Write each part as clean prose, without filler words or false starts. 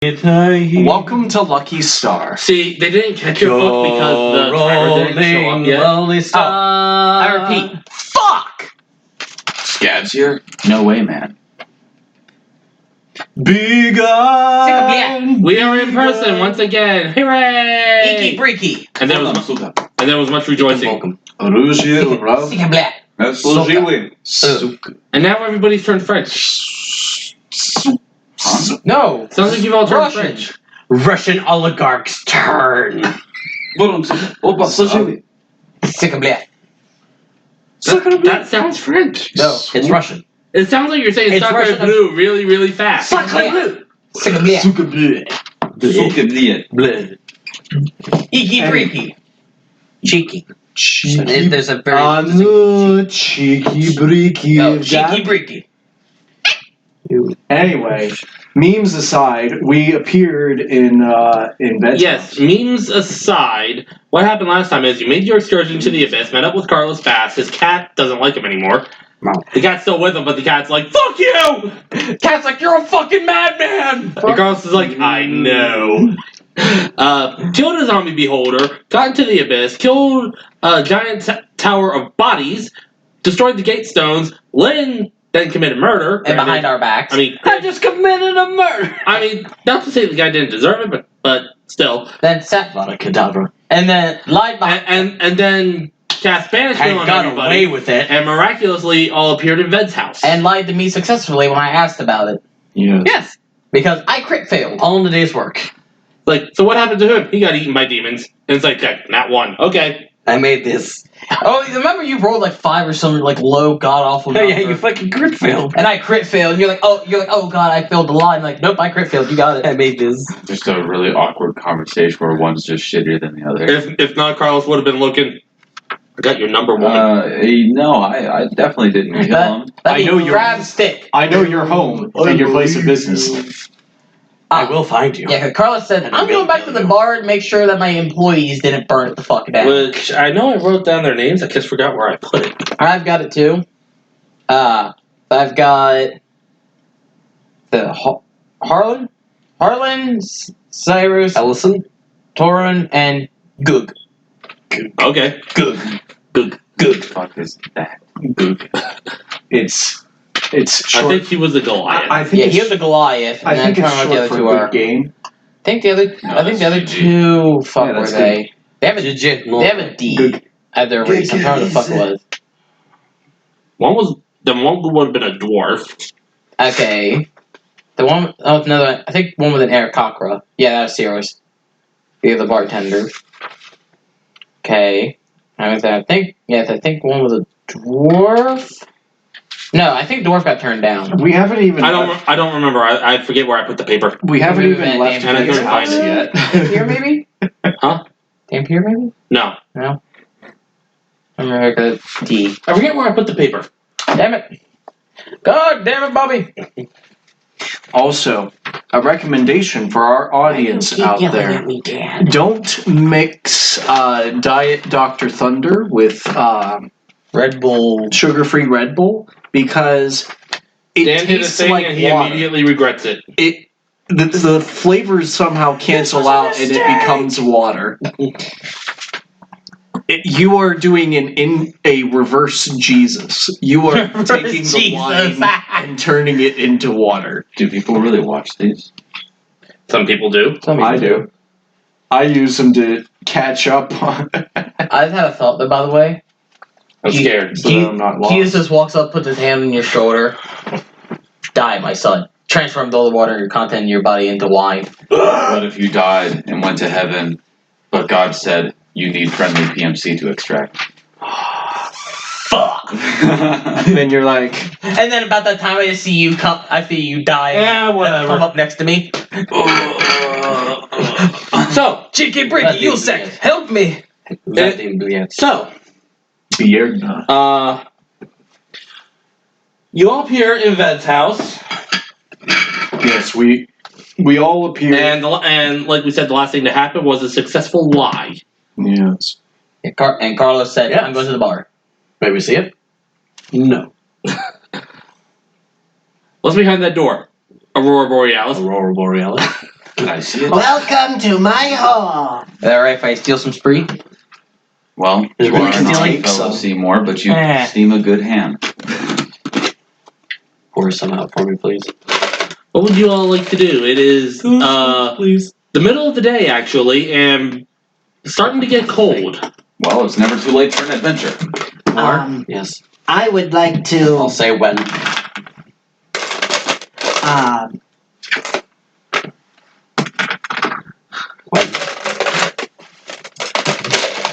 Welcome to Lucky Star. See, they didn't catch your book because the timer didn't show up yet. I repeat. Fuck! Scabs here? No way, man. Big eye. We are in person once again. Hooray! Icky breaky. And there was much rejoicing. Welcome. And now everybody's turned French. No. Sounds like you've all turned Russian. French. Russian oligarchs turn. That sounds French. No, it's Russian. It sounds like you're saying It's sacre Russian. bleu really, really fast. Sacre bleu. Icky breaky. Cheeky. There's a very cheeky breaky. no, cheeky breaky. Anyway, memes aside, we appeared in bed. Yes, memes aside, what happened last time is you made your excursion to the Abyss, met up with Carlos Bass. His cat doesn't like him anymore. No. The cat's still with him, but the cat's like, fuck you! Cat's like, you're a fucking madman! And Carlos is like, I know. Killed a zombie beholder, got into the Abyss, killed a giant tower of bodies, destroyed the gate stones, Lynn then committed murder. And behind our backs. I mean, I just committed a murder. I mean, not to say the guy didn't deserve it, but still. Then set cadaver. And then lied behind And then cast banishment and on got everybody. away with it. And miraculously all appeared in Ved's house. And lied to me successfully when I asked about it. Yes. Because I crit failed all in the day's work. Like, so what happened to him? He got eaten by demons. And it's like, not one. Okay. I made this. Oh, remember you rolled like 5 or something, like low god awful number. Yeah, you fucking crit failed. And I crit failed, and you're like, oh god, I failed the lie. I'm like, nope, I crit failed. You got it. I made this. Just a really awkward conversation where one's just shittier than the other. If not, Carlos would have been looking. I got your number one. No, I definitely didn't kill him. I know you're- grab stick. I know your home and your place of business. I will find you. Yeah, Carlos said, I'm going back to the bar to make sure that my employees didn't burn it the fuck down. Which, I know I wrote down their names, I just forgot where I put it. I've got it too. I've got the Harlan, Cyrus, Ellison, Torun, and Goog. Okay. Good. Fuck is that? Gook. It's I short. think he was the Goliath. I think Yeah, it's, he was the Goliath, and I then think it's kind of the short other for two good are. game. I think the other two. Fuck, Yeah, were that's they? They have a D Good. at their race. I'm trying to the fuck it was. One would have been a dwarf. Okay. The one. Oh, another one. I think one with an Eric Cockra. Yeah, that was Cyrus. The other bartender. Okay. I think one was a dwarf. No, I think dwarf got turned down. We haven't even. I don't remember. I forget where I put the paper. We haven't Maybe even that left damn his thing house is yet. Dampier, maybe? Huh? Dampier, maybe? No. No. I remember the D. I forget where I put the paper. Damn it. God damn it, Bobby. Also, a recommendation for our audience out there: don't mix Diet Dr. Thunder with Red Bull. sugar-free Red Bull because it Dan did a tastes thing like and he water. immediately regrets it. The flavors somehow cancel out and it becomes water. You are doing a reverse Jesus. You are taking the wine and turning it into water. Do people really watch these? Some people do. I do. I use them to catch up on. I've had a thought though, by the way. I'm scared. So I'm not lost. He just walks up, puts his hand on your shoulder. Die, my son. Transform all the water and content in your body into wine. What if you died and went to heaven, but God said you need friendly PMC to extract? Fuck. Then you're like, And then about that time I see you die. Yeah, whatever. Come up next to me. So, Cheeky Bricky, you sec. Help me. so, Bierna. you all appear in Ved's house, Yes, we all appear. and like we said, the last thing to happen was a successful lie. Yes. And Carlos said, Yes. I'm going to the bar. May we see it? No. What's behind that door? Aurora Borealis. Aurora Borealis. Did I see it? Welcome to my home. Is that right if I steal some spree? Well, Is you it are really not take fellow some? Seymour, but you Eh. seem a good hand. Pour some out for me, please. What would you all like to do? It is Please. the middle of the day, actually, and it's starting to get cold. Well, it's never too late for an adventure. Yes. I would like I'll to. say when. When.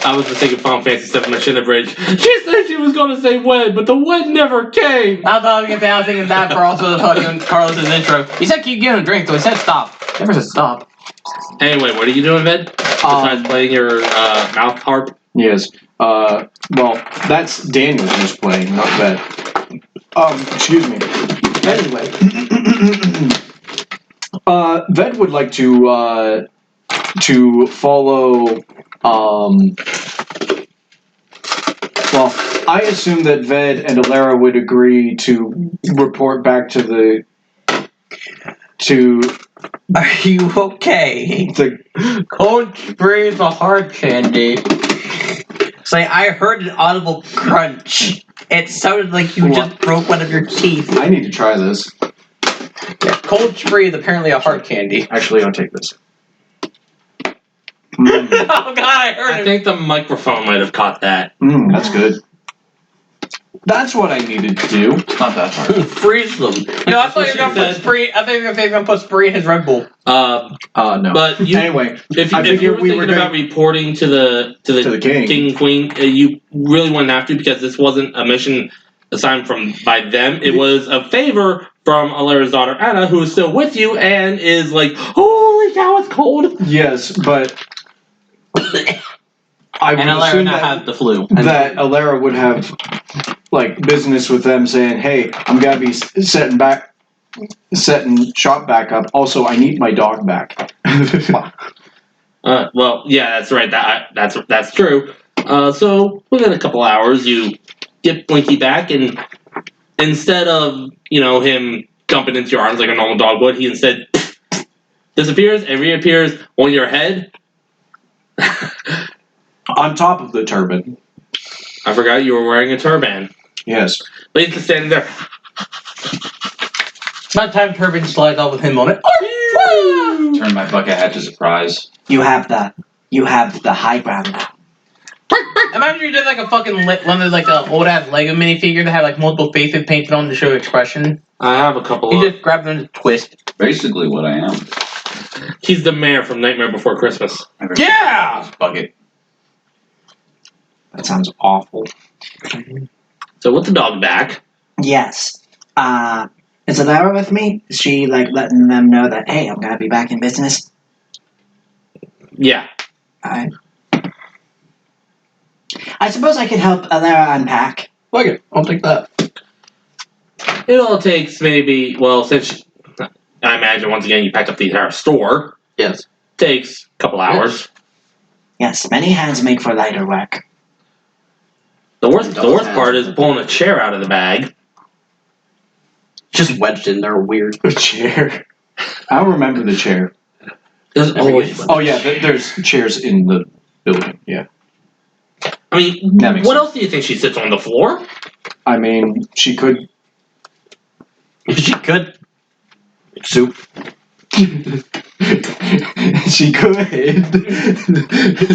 I was just thinking Final Fantasy 7 I shouldn't have raged. She said she was going to say when, but the when never came. I was thinking that for also fucking Carlos's intro. He said keep getting a drink, so he said stop. Never said stop. Anyway, what are you doing, Ved? Besides playing your mouth harp? Yes. Well, that's Daniel who's playing, not Ved. Excuse me. Anyway, Ved would like to follow. Well, I assume that Ved and Alara would agree to report back to the. Are you okay? Cold spray is a hard candy. Say, I heard an audible crunch. It sounded like you just broke one of your teeth. I need to try this. Yeah, cold spray is apparently a hard candy. Actually, I'll take this. Oh god, I heard I think the microphone might have caught that. That's good. That's what I needed to do. It's not that hard. Freeze them. You know, I thought you were gonna put spree. I think they were gonna put spree in his Red Bull. No. But you, Anyway, if I you figured were we thinking were about reporting to the king. king queen, you really wouldn't have to because this wasn't a mission assigned by them. It was a favor from Alara's daughter Anna, who is still with you and is like, holy cow, it's cold. Yes, but I would And Alara assume now that, has the flu. that Alara would have like business with them, saying, "Hey, I'm gonna be setting shop back up. Also, I need my dog back." Well, yeah, that's right. That's true. So within a couple hours, you get Blinky back, and instead of him jumping into your arms like a normal dog would, he instead disappears and reappears on your head. On top of the turban. I forgot you were wearing a turban. Yes. But he's just standing there. By the time Turbine slides off with him on it. Turn my bucket hat to surprise. You have the high ground now. Imagine you did like a fucking one of like an old ass Lego minifigure that had like multiple faces painted on to show your I have a couple You of... just grab them and twist. Basically what I am. He's the mayor from Nightmare Before Christmas. Yeah! Bucket. That sounds awful. So with the dog back, Yes. Is Alara with me? Is she letting them know that, hey, I'm gonna be back in business? yeah. I suppose I could help Alara unpack. Fuck it. I'll take that. It all takes maybe, well, since I imagine once again you packed up the entire store, Yes. takes a couple hours. Yes, many hands make for lighter work. The worst part is pulling a chair out of the bag. Just wedged in there weird. A chair. I don't remember the chair. There's always. Oh yeah, there's chairs in the building. Yeah. I mean, That makes what else do you think she sits on the floor? I mean, she could She could. soup. She could.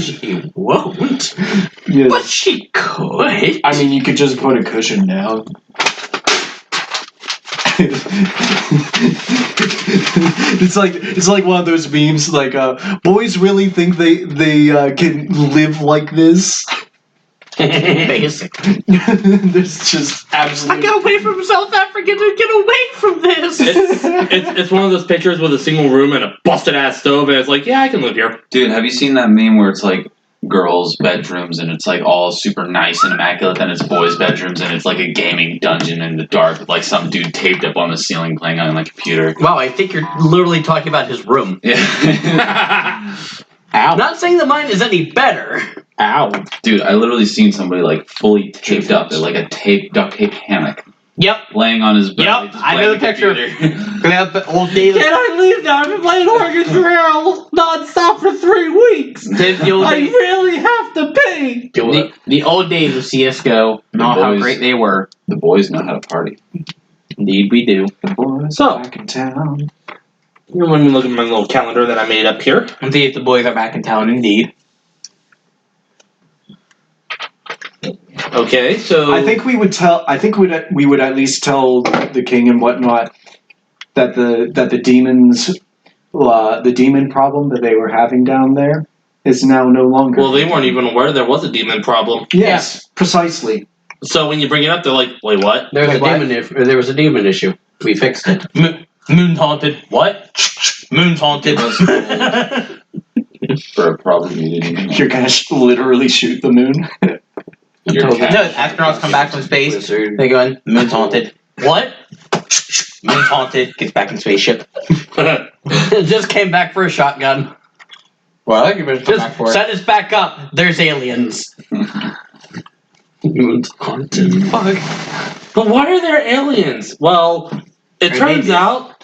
She won't. Yes. But she could. I mean, you could just put a cushion down. it's like one of those memes. Like, boys really think they can live like this. Basically. There's just absolutely. I got away from South Africa to get away from this. It's one of those pictures with a single room and a busted ass stove, and it's like, yeah, I can live here. Dude, have you seen that meme where it's like girls' bedrooms and it's like all super nice and immaculate, then it's boys' bedrooms and it's like a gaming dungeon in the dark with like some dude taped up on the ceiling playing on a computer? Wow, I think you're literally talking about his room. Yeah. Ow. Not saying that mine is any better. Ow. Dude, I literally seen somebody like fully taped up in like a duct tape hammock. Yep. laying on his belly. Yep, just I know the playing picture. computer. They have the old days. Can I leave now? I've been playing Oregon Trail non-stop for 3 weeks. The old I days. really have to pay. The old days of CS:GO. Know how boys. great they were. The boys know how to party. Indeed, we do. The boys So- back in town. Let me look at my little calendar that I made up here. And see if the boys are back in town. Indeed. Okay, so I think we would tell. I think we would at least tell the king and whatnot that the demons, the demon problem that they were having down there is now no longer. Well, they weren't even aware there was a demon problem. Yes, precisely. So when you bring it up, they're like, "Wait, what?" There was there was a demon issue. We fixed it. Moon's haunted. What? Moon's haunted. For a problem you didn't even know. You're gonna literally shoot the moon. Your No, cat. astronauts come back from space. They go in. Moon's haunted. What? Moon's haunted. Gets back in spaceship. Just came back for a shotgun. Well, I think you better come Just back for it. set us back up. There's aliens. Moon's haunted. Fuck. But why are there aliens? Well, it Are turns they- out.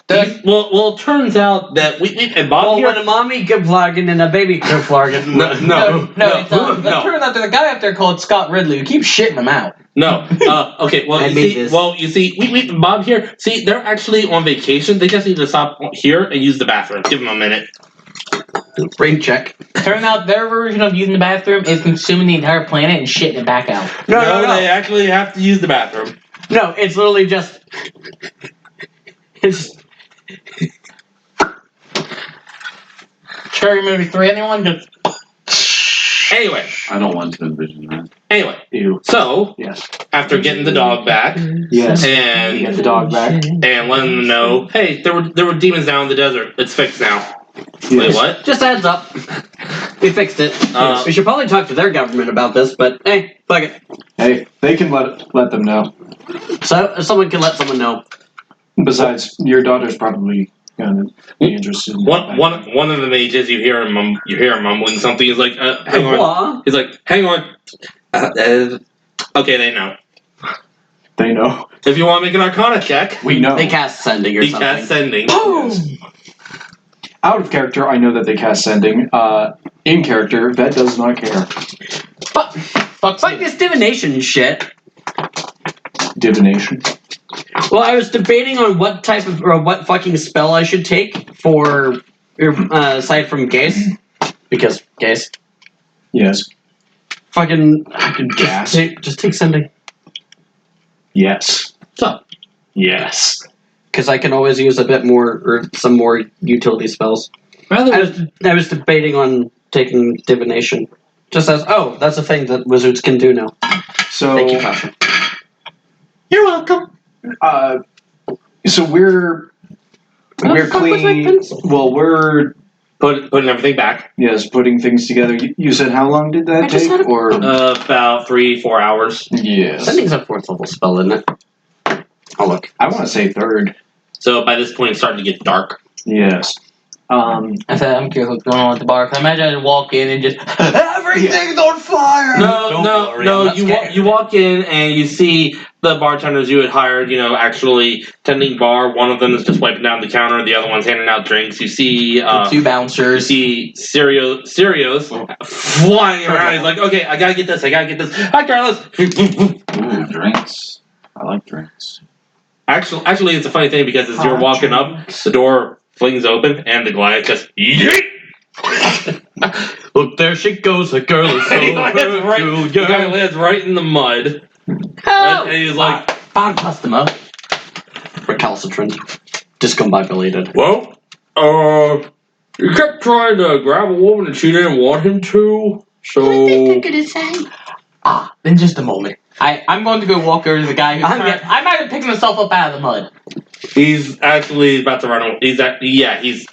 Well, it turns out that we and Bob Well, here. when a mommy could flargin and a baby could flargin. No, It's turns out there's a guy up there called Scott Ridley who keeps shitting them out. No. Okay. Well, I you made see. this. Well, you see. We Bob here. See, they're actually on vacation. They just need to stop here and use the bathroom. Give them a minute. Brain check. Turns out their version of using the bathroom is consuming the entire planet and shitting it back out. No. They actually have to use the bathroom. No, it's literally just. It's. Cherry Movie 3, anyone? Anyway. I don't want to envision that. Anyway. Ew. So Yes. after getting the dog back Yes. You and get the dog back. letting them know, hey, there were demons down in the desert. It's fixed now. Wait, Yes. what? Just heads up. We fixed it. We should probably talk to their government about this, but hey, fuck it. Hey, they can let them know. So someone can let someone know. Besides, your daughter's probably gonna be interested. In One of the mages, you hear him mumbling something. He's like, hang on. What? He's like, hang on. Okay, they know. They know. If you want to make an Arcana check, We know. They cast sending or he something. cast sending. Out of character, I know that they cast sending. In character, Vet does not care. Fuck this divination shit. Divination. Well, I was debating on what type of or what fucking spell I should take for aside from Gaze, because Gaze. Yes. Fucking Gas. just take sending. Yes. So, Yes. Because I can always use a bit more or some more utility spells. rather I was debating on taking divination. Just as that's a thing that wizards can do now. So. Thank you, Tasha. you're welcome. So we're fuck was my clean. pencil? Well, we're Putting everything back. putting things together. You said how long did that I just take? had a- Or About 3-4 hours. yes. Sending's a 4th level spell, isn't it? Oh look. I want to say third. So by this point, it's starting to get dark. Yes. I said, I'm curious what's going on at the bar. 'Cause imagine I just walk in and just, everything's on fire! No. You walk in and you see the bartenders you had hired, actually tending bar. One of them is just wiping down the counter. The other one's handing out drinks. You see, The 2 bouncers. Serios flying around. He's like, okay, I gotta get this. Hi, Carlos. Ooh, drinks. I like drinks. Actually, it's a funny thing because as you're walking up, the door flings open and the Goliath just yeet. Look, there she goes. The girl is so The guy lands right in the mud. Oh! And he's like, Found customer. Recalcitrant. Discombobulated. well, you kept trying to grab a woman and she didn't want him to, so... In just a moment. I'm going to go walk over to the guy who's I might have picked himself up out of the mud. He's actually about to run away. He's...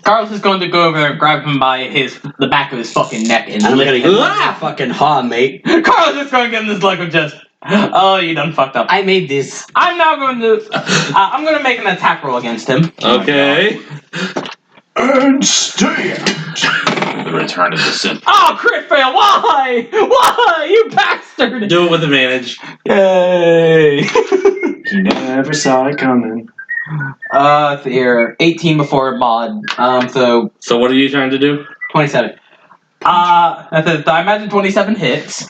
Carlos is going to go over there and grab him by the back of his fucking neck and I'm lift gonna him. get fucking mate. Carlos is going to give him this look of just, oh, you done fucked up. I made this. I'm now going to, I'm going to make an attack roll against him. Okay. And stand. The return of the Sith. Oh, crit fail! Why? Why? You bastard! Do it with advantage. Yay! You never saw it coming. Here, 18 before mod. So So what are you trying to do? 27. I imagine 27 hits.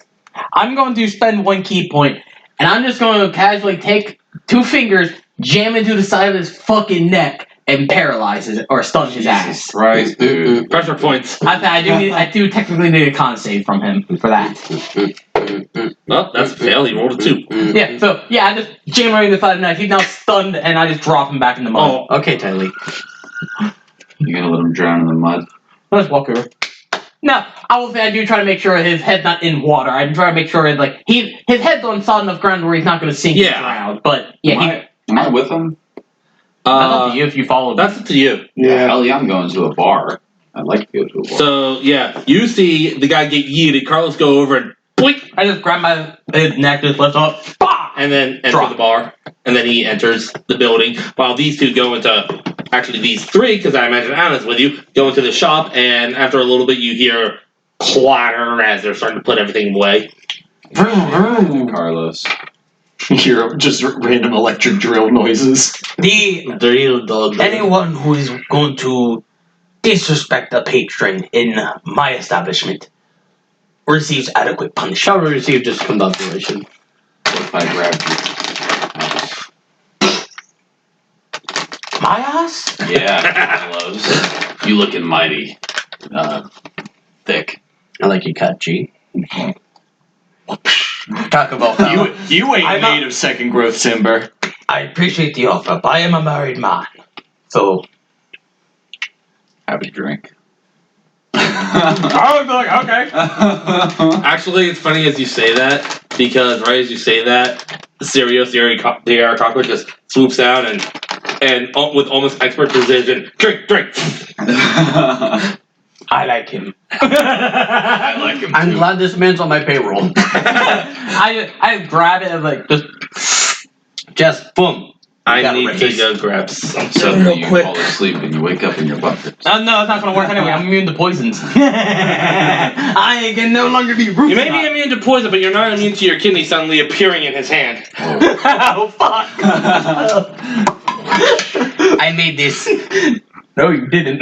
I'm going to spend 1 key point, and I'm just going to casually take 2 fingers, jam into the side of his fucking neck, and paralyze his or stun his ass. Christ, dude. Pressure points. I do technically need a con save from him for that. Well, that's a fail. You rolled a 2. Yeah, so I just jam right in the side of the neck. He's now stunned, and I just drop him back in the mud. Oh. Okay, Tylee. You gonna let him drown in the mud? Let's walk over. No, I will say I do try to make sure his head's not in water. I try to make sure his head's on solid enough ground where he's not going to sink and drown. But yeah, Am I with him? that's up to you if you follow me. That's up to you. Yeah. Hell yeah, I'm going to a bar. I'd like to go to a bar. So yeah, you see the guy get yeeted. Carlos go over and boink, I just grab his neck, just lift up, bah! and then enter Drop. the bar, and then he enters the building. While these two go into, actually these 3, because I imagine Anna's with you, go into the shop, and after a little bit you hear clatter as they're starting to put everything away. Carlos. Hear just random electric drill noises. The Drill dog. anyone who is going to disrespect a patron in my establishment receives adequate punishment. Shall receive discontinuation. What if I grabbed My ass? you? Yeah, Carlos. You looking mighty thick. I like your cut, G. Talk about that. You ain't I'm made not- of second growth timber. I appreciate the offer, but I am a married man. So Have a drink. I was like, okay. Actually, it's funny as you say that, because right as you say that, Sirius, the air cockroach, just swoops down and with almost expert precision, drink. I like him. I like him I'm too. glad this man's on my payroll. I grab it and like just boom. I Got need raised. to go grab some. So you fall asleep and you wake up in your bucket. No, it's not gonna work anyway. I'm immune to poisons. I can no longer be rooted. You may be immune to poison, but you're not immune to your kidney suddenly appearing in his hand. Oh fuck! I made this. No, you didn't.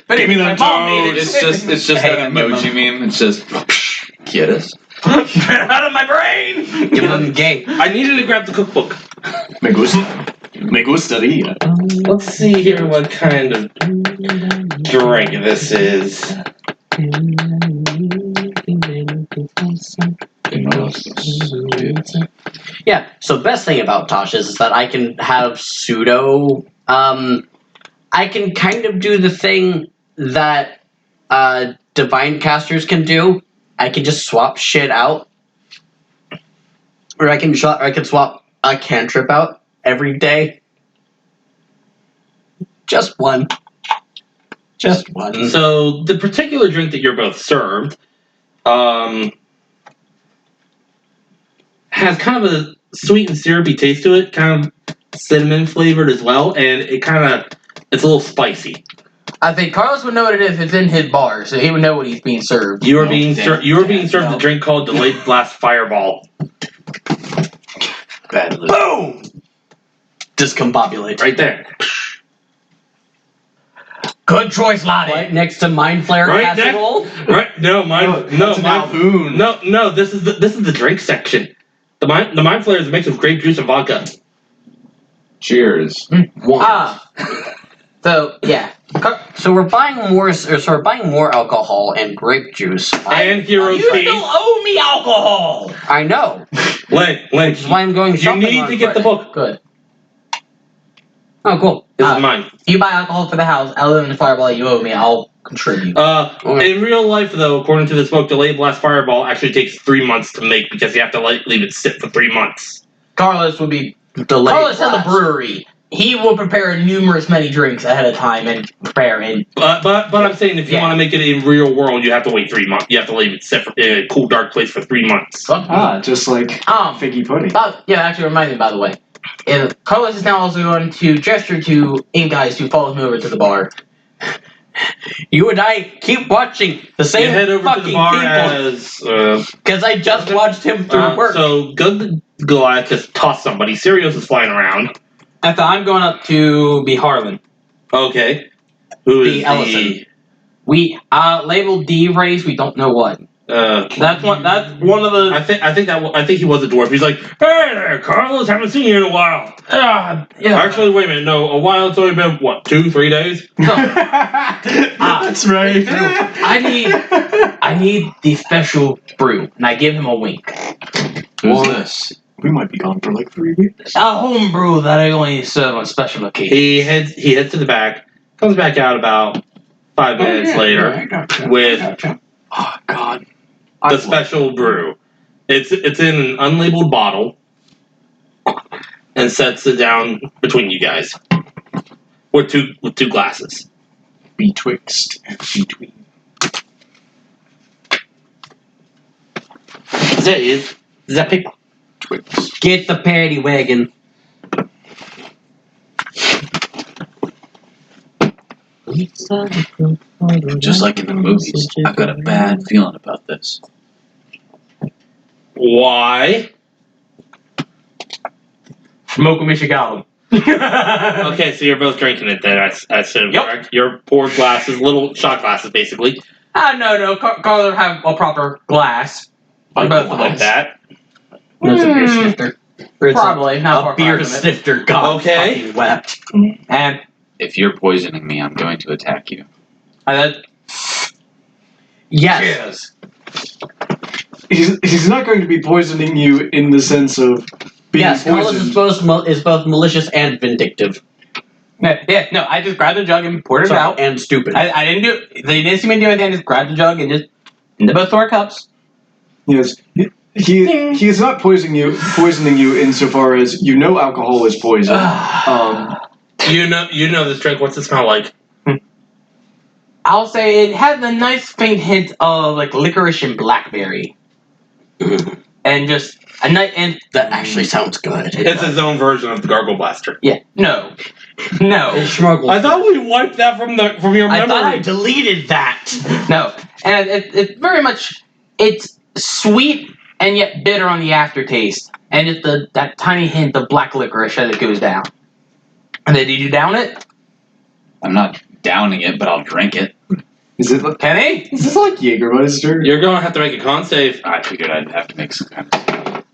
But Give me my them mom made it. It's just that emoji meme. It's just get us. Get out of my brain. Give them gay. I needed to grab the cookbook. Me gustaría. Let's see here what kind of drink this is. Yeah, so best thing about Tasha is that I can have pseudo, I can kind of do the thing that, divine casters can do. I can just swap shit out. Or I can swap a cantrip out every day. Just one. Just one. So the particular drink that you're both served, has kind of a sweet and syrupy taste to it, kind of cinnamon flavored as well, and it's a little spicy. I think Carlos would know what it is. It's in his bar, so he would know what he's being served. You are being served a drink called Delayed Blast Fireball. Bad loot. Boom! Discombobulate. Right there. Good choice, Lottie. Right next to Mind Flare Right casserole. Right? No, mine. That's an Alboon. No. This is the drink section. The mind flare is a mix of grape juice and vodka. Cheers. So yeah. So we're buying more alcohol and grape juice. And Heroes You Feast. still owe me alcohol. I know. Link. Which is why I'm going You shopping need on to get the Friday. book. Good. Oh, cool. This is mine. You buy alcohol for the house. Other than the fireball you owe me, I'll contribute. In real life, though, according to this book, Delayed Blast Fireball actually takes 3 months to make because you have to leave it sit for 3 months. Carlos would be. Delayed Carlos has a blast. brewery. He will prepare many drinks ahead of time and prepare it. But I'm saying if you Yeah. want to make it in real world, you have to wait 3 months. You have to leave it sit in a cool, dark place for 3 months. Just like figgy pudding. Yeah, actually remind me, by the way. Carlos is now also going to gesture to ink guys to follow him over to the bar. You and I keep watching the You same head over to fucking the bar people. as Because I just watched him through work. so go to Goliath, just toss somebody. Sirius is flying around. And so I'm going up to be Harlan. Okay. Who is The Ellison. We labeled D race. We don't know what. That's one of the. I think he was a dwarf. He's like, hey there, Carlos, haven't seen you in a while. Yeah. Actually, wait a minute. No, a while. It's only been what, 2-3 days? That's right. I need the special brew, and I give him a wink. Who's this? We might be gone for like 3 weeks. A home brew that I only serve on special occasions. He heads to the back, comes back out about 5 minutes later with Oh God. the special brew. It's in an unlabeled bottle and sets it down between you guys with two glasses. Betwixt and between. Is that pick? Twix. Get the paddy wagon. Just like in the movies, I've got a bad feeling about this. Why? Smoke Michigan. Okay, so you're both drinking it then, I assume, Yep. correct? Your poured glasses, little shot glasses, basically. No. Carl will have a proper glass. Like, Both of like us. that. There's a beer snifter. Or it's Probably not a beer part of it. snifter. God Okay. fucking wept. And If you're poisoning me, I'm going to attack you. Yes. He's not going to be poisoning you in the sense of being Yes, Carlos poisoned. is both malicious and vindictive. no, I just grabbed the jug and poured it Sorry, out. and stupid. I didn't do. They didn't see me do anything. I just grabbed the jug and just into both of our cups. Yes. He is not poisoning you insofar as you know alcohol is poison. You know this drink. What's it smell like? I'll say it had a nice faint hint of like licorice and blackberry, and just a night and That actually sounds good. It's his own version of the Gargle Blaster. yeah, no. Schmuggle. I thought we wiped that from your memory. I thought I deleted that. No, and it's very much it's sweet and yet bitter on the aftertaste, and it's that tiny hint of black licorice as it goes down. And then did you down it, I'm not downing it, but I'll drink it. Is it like, Kenny? is this like Jägermeister? You're gonna have to make a con save. I figured I'd have to make some kind of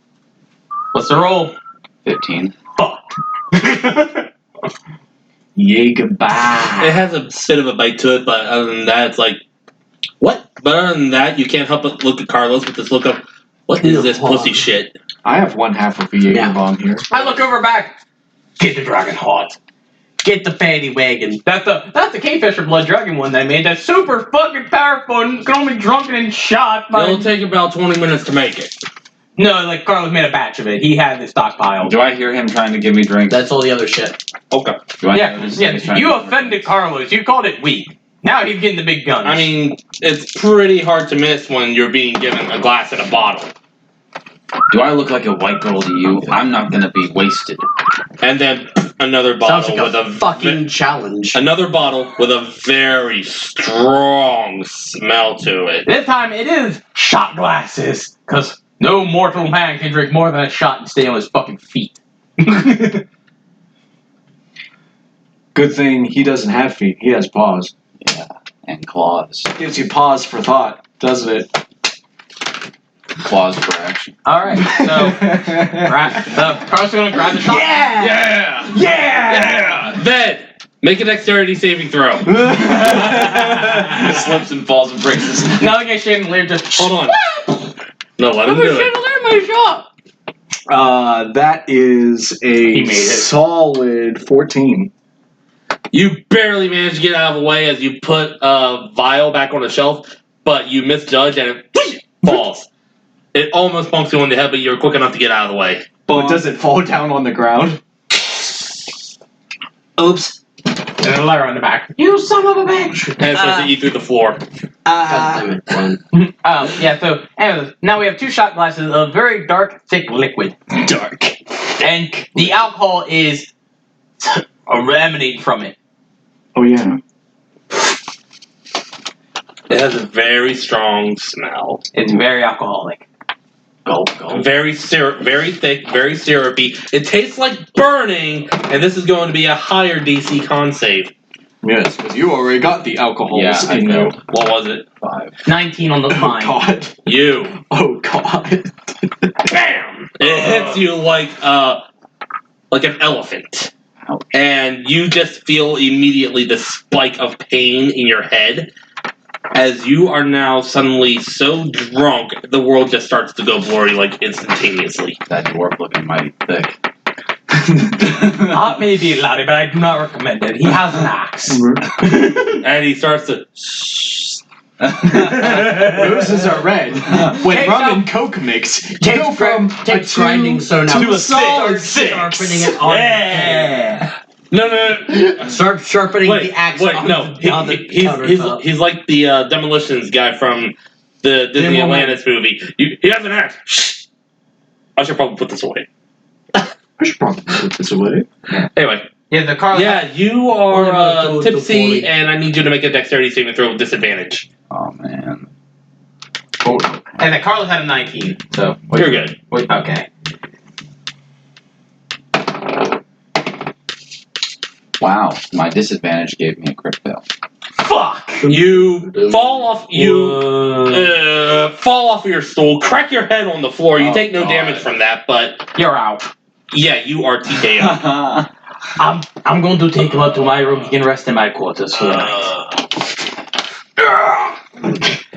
What's the roll? 15. Fuck. Jägerbye. It has a bit of a bite to it, but other than that, it's like, what? But other than that, you can't help but look at Carlos with this look of, what is this pussy shit? I have one half of a Jaeger bomb here. I look over back. Get the dragon hot. Get the paddy wagon. That's the Kingfisher Blood Dragon one they made. That's super fucking powerful and can only be drunken and shot by. It'll take about 20 minutes to make it. No, like Carlos made a batch of it. He had it stockpiled. Do I hear him trying to give me drinks? That's all the other shit. Okay. Do I Yeah, notice that he's trying You to give me offended drinks? Carlos. You called it weak. Now he's getting the big guns. I mean, it's pretty hard to miss when you're being given a glass and a bottle. Do I look like a white girl to you? I'm not gonna be wasted. And then another Sounds bottle like with a fucking challenge. another bottle with a very strong smell to it. this time it is shot glasses, because no mortal man can drink more than a shot and stay on his fucking feet. Good thing he doesn't have feet. He has paws. Yeah, and claws. Gives you pause for thought, doesn't it? Claws for action. Alright, so Carlos is going to grab the shot. Yeah! Then, make a dexterity saving throw. He slips and falls and breaks his neck. Now the guy Chandelier just Hold on. No, let him do it. my shot. That is He a made it. solid 14. You barely manage to get out of the way as you put a vial back on the shelf, but you misjudge and it falls. It almost bunks you on the head, but you're quick enough to get out of the way. But does it fall down on the ground? Oops. And then a letter on the back. You son of a bitch! And it starts to eat through the floor. God damn it, Ron. Yeah, so anyways, now we have 2 shot glasses of very dark, thick liquid. Dark. And the alcohol is emanating from it. Oh, yeah. It has a very strong smell. It's very alcoholic. Gulp. Very very thick, very syrupy. It tastes like burning, and this is going to be a higher DC con save. Yes, because you already got the alcohols Yeah, I in you. know. What was it? 5. 19 on the Oh mine. God. You. Oh God. Bam! It hits you like an elephant. Ouch. And you just feel immediately the spike of pain in your head as you are now suddenly so drunk the world just starts to go blurry like instantaneously. That dwarf looking mighty thick. Maybe Larry, but I do not recommend it. He has an axe. And he starts to Roses are red. When Takes rum out- and coke mix, you go from a takes 2 grinding so now to a solid 6. sharpening it on Yeah. No. Start sharpening Wait, the axe wait, on no. the, on the countertop. He's like the demolitions guy from the Disney Demolition. Atlantis movie. He has an axe. Shh. I should probably put this away. I should probably put this away. Anyway, Yeah, the car. yeah, you Only are about to tipsy, 40. and I need you to make a dexterity saving throw with disadvantage. Oh man. And then Carlos had a 19. So You're good. Okay. Wow. My disadvantage gave me a crit fail. Fuck. You fall off. Fall off of your stool, crack your head on the floor. You Oh, take no God. damage from that, but You're out. yeah, you are TKO. I'm going to take him up to my room. He can rest in my quarters for the night.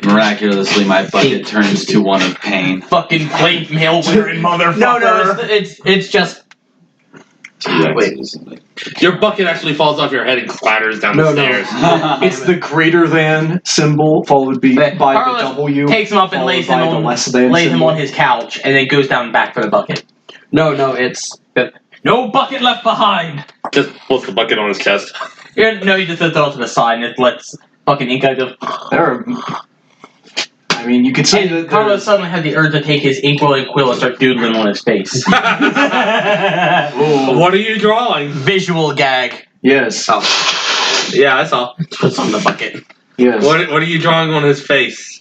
Miraculously, my bucket turns to one of pain. Fucking plate mail wearing motherfucker. No, it's just 2x's. Your bucket actually falls off your head and clatters down the stairs. It's the greater than symbol followed by Carlos the W. takes him up and followed lays him by the on less than lays him symbol. on his couch, and then goes down back for the bucket. no, it's No bucket left behind. Just puts the bucket on his chest. No, you just throw it to the side and it lets fucking Inca go. There are, I mean, you could say And that Carlos there's- suddenly had the urge to take his inkwell and quill and start doodling on his face. What are you drawing? Visual gag. Yes. Yeah, I saw. Puts on the bucket. Yes. What are you drawing on his face?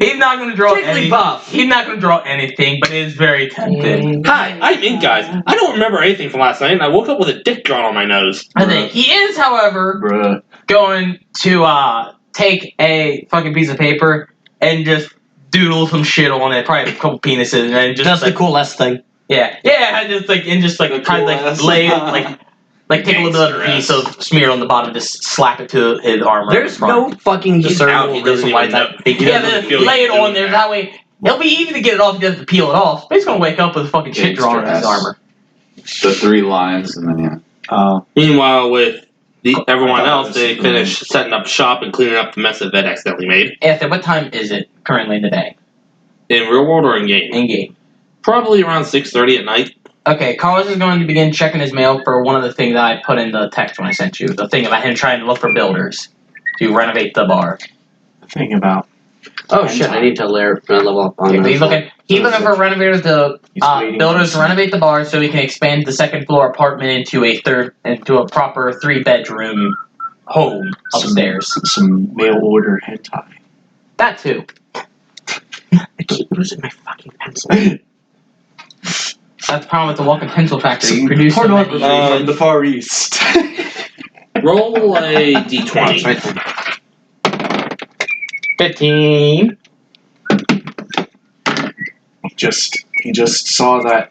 He's not going to draw anything. Jigglypuff. He's not going to draw anything, but it is very tempting. Hi, I'm Ink, guys. I don't remember anything from last night, and I woke up with a dick drawn on my nose. I think he is, however, Bruh. going to take a fucking piece of paper and just doodle some shit on it, probably a couple penises, and then just that's like, the coolest thing. yeah, and just like The kind of like coolest. lay it like take a little bit of a piece of smear on the bottom, just slap it to his armor. There's no fucking He's out, discernible he doesn't reason why even that know. big. He Yeah, doesn't then feel lay it like on there. That way, it'll be easy to get it off. He doesn't peel it off. But he's gonna wake up with fucking shit Big drawn on his stress. armor. The 3 lines, and then Meanwhile, with everyone I thought else, it they was- finish setting up shop and cleaning up the mess that Vet accidentally made. After what time is it currently in the day? In real world or in game? In game. Probably around 6:30 at night. Okay, Carlos is going to begin checking his mail for one of the things that I put in the text when I sent you. The thing about him trying to look for builders to renovate the bar. Thing about. Oh shit! I need to level up on. He's looking for renovators to He's waiting builders for to renovate the bar so he can expand the second floor apartment into a proper 3-bedroom home upstairs. Some mail order hentai. That too. I keep losing my fucking pencil. That's the problem with the Walking Pencil Factory. You produce so pornography many. from the Far East. Roll a d20. 15. He just saw that.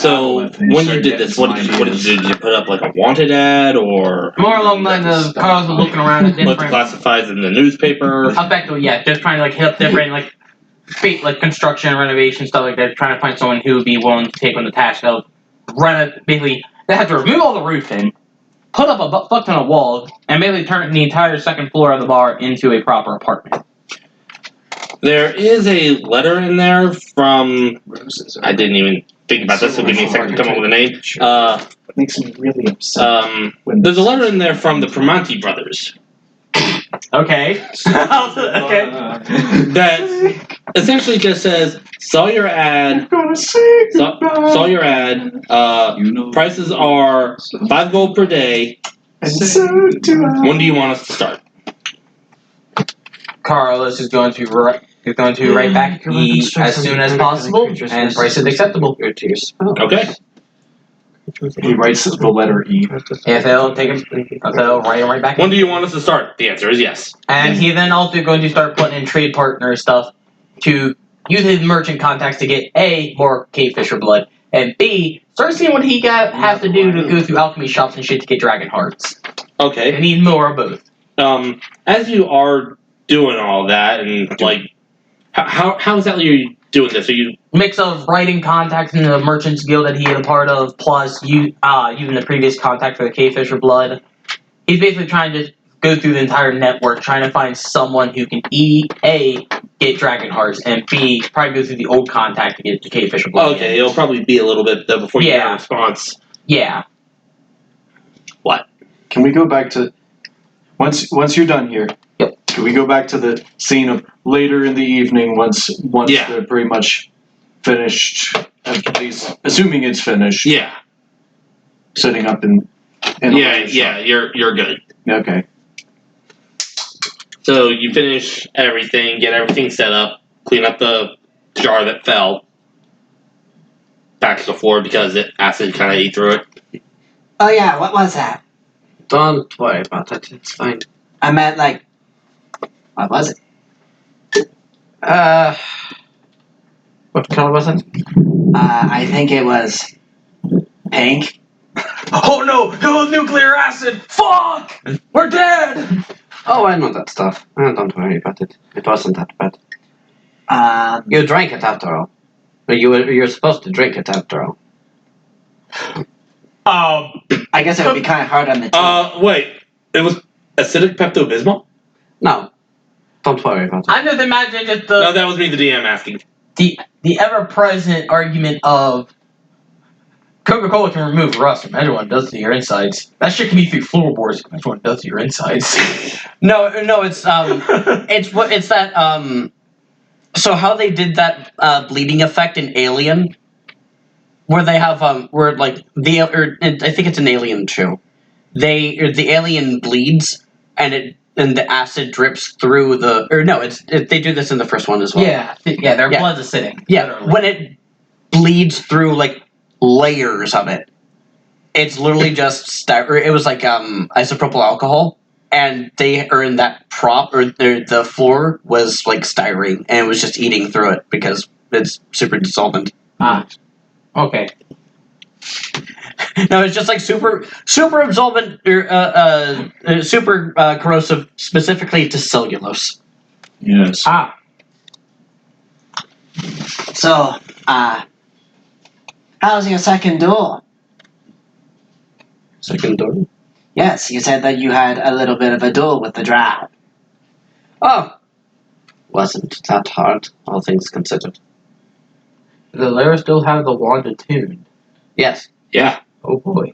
So aboleth and he when you started did getting this, some what did you ideas. do? Did you put up like a wanted ad or More along the lines of Carlos was looking around at put the different. classifieds in the newspaper? Effectively, yeah, just trying to like hit up different like construction, renovation stuff like that. Trying to find someone who would be willing to take on the task of basically they have to remove all the roofing, put up a fuck ton of walls, and basically turn the entire second floor of the bar into a proper apartment. There is a letter in there from. I didn't even think about this, so give me a second to come up with a name. It makes me really upset. There's a letter in there from the Primanti brothers Okay. Okay. that essentially just says, saw your ad, I'm gonna say saw your ad, prices are 5 gold per day, And so do I. when do you want us to start? Carlos is going to write back as soon as possible, and price is acceptable. Okay. He writes the letter E. If they'll write it right back. When do you want us to start? The answer is yes. And he then also going to start putting in trade partner stuff to use his merchant contacts to get A, more Kingfisher blood, and B, start seeing what he has to do to go through alchemy shops and shit to get dragon hearts. Okay. And need more of both. As you are doing all that, and like, how exactly are you doing this? Are you Mix of writing contacts in the merchants guild that he had a part of, plus using the previous contact for the Kingfisher blood. He's basically trying to go through the entire network, trying to find someone who can A, get dragon hearts, and B, probably go through the old contact to get the Kingfisher blood. okay? It'll probably be a little bit though before you get a response. Yeah. What? Can we go back to once you're done here? Yep. Can we go back to the scene of later in the evening once they're pretty much finished, at least assuming it's finished. Yeah. Sitting up in Yeah. You're good. Okay. So you finish everything, get everything set up, clean up the jar that fell back to the floor because acid kind of ate through it. Oh yeah, what was that? Don't worry about it. It's fine. I meant like, what was it? What color was it? I think it was pink. Oh no! It was nuclear acid! Fuck! We're dead! Oh, I know that stuff. Don't worry about it. It wasn't that bad. You drank it after all. You're supposed to drink it after all. I guess it would be kind of hard on the teeth. Wait. It was acidic Pepto-Bismol? No. Don't worry about it. I'm just imagining just No, that was me, the DM, asking. the ever-present argument of Coca-Cola can remove rust. Imagine what it does to your insides. That shit can be through floorboards. Imagine what it does to your insides. No, it's that so how they did that bleeding effect in Alien, where they have where like I think it's an Alien too. The alien bleeds and the acid drips through they do this in the first one as well. Yeah, their blood's acidic. Yeah, literally. when it bleeds through like layers of it, it's literally just it was like isopropyl alcohol, and they are in that prop or the floor was like styrene, and it was just eating through it because it's super dissolvent. Okay. No, it's just like super absorbent, super corrosive, specifically to cellulose. Yes. So, how's your second duel? Second door. Yes, you said that you had a little bit of a duel with the drow. Oh, wasn't that hard, all things considered. Does the Lara still have the wand attuned? Yes. Yeah. Oh boy.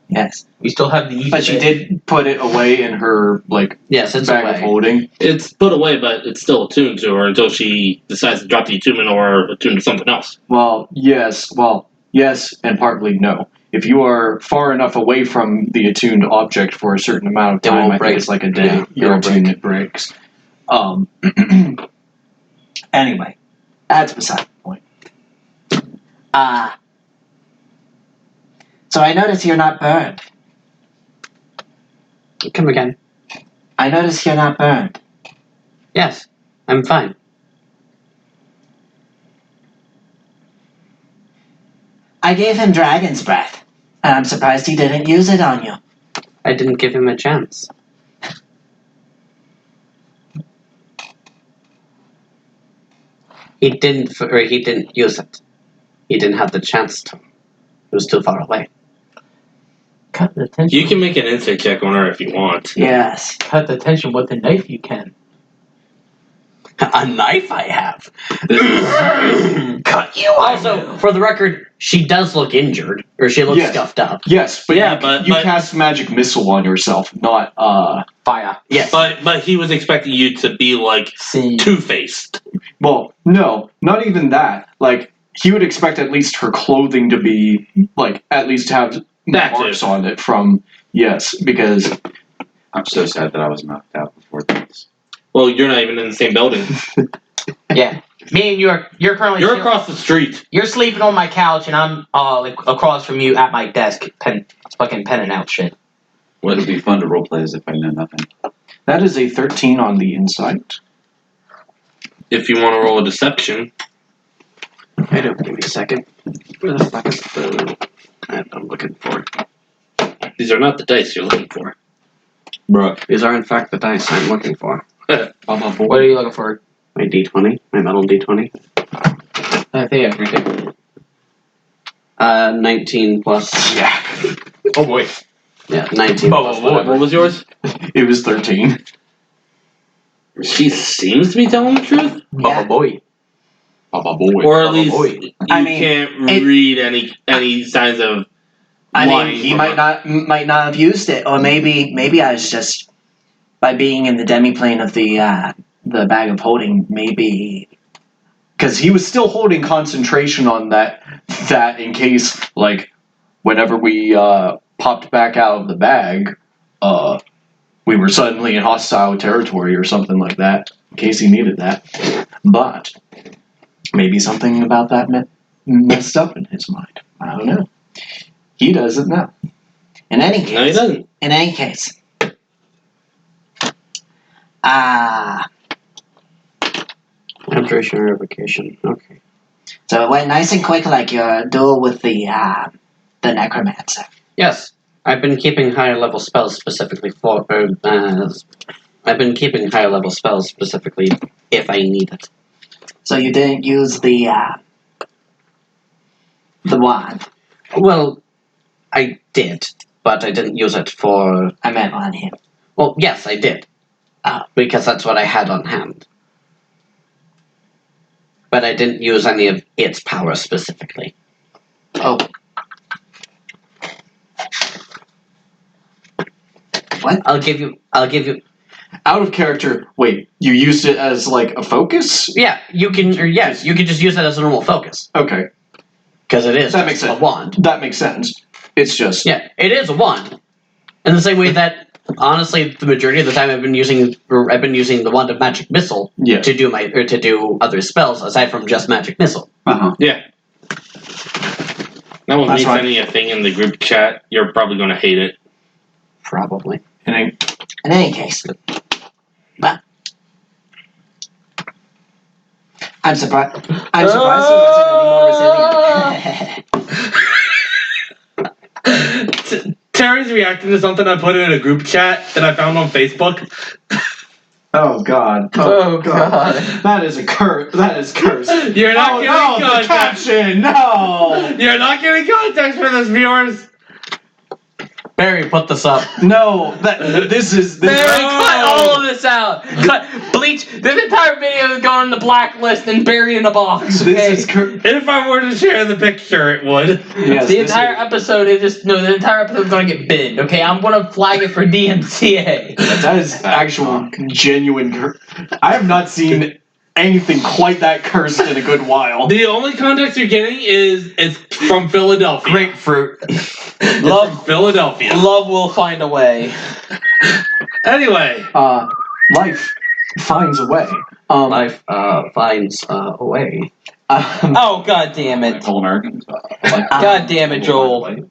Yes. We still have the But she did put it away in her Yes, it's bag away. of holding. It's put away, but it's still attuned to her until she decides to drop the attunement or attune to something else. Well, yes, and partly no. If you are far enough away from the attuned object for a certain amount of It time, won't I break. think it's like a day, Yeah, your it'll break. attunement breaks. Anyway, that's beside the point. So I notice you're not burned. Come again. I notice you're not burned. Yes, I'm fine. I gave him dragon's breath, and I'm surprised he didn't use it on you. I didn't give him a chance. He didn't use it. He didn't have the chance to. It was too far away. cut the tension. You can make an insight check on her if you want. Yes. Cut the tension with a knife. You can. A knife I have. Cut you. Also, for the record, she does look injured, or she looks Yes. scuffed up. Yes, but Yeah, you, but- you but- cast magic missile on yourself, not Fire. Yes. But he was expecting you to be like See. two-faced. well, no, not even that. Like he would expect at least her clothing to be like at least have Active. marks on it from because I'm so sad that I was knocked out before this. Well, you're not even in the same building. Yeah. Me and you're currently You're across the street. You're sleeping on my couch, and I'm like across from you at my desk, fucking penning out shit. Well, it'd be fun to roleplay as if I know nothing. That is a 13 on the insight. If you want to roll a deception. I don't. Give me a second. Where the fuck is the that I'm looking for? These are not the dice you're looking for. Bruh. These are in fact the dice I'm looking for. What are you looking for? My D20, my metal D20. I think I forget. 19 plus. Yeah. Oh boy. Yeah, 19 plus What whatever. was yours? It was 13. She seems to be telling the truth. Yeah. Boy. Baba boy. Or at Baba least boy. you I mean, can't it- read any signs of I lying mean, he from might her. not have used it, or maybe I was just by being in the demiplane of the bag of holding. Maybe Because he was still holding concentration on that in case, like, whenever we popped back out of the bag, we were suddenly in hostile territory or something like that, in case he needed that. But maybe something about that messed up in his mind. I don't know. He doesn't know. in any case. No, he doesn't. In any case. Abjuration revocation. Okay. So it went nice and quick, like your duel with the necromancer. Yes, I've been keeping higher level spells specifically for. I've been keeping higher level spells specifically if I need it. So you didn't use the wand. Well, I did, but I didn't use it for. I meant on him. Well, yes, I did. Because that's what I had on hand. But I didn't use any of its power specifically. Oh. What? I'll give you. Out of character, wait, you used it as, like, a focus? Yeah, you can. Or yes, you can just use it as a normal focus Okay, because it is That makes a sense. wand. that makes sense. It's just... Yeah, it is a wand. In the same way that, honestly, the majority of the time I've been using the wand of magic missile Yeah. to do other spells aside from just magic missile. Uh-huh. Yeah. Now with That's me right. sending a thing in the group chat, you're probably going to hate it. Probably. And In any case. Well. I'm surprised he wasn't any more resilient. Terry's reacting to something I put in a group chat that I found on Facebook. oh, God. Oh, God. That is a curse. That is cursed. You're not the getting context. caption! No! You're not getting context for this, viewers. Barry, put this up. No, this is... Barry, cut all of this out. Cut, bleach. This entire video is going in the blacklist and buried in a box. Okay? This is... If I were to share the picture, it would. Yes, The this entire is- episode is just the entire episode is gonna get binned. Okay, I'm gonna flag it for DMCA. That is actual genuine I have not seen anything quite that cursed in a good while. The only context you're getting is it's from Philadelphia. Grapefruit. It's Love, from Philadelphia. love will find a way. Anyway, Life finds a way. Life finds a way. Oh, god damn it. Whole Americans. God damn it, Joel.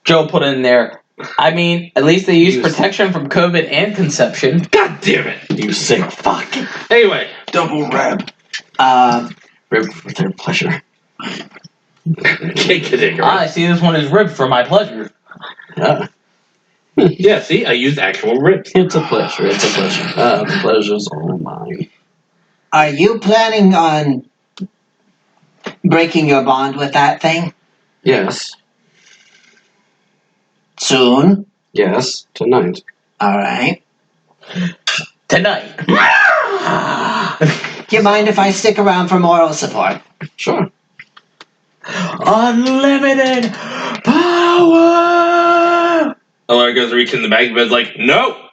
Joe put in there. I mean, at least they use protection from COVID and conception. God damn it. You sick fuck. Anyway, Double rab. Rib for their pleasure. cake digger. I see this one is ribbed for my pleasure. Yeah, see, I used actual ribs. It's a pleasure. It's a pleasure. The pleasure's all mine. Are you planning on breaking your bond with that thing Yes. soon? Yes. Tonight. All right. Tonight. Do you mind if I stick around for moral support? Sure. Unlimited power! Alara goes to reach in the bag, but is like, no.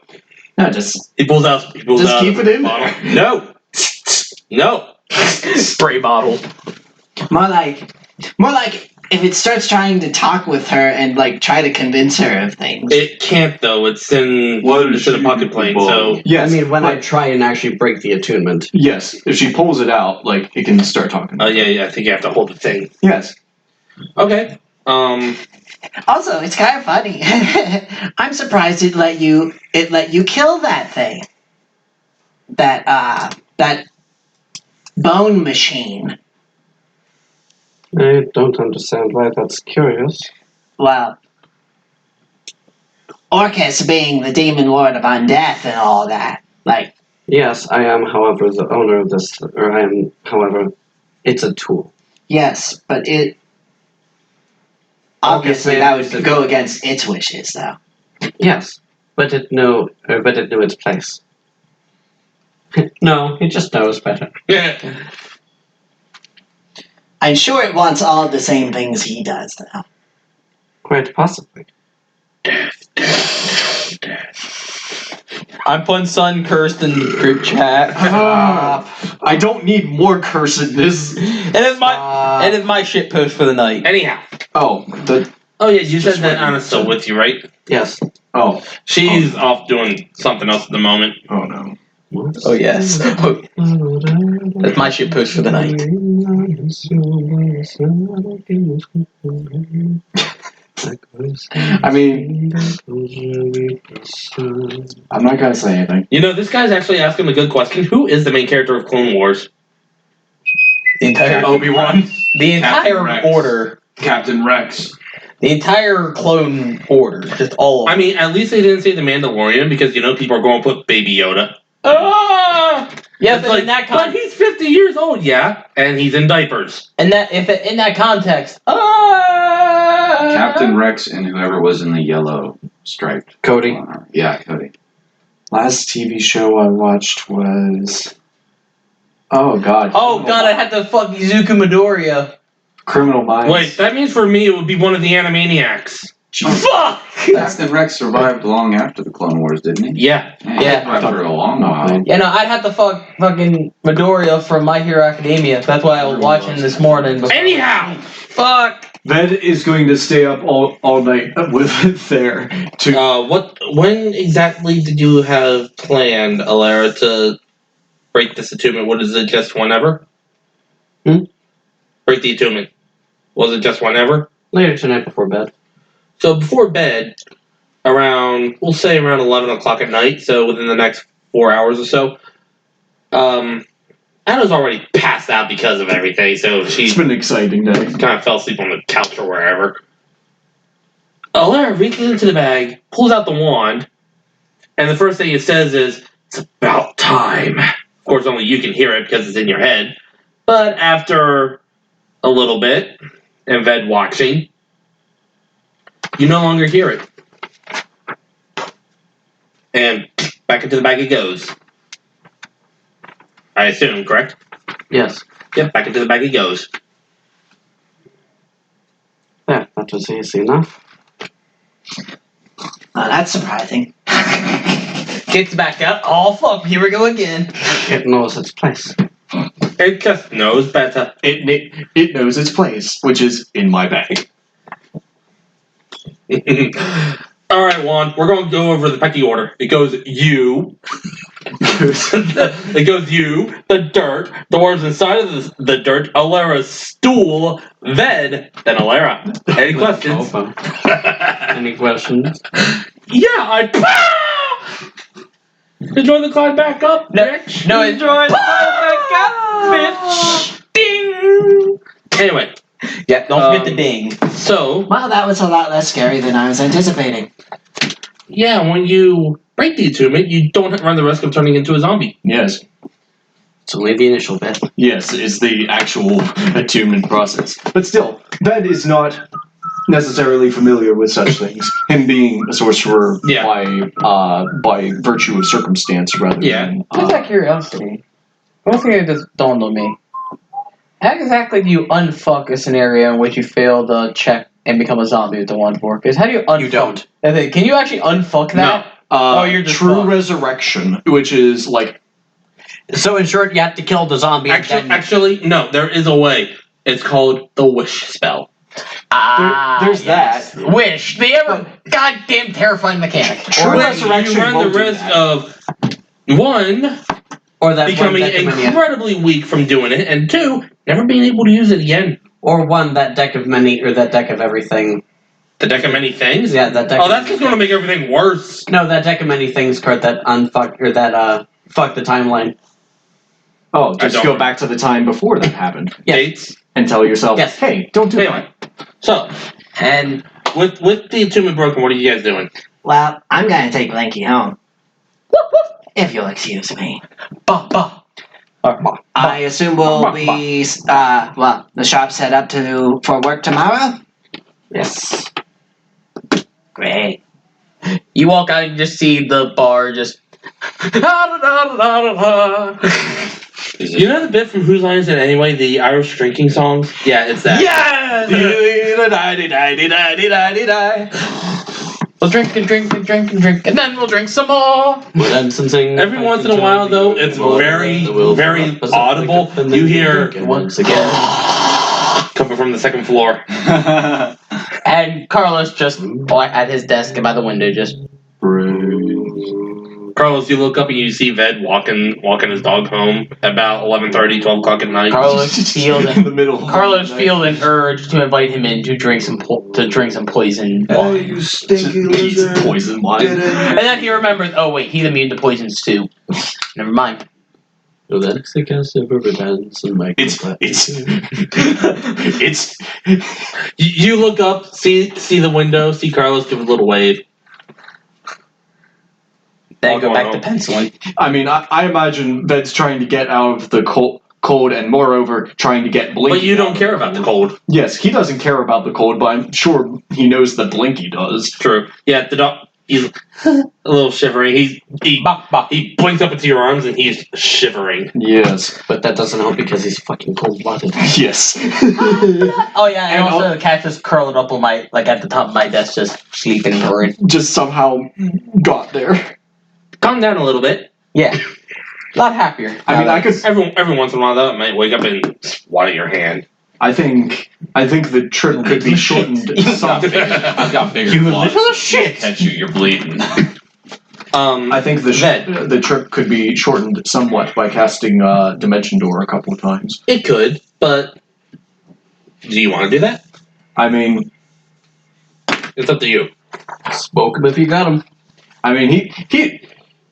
No, just He pulls out. Just keep it in bottle. there. No. No. Spray bottle. More like if it starts trying to talk with her and like try to convince her of things. It can't though. It's in a pocket plane. So Yes. I mean, when I try and actually break the attunement. Yes. If she pulls it out, like it can start talking. yeah. I think you have to hold the thing. Yes. Okay. Also, it's kind of funny. I'm surprised it let you kill that thing. That bone machine. I don't understand why that's curious. Well, Orcus being the demon lord of undeath and all that. Like, Yes, I am, however, the owner of this, or I am, however, it's a tool. yes, but it obviously that would go against its wishes, though. Yes, but it knew its place. No, it just knows better. Yeah. I'm sure it wants all the same things he does, though. Quite possibly. I'm putting Sun cursed in the group chat. I don't need more cursedness. It is my shit post for the night. Anyhow. Oh, Oh yeah, you said that Anna's still with you, right? Yes. oh, She's off doing something else at the moment. oh no. Oh yes. That's my shit post for the night. I mean, I'm not gonna say anything. You know, this guy's actually asking a good question. Who is the main character of Clone Wars? The entire Obi-Wan. The Captain entire Rex. order. Captain Rex. The entire clone order. Just all of I mean, at least they didn't say the Mandalorian because, you know, people are going to put Baby Yoda. Ah! Yeah, It's but like, in that but he's 50 years old, yeah, and he's in diapers. in that context. Captain Rex and whoever was in the yellow striped. Cody. Yeah, Cody. Last TV show I watched was. Oh God. Oh god, I had the fucking Izuku Midoriya. Criminal Minds. Wait, that means for me it would be one of the Animaniacs. Fuck! Captain Rex survived long after the Clone Wars, didn't he? Yeah. He Yeah. survived for a long while. Yeah, no, I'd have to fucking Midoriya from My Hero Academia. That's why I was watching this morning. Before. Anyhow! Fuck. Ved is going to stay up all night with it there. When exactly did you have planned, Alara, to break this attunement? What is it, just whenever? Break the attunement. Was it just whenever? Later tonight before bed. So before bed, we'll say around 11 o'clock at night, so within the next 4 hours or so, Anna's already passed out because of everything, so she It's been an exciting day. kind of fell asleep on the couch or wherever. Alara reaches into the bag, pulls out the wand, and the first thing it says is, "It's about time." Of course, only you can hear it because it's in your head. But after a little bit, and Ved watching, you no longer hear it. And back into the bag it goes. I assume, correct? Yes. Yep, back into the bag it goes. There, that was easy enough. That's surprising. Gets back up. Oh fuck, here we go again. It knows its place. It just knows better. It knows its place, which is in my bag. Alright, Juan, we're going to go over the pecking order. It goes you. It goes you, the dirt, the worms inside of the dirt, Alara's stool, then Alara. Any questions? Any questions? Yeah, Enjoy the climb back up, bitch. No, enjoy the back up, bitch. Ding. Anyway. Yeah, don't forget the ding. So, Well, that was a lot less scary than I was anticipating. yeah, when you break the attunement, you don't run the risk of turning into a zombie. Yes. It's only the initial bit. Yes, it's the actual attunement process. But still, Ved is not necessarily familiar with such things. Him being a sorcerer by virtue of circumstance rather than... Just out of curiosity, one thing that just dawned on me. How exactly do you unfuck a scenario in which you fail the check and become a zombie with the one for? Because how do you unfuck? You don't. Can you actually unfuck that? No. You're just True fucked. resurrection, which is like... So in short, you have to kill the zombie. Actually, no, there is a way. It's called the wish spell. There's yes. that. Wish. The ever goddamn terrifying mechanic. True resurrection you run won't the do risk that. of one Or that becoming one deck of many, incredibly weak from doing it, and two, never being able to use it again. or one that deck of many, or that deck of everything. The deck of many things? Yeah, that deck. Oh, that's just going to make everything worse. No, that deck of many things card that unfuck or that fuck the timeline. Oh, just don't- go back to the time before that happened Yes. Dates. and tell yourself, Yes. hey, don't do Anyway, so, And with the Entombment Broken, what are you guys doing? well, I'm gonna take Blinky home. If you'll excuse me. Bah, bah. I assume we'll be the shop's set up for work tomorrow? Yes. Great. You walk out and just see the bar just. You know the bit from Whose Line Is It Anyway, the Irish drinking songs? Yeah, it's that. Yes! We'll drink and drink and drink and drink, and then we'll drink some more. Every once in a while, though, it's very, very audible. You hear once again. coming from the second floor. And Carlos just at his desk by the window, just. Carlos, you look up and you see Ved walking his dog home at about 11:30, 12 o'clock at night. Carlos feels in the middle. Carlos feels an urge to invite him in to drink some poison Oh, wine. you stinky lizard. Poison wine. And then he remembers, oh wait, he's immune to poisons too. Never mind. So that's the cast of Riverdance and Michael. It's You look up, see the window, see Carlos give a little wave. Then All go going back to home. penciling. I mean, I imagine Ved's trying to get out of the cold and moreover trying to get Blinky. But you don't out. care about the cold. Yes, he doesn't care about the cold, but I'm sure he knows that Blinky does. True. Yeah, the dog. He's a little shivering. He blinks up into your arms and he's shivering. Yes. But that doesn't help because he's fucking cold-blooded. Yes. Oh yeah, and And also the cat just curled up on my at the top of my desk, just sleeping and purring. Just somehow got there. Calm down a little bit. Yeah, a lot happier. I mean, I could. Every once in a while, though, it might wake up and swat at your hand. I think the trip could be shortened. I've got bigger You claws. little shit. Catch you, you're bleeding. I think the trip could be shortened somewhat by casting Dimension Door a couple of times. It could, but do you want to do that? I mean, It's up to you. Spoke him if you got him. I mean,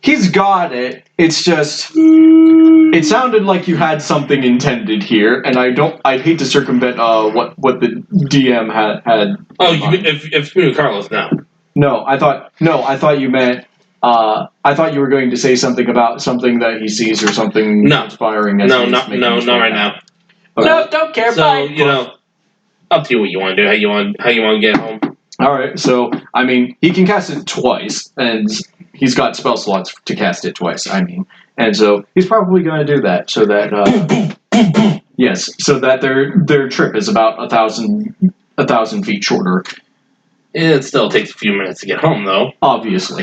he's got it. It's just, it sounded like you had something intended here, and I'd hate to circumvent what the DM had. Oh, in you mind. if you Carlos, no. No, I thought you meant. I thought you were going to say something about something that he sees or something No. inspiring. As No, he's not making his way right back. now. Okay. No, don't care. So Bye. up to you what you want to do. How you want to get home. All right. So I mean, he can cast it twice, and he's got spell slots to cast it twice. I mean, and so he's probably going to do that so that yes, so that their trip is about 1,000 feet shorter. It still takes a few minutes to get home, though. Obviously,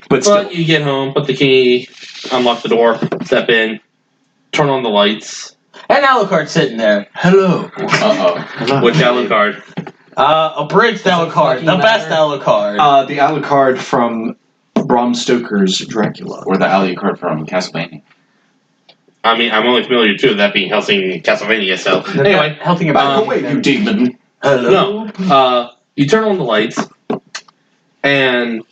but still. But you get home, put the key, unlock the door, step in, turn on the lights. And Alucard's sitting there. Hello. Which Alucard? A bridge Alucard, the best Alucard. The Alucard from Bram Stoker's Dracula. Or the Alucard from Castlevania. I mean, I'm only familiar with two of that being Helsing and Castlevania, so. Anyway, helping Back about away, you demon! Hello. no. You turn on the lights, and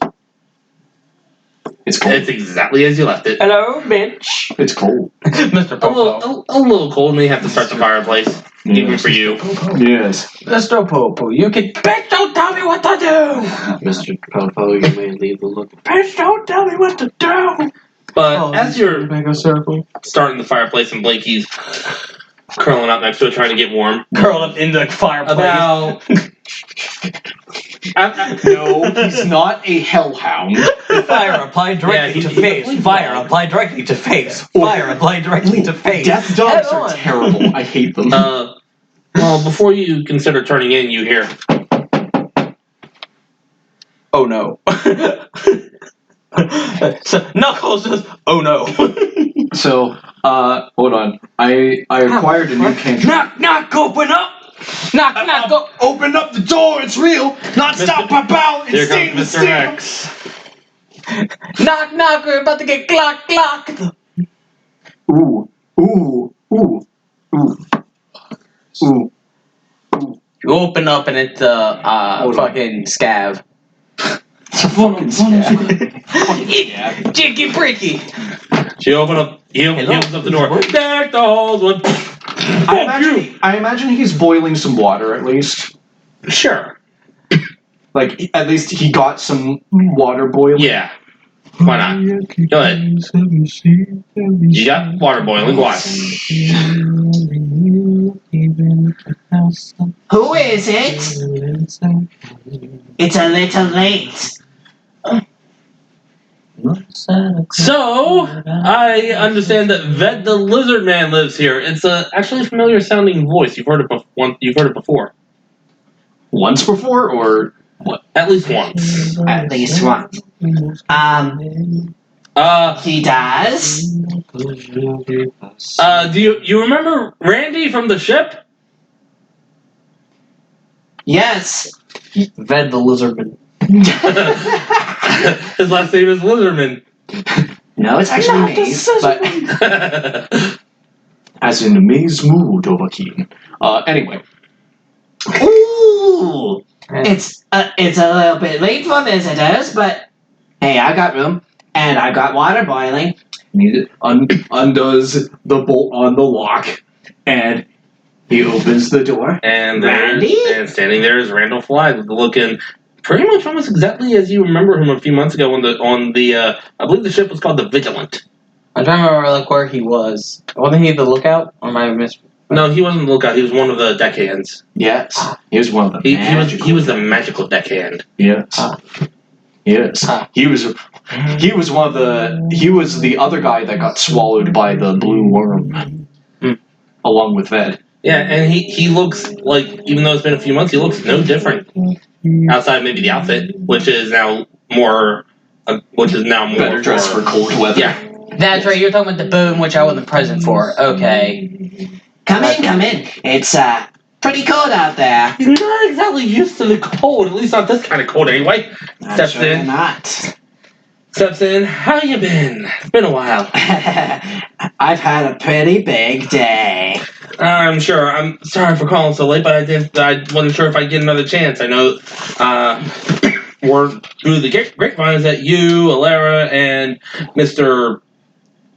It's cold. it's exactly as you left it. Hello, bitch. It's cold. Mr. A Popo. little cold, and you have to start the fireplace, even for you. Yes. Mr. Popo, you can. Bitch, don't tell me what to do. Mr. Popo, you may leave the look. Bitch, don't tell me what to do. But as you're Mega circle. starting the fireplace and Blinky's curling up next to it, trying to get warm, Curled up in the fireplace. about No, he's not a hellhound. Fire applied directly Yeah, to he- face. he- Fire applied directly to face. Fire applied directly to face. Death dogs Head are on. terrible. I hate them. well, before you consider turning in, you hear, Oh no. So Knuckles just. Oh no. So, hold on. I acquired a new cantrip. Knock, knock, open up. Knock, knock, go. Open up the door, it's real! Not stop, pop out! Here It's comes stainless Mr. steel! X. Knock, knock, we're about to get clocked. Ooh, ooh, ooh, ooh, ooh. You open up and it's Hold on. fucking scav. It's a fucking scab. Jicky bricky. He opens up the door. Deck the halls with. I imagine he's boiling some water at least. Sure. Like, at least he got some water boiling. Yeah. Why not? Go ahead. You got water boiling. Go on. Who is it? It's a little late. So, I understand that Ved the Lizard Man lives here. It's actually a familiar sounding voice. You've heard it before. Once before, or what? At least once. At least once. He does? Do you remember Randy from the ship? Yes. Ved the Lizardman. His last name is Lizardman. No, it's actually Maze, But as in a maze mood, Overkeen. Anyway. Ooh! It's a little bit late for visitors, but hey, I got room, and I've got water boiling. He undoes the bolt on the lock, and he opens the door. And Randy? and standing there is Randall Flagg, looking pretty much almost exactly as you remember him a few months ago on the I believe the ship was called the Vigilant. I'm trying to remember where he was. Wasn't he the lookout? Or am I miss? No, he wasn't the lookout. He was one of the deckhands. Yes, he was one of them. He was the magical deckhand. Yes. Yes. He was one of the. He was the other guy that got swallowed by the blue worm, along with Ved. Yeah, and he looks like, even though it's been a few months, he looks no different. Outside maybe the outfit, which is now more Better dressed for cold weather. Yeah. That's right, you're talking about the boom, which I wasn't present for. Okay. Come in. It's pretty cold out there. He's not exactly used to the cold, at least not this kind of cold anyway. I'm Steps sure in. you're not. Steps in. How you been? It's been a while. I've had a pretty big day. I'm sure. I'm sorry for calling so late, but I wasn't sure if I'd get another chance. I know word through the grapevine is that you, Alara, and Mr.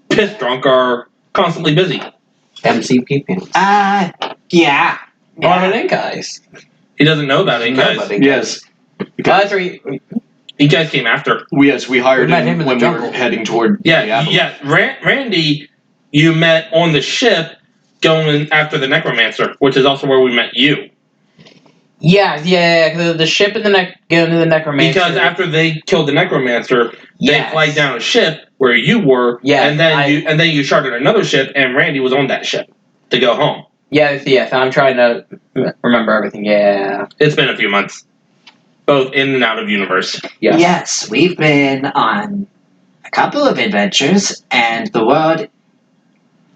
Piss Drunk are constantly busy. MCP pants. Yeah. One of the guys. He doesn't know about it, guys. Yes. That's right. You guys came after. We hired We met him him in when the we were jungle. heading toward. Yeah. Randy, you met on the ship going after the Necromancer, which is also where we met you. Yeah. The ship and going to the Necromancer. Because after they killed the Necromancer, they flagged down a ship where you were, and then you chartered another ship, and Randy was on that ship to go home. Yes. I'm trying to remember everything. Yeah. It's been a few months, both in and out of universe. Yeah. Yes, we've been on a couple of adventures, and the world,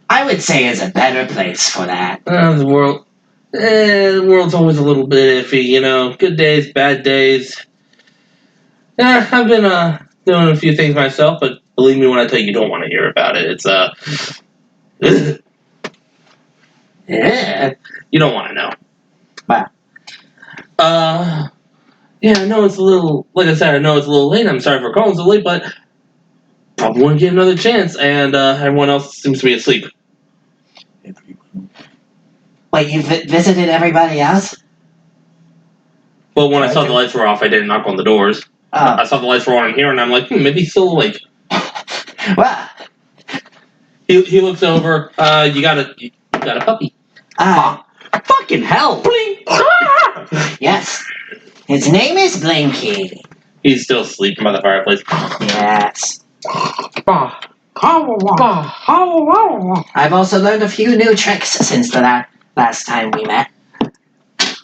I would say, is a better place for that. The world's always a little bit iffy, you know. Good days, bad days. I've been doing a few things myself, but believe me when I tell you don't want to hear about it. It's you don't want to know. Wow. Yeah, I know it's a little, like I said, I know it's a little late. I'm sorry for calling so late, but probably want to give another chance, and everyone else seems to be asleep. Wait, you visited everybody else? Well, when I saw the lights were off, I didn't knock on the doors. Oh. I saw the lights were on in here, and I'm like, maybe he's still awake. Well, He looks over. You got a puppy. Fucking hell! Blink. yes. His name is Blinky. He's still sleeping by the fireplace. Yes. I've also learned a few new tricks since the last time we met.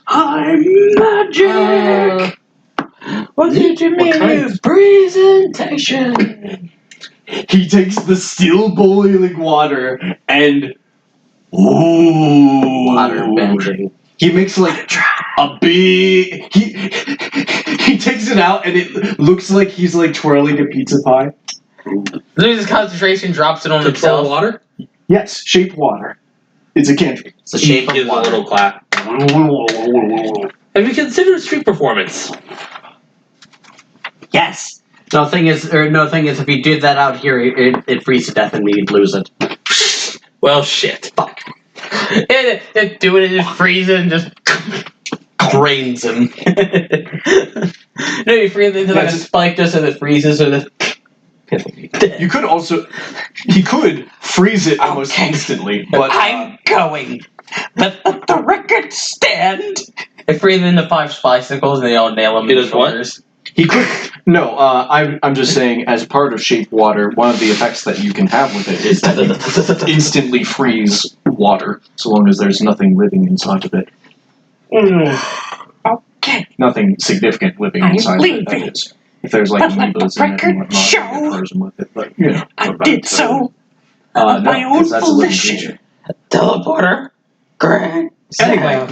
I'm magic. What did you mean? kind? Presentation. He takes the still boiling water and. Ooh. Water bending. He makes like a big. He takes it out and it looks like he's like twirling a pizza pie. Loses concentration, drops it on Control himself. water. Yes, shape water. It's a cantrip. It's the shape Gives of a water. little clap. Have you considered street performance? Yes. No thing is, if you did that out here, it freezes to death and we'd lose it. Well, shit. Fuck. It do it, just freeze it and just Drains him. no, you freeze it into like a spike just so it freezes so that You could also. He could freeze it almost Okay. instantly, but. I'm going. Let the record stand. it freezes into 5 bicycles and they all nail him It in the is what? shoulders. He could. No, I'm just saying, as part of shape water, one of the effects that you can have with it is that it instantly freeze water, so long as there's nothing living inside of it. Okay. Nothing significant living I'm inside of it, leaving. that is. If there's like But let the amoebas in it record and whatnot, show. you get frozen with it, but, you know. I what about did it, so. No, of my own 'cause that's a living volition. creature. Teleporter. Great. Anyway.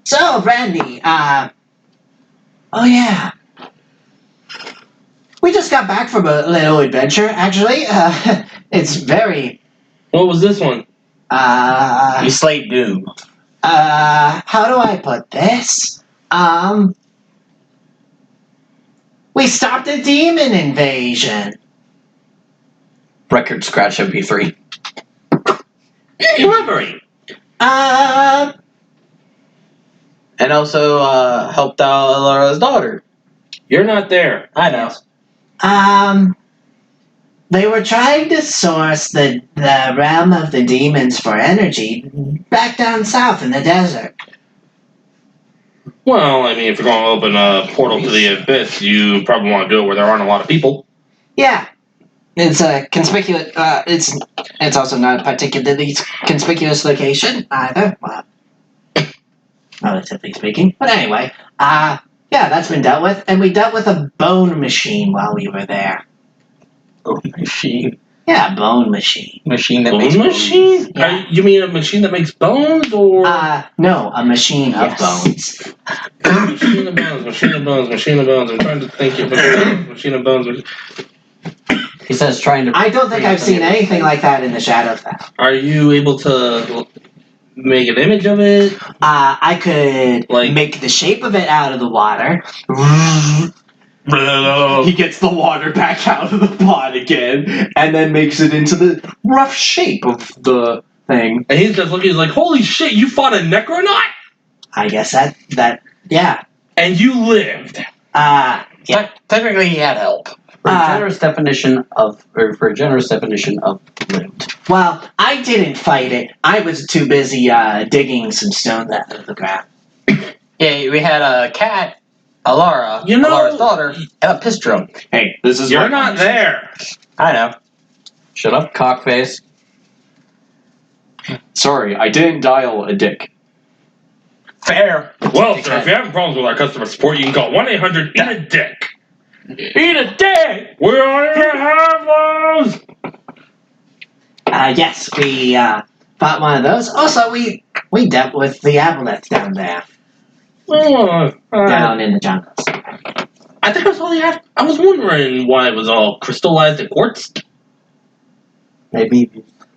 So, Brandy, oh yeah. We just got back from a little adventure, actually. It's very, What was this one? You slayed Doom. how do I put this? We stopped a demon invasion. Record scratch MP3. Elaborate. And also helped out Laura's daughter. You're not there. I know. They were trying to source the realm of the demons for energy back down south in the desert. Well, I mean, if you're going to open a portal to the abyss, you probably want to do it where there aren't a lot of people. Yeah. It's a conspicuous, it's also not a particularly conspicuous location either. Well, relatively speaking. But anyway, yeah, that's been dealt with. And we dealt with a bone machine while we were there. Oh, machine. Yeah, bone machine. Machine that Bone makes machine? Yeah. You mean a machine that makes bones, or No, a machine of Yes. bones. machine of bones? Machine of bones. Machine of bones. I'm trying to think of machine of bones. He says trying to. I don't think I've seen anything like that in the Shadow Theft. Are you able to make an image of it? I could Like- make the shape of it out of the water. He gets the water back out of the pot again, and then makes it into the rough shape of the thing. And he's just looking. He's like, "Holy shit! You fought a necronaut, I guess that yeah. and you lived." Yeah. Technically, he had help. For a generous definition of lived. Well, I didn't fight it. I was too busy digging some stones out of the ground. Yeah, we had a cat, a Laura, You know- Laura's daughter, and a piss drum. Hey, this is You're my not there. I know. Shut up, cockface. Sorry, I didn't dial a dick. Fair. Well, sir, if you have problems with our customer support, you can call 1-800-EAT-A-DICK. Eat a dick! We don't even have those! Yes, we fought one of those. Also, we dealt with the aboleth down there, down in the jungles. I think I saw the I was wondering why it was all crystallized and quartz. Maybe.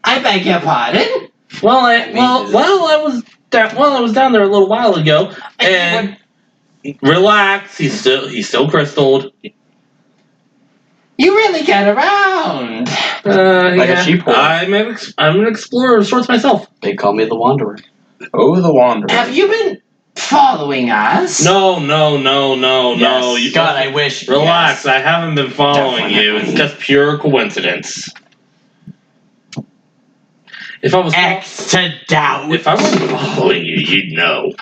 I beg your pardon. Well, I was down there a little while ago, and relax. He's still crystalled. You really get around. Like a sheep hole. I'm an explorer of sorts myself. They call me the Wanderer. Oh, the Wanderer. Have you been following us? No. Yes. God, I wish. Relax. I haven't been following you. It's just pure coincidence. If I was doubt. if I was following you, you'd know.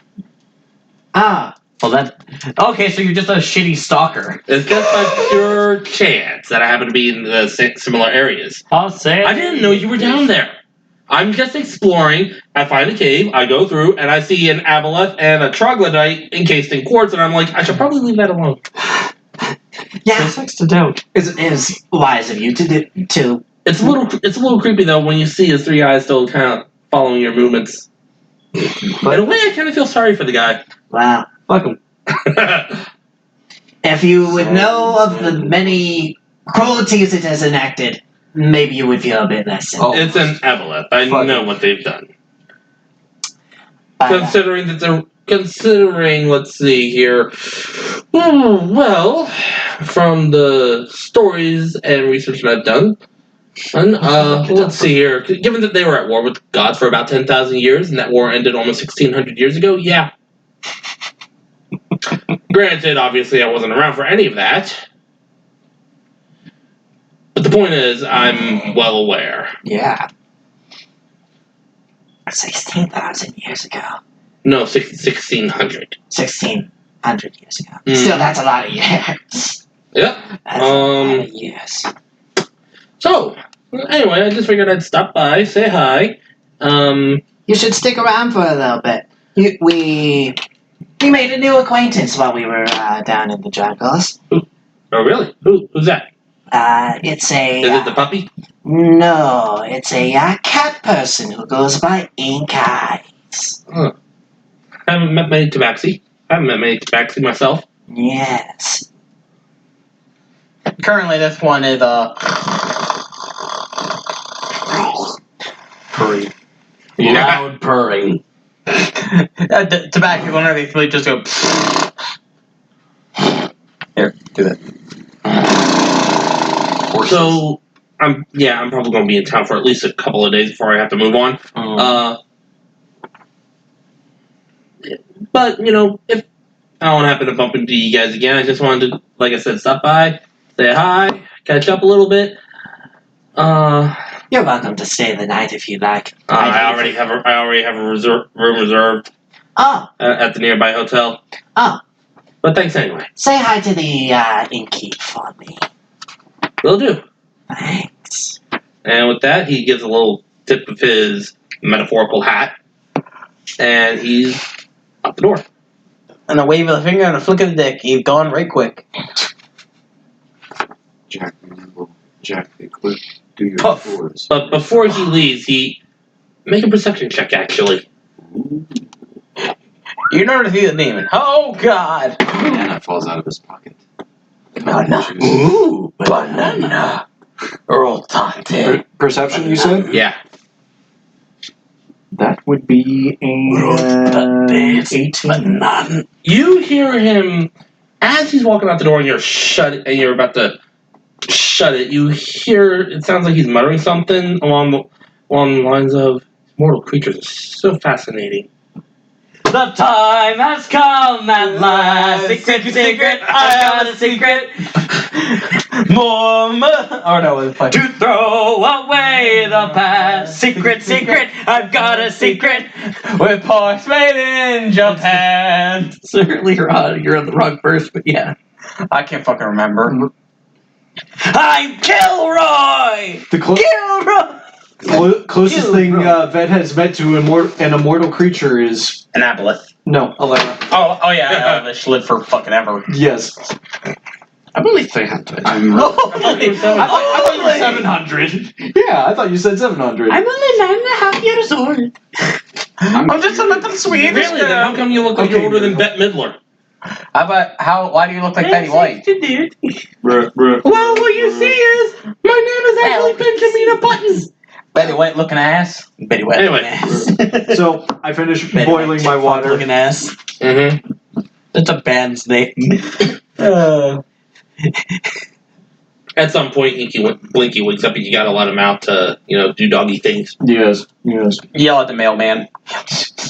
Ah, Well, okay, so you're just a shitty stalker. It's just a pure chance that I happen to be in the similar areas. I'll say. I didn't know you were down there. I'm just exploring. I find a cave. I go through, and I see an aboleth and a troglodyte encased in quartz, and I'm like, I should probably leave that alone. yeah. Sex to doubt. Is wise of you to It's a little creepy though when you see his 3 eyes still kind of following your movements. In a way, I kind of feel sorry for the guy. Wow. Fuck him. If you would know of the many cruelties it has enacted, maybe you would feel a bit less sympathy. It's an Eveleth. I know what they've done. But, Considering that they're let's see here. Well, from the stories and research that I've done, and let's see here. Given that they were at war with gods for about 10,000 years, and that war ended almost 1,600 years ago, yeah. Granted, obviously, I wasn't around for any of that. But the point is, I'm well aware. yeah. 16,000 years ago. No, 1,600. 1,600 years ago. Mm. Still, that's a lot of years. Yep. That's a lot of years. So, anyway, I just figured I'd stop by, say hi. You should stick around for a little bit. We made a new acquaintance while we were down in the jungles. Oh, really? Who's that? It's a... Is it the puppy? No, it's a cat person who goes by Ink Eyes. Huh. I haven't met many tabaxi. Myself. Yes. Currently, this one is Purring. Yeah. Loud purring. tobacco. One of these really just go. Here, do that. So, I'm probably going to be in town for at least a couple of days before I have to move on. But, if I don't happen to bump into you guys again, I just wanted to, like I said, stop by, say hi, catch up a little bit. You're welcome to stay the night if you'd like. I already have a room reserved Oh, at the nearby hotel. Oh. But thanks anyway. say hi to the innkeep for me. Will do. Thanks. And with that, he gives a little tip of his metaphorical hat, and he's out the door. And a wave of the finger and a flick of the dick. He's gone right quick. Jack, remember, Jack, they quit. Do your Puff. chores. But before he leaves, he make a perception check. Actually, You never see the demon. Oh God! Banana falls out of his pocket. Banana. Ooh, Banana. Earl Tante. Perception, you said? yeah. That would be an 18. Banana. You hear him as he's walking out the door, and you're about to shut it. You hear it sounds like he's muttering something along the lines of "Mortal creatures are so fascinating." The time has come at last. Secret, I got a secret. More. Oh no, it's fine. To throw away the past. Secret, I've got a secret. With parts made in Japan. Certainly you're on the wrong verse, but yeah. I can't fucking remember. I'm Kilroy! The Kilroy! closest thing Vet has met to an immortal creature is... An aboleth. No, Allegra. Oh yeah, Elvish lived for fucking ever. Yes. I believe 300. I'm I thought you were 700. Yeah, I thought you said 700. I'm only 9.5 years old. I'm just a little Swedish Really? Then how come you look like you're older than Bette Midler? Why do you look like Betty White? bruh. Well, what you see is my name is actually Benjamina Buttons. Betty White looking ass. Betty White Anyway. looking ass. So, I finished boiling my water. Looking ass. Mm-hmm. That's a band's name. At some point, Blinky wakes up and you got a lot of mouth to, do doggy things. Yes. Yell at the mailman.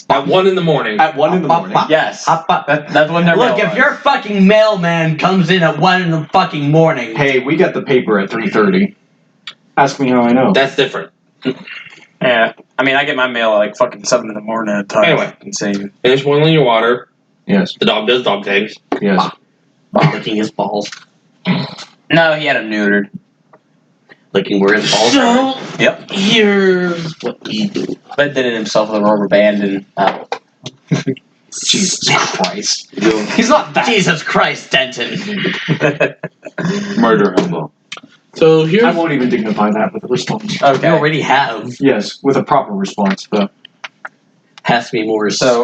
At 1 in the morning. At 1 in the morning. Yes. That's when they're Look, if your fucking mailman comes in at 1 in the fucking morning. Hey, we got the paper at 3:30. Ask me how I know. That's different. Yeah. I mean, I get my mail at like fucking 7 in the morning at a time. Anyway. Insane. Finish boiling your water. Yes. The dog does dog things. Yes. Licking his balls. No, he had him neutered. Licking where his balls are. So, Yep. here's what you do. Ben did it himself with a rubber band and Jesus Christ. he's not that. Jesus Christ, Denton. Murder hobo. So I here's won't even dignify that with a response. Okay. You already have. Yes, with a proper response, though. Has to be more So-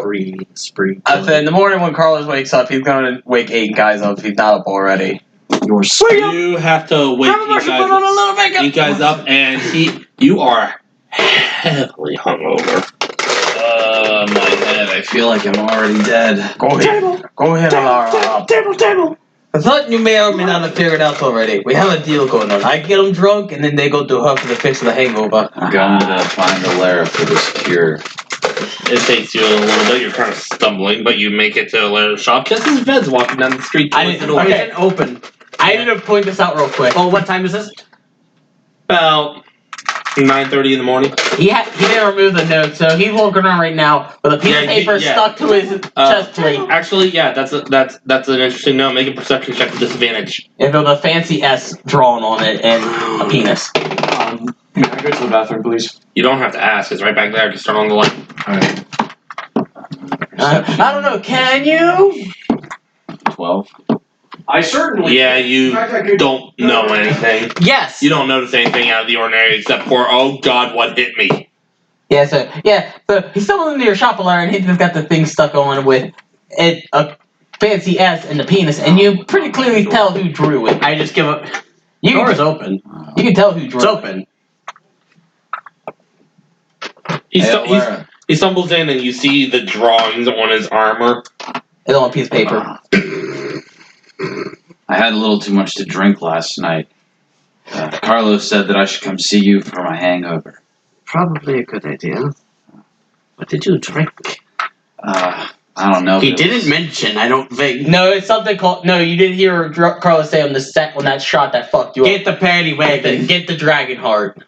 spree. I said in the morning when Carlos wakes up, he's going to wake 8 guys up if he's not up already. You're You have to wake you guys up, and you are heavily hungover. My head. I feel like I'm already dead. Go ahead, Alara. Table. There's nothing you may or may not have figured out already. We have a deal going on. I get them drunk, and then they go to her for the fix of the hangover. I'm going to find the lair for this cure. It takes you a little bit. You're kind of stumbling, but you make it to the lair shop just as Ved's walking down the street towards the door. Okay. It's open. I need to point this out real quick. Oh, what time is this? About 9:30 in the morning. He didn't remove the note, so he's walking around right now with a piece of paper stuck to his chest plate. Actually, yeah, that's an interesting note. Make a perception check with disadvantage. It with a fancy S drawn on it and a penis. May I go to the bathroom, please? You don't have to ask. It's right back there. Just turn on the light. Alright. I don't know. Can you? 12. I certainly. Yeah, you In fact, I could- don't know anything. Yes. You don't notice anything out of the ordinary except for, oh God, what hit me? Yeah. So he's still into your shop, Alara, and he's just got the thing stuck on with it a fancy S and the penis, and you pretty clearly tell who drew it. I just give up. You Door's can, open. you can tell who drew It's it. open. He stumbles in and you see the drawings on his armor. It's on a piece of paper. I had a little too much to drink last night. Carlos said that I should come see you for my hangover. Probably a good idea. What did you drink? I don't know. He but it didn't was- mention. I don't think. No, it's something called. No, you didn't hear Carlos say on the set on that shot that fucked you up. Get the paddy wagon. Get the dragon heart.